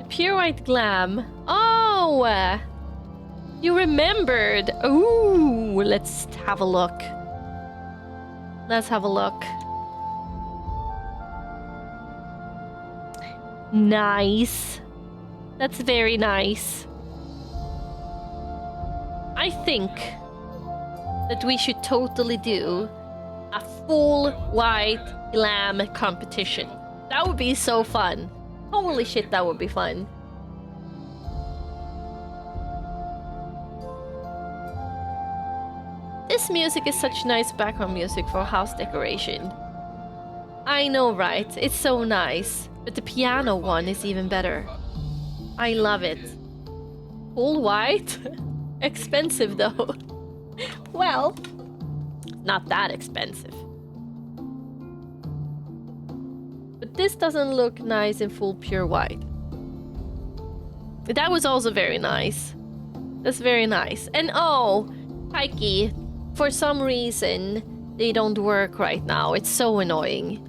Pure white glam. Oh! You remembered. Ooh, let's have a look. Let's have a look. Nice. That's very nice. I think that we should totally do a full white glam competition. That would be so fun. Holy shit, that would be fun. This music is such nice background music for house decoration. I know, right? It's so nice. But the piano one is even better. I love it. All white? Expensive though. Well, not that expensive. But this doesn't look nice in full pure white. That was also very nice. That's very nice. And oh, Heike, for some reason, they don't work right now. It's so annoying.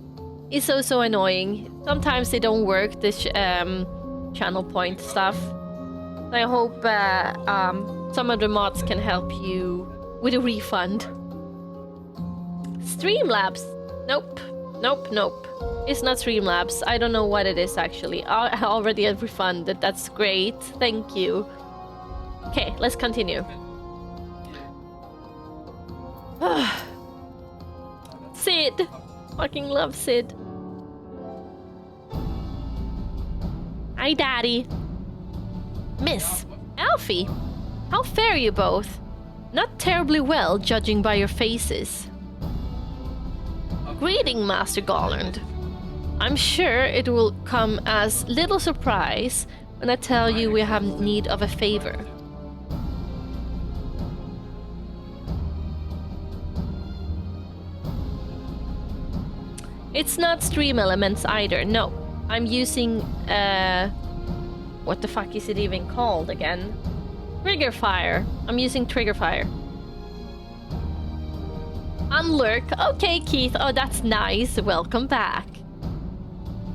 It's so annoying. Sometimes they don't work, this channel point stuff. I hope some of the mods can help you with a refund. Streamlabs. Nope. Nope, nope. It's not Streamlabs. I don't know what it is actually. I already have refunded. That's great. Thank you. Okay, let's continue. Sid. Fucking love Sid. Hi, Daddy. Miss. Alfie. How fare you both? Not terribly well, judging by your faces. Greeting, Master Garland. I'm sure it will come as little surprise when I tell you we have need of a favor. It's not stream elements either, no. I'm using, what the fuck is it even called again? Trigger fire. I'm using trigger fire. Unlurk. Okay, Keith. Oh, that's nice. Welcome back.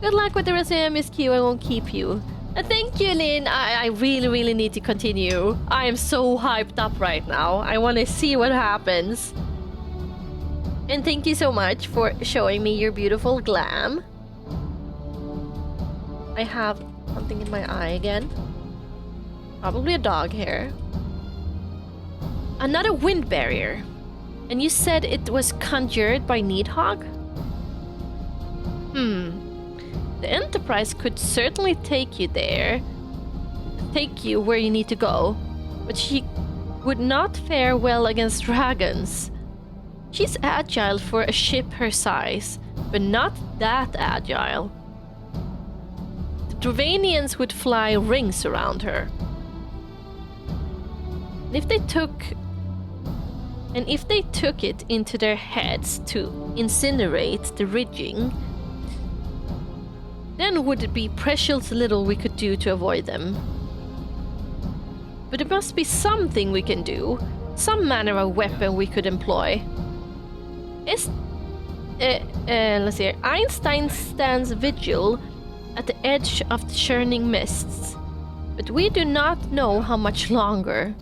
Good luck with the rest of MSQ. I won't keep you. Thank you, Lynn. I really need to continue. I am so hyped up right now. I want to see what happens. And thank you so much for showing me your beautiful glam. I have something in my eye again. Probably a dog hair. Another wind barrier. And you said it was conjured by Nidhogg? The Enterprise could certainly take you there. Take you where you need to go. But she would not fare well against dragons. She's agile for a ship her size, but not that agile. The Dravanians would fly rings around her. And if they took it into their heads to incinerate the rigging, then would it be precious little we could do to avoid them. But there must be something we can do, some manner of weapon we could employ. Let's see. Einstein stands vigil at the edge of the churning mists, but we do not know how much longer.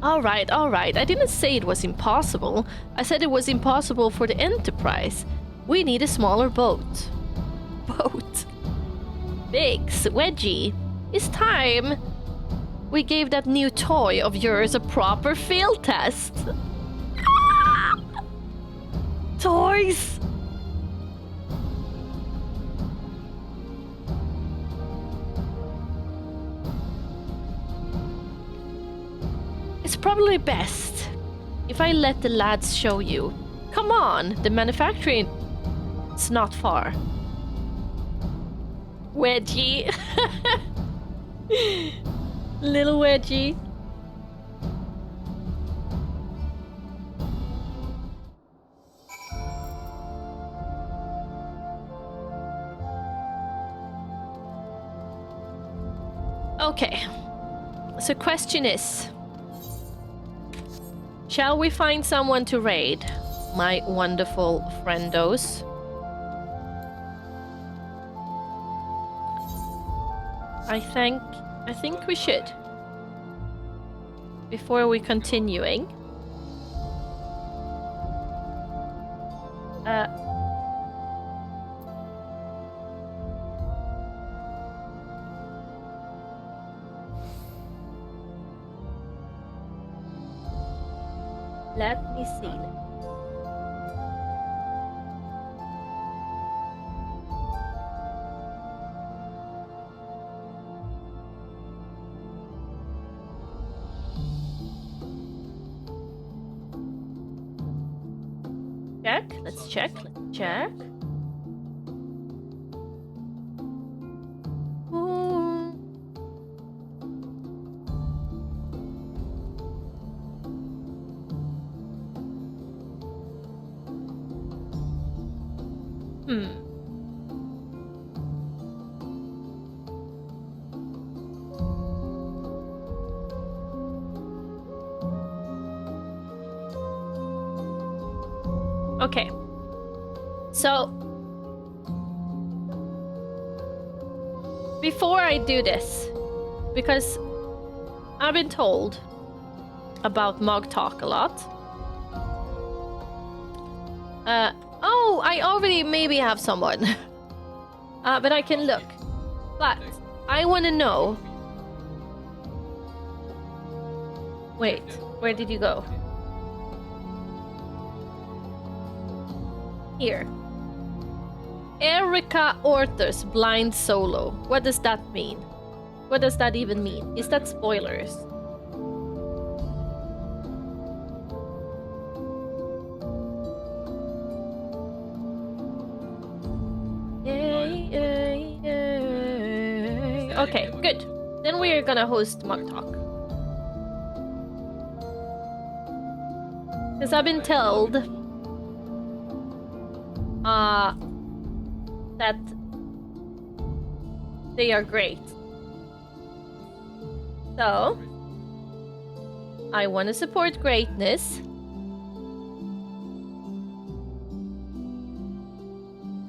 Alright. I didn't say it was impossible. I said it was impossible for the Enterprise. We need a smaller boat. Biggs, Wedgie, it's time we gave that new toy of yours a proper field test. Toys! It's probably best if I let the lads show you. Come on, the manufacturing is not far. Wedgie. Little Wedgie. Okay. So question is, shall we find someone to raid? My wonderful friendos. I think we should. Before we continuing. Let me see. Let's check. Ooh. Okay. So, before I do this, because I've been told about Mog Talk a lot. Oh, I already maybe have someone. But I can look. But I want to know. Wait, where did you go? Here. Erica Orthers blind solo. What does that mean? What does that even mean? Is that spoilers? Okay, good. Then we are gonna host Mug Talk. Because I've been told that they are great. So, I want to support greatness.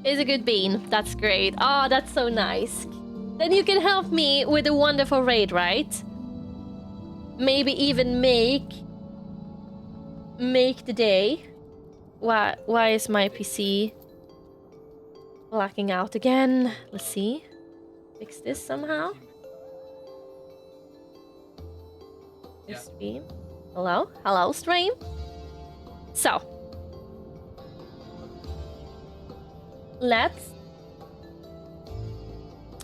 Is a good bean. That's great. Oh, that's so nice. Then you can help me with a wonderful raid, right? Maybe even make the day. Why is my PC blacking out again? Let's see. Fix this somehow. Yeah. Stream. Hello? Hello, stream? So. Let's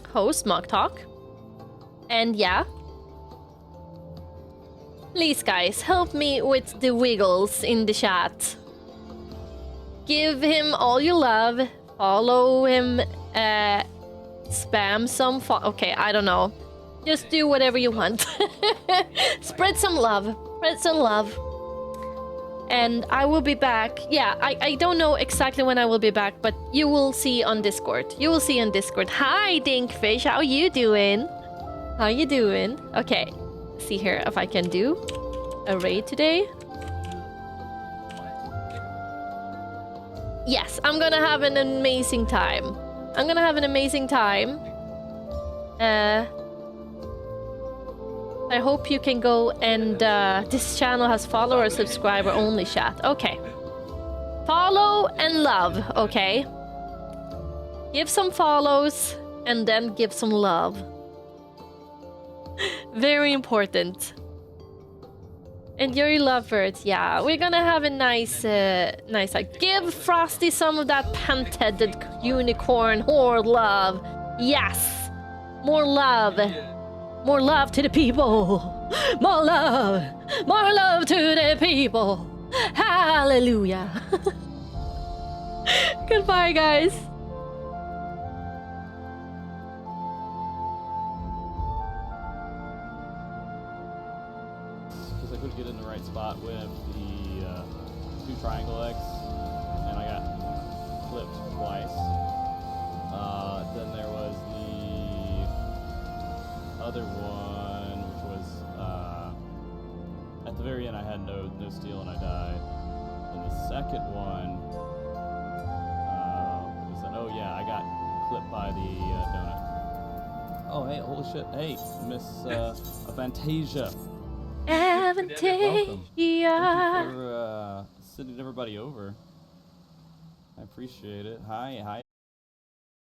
host Mog Talk. And yeah. Please, guys, help me with the wiggles in the chat. Give him all your love. Follow him. Spam some. Okay, I don't know. Just do whatever you want. Spread some love. Spread some love. And I will be back. Yeah, I don't know exactly when I will be back, but you will see on Discord. You will see on Discord. Hi, Dinkfish. How you doing? How you doing? Okay. See here if I can do a raid today. Yes, I'm gonna have an amazing time. I'm gonna have an amazing time. I hope you can go and this channel has follower subscriber only chat. Okay. Follow and love, okay? Give some follows and then give some love. Very important. And your lovebirds, yeah. We're gonna have a nice like give Frosty some of that pant-headed unicorn whore love. Yes! More love. More love to the people. More love. More love to the people. Hallelujah. Goodbye, guys. Because I couldn't get in the right spot with the 2 triangle X, and I got clipped twice. Then there was the other one, which was at the very end, I had no steel and I died. And the second one was oh yeah, I got clipped by the donut. Oh hey, holy shit! Hey, MissAvantasia. Avantasia. Thank you for sending everybody over. I appreciate it. Hi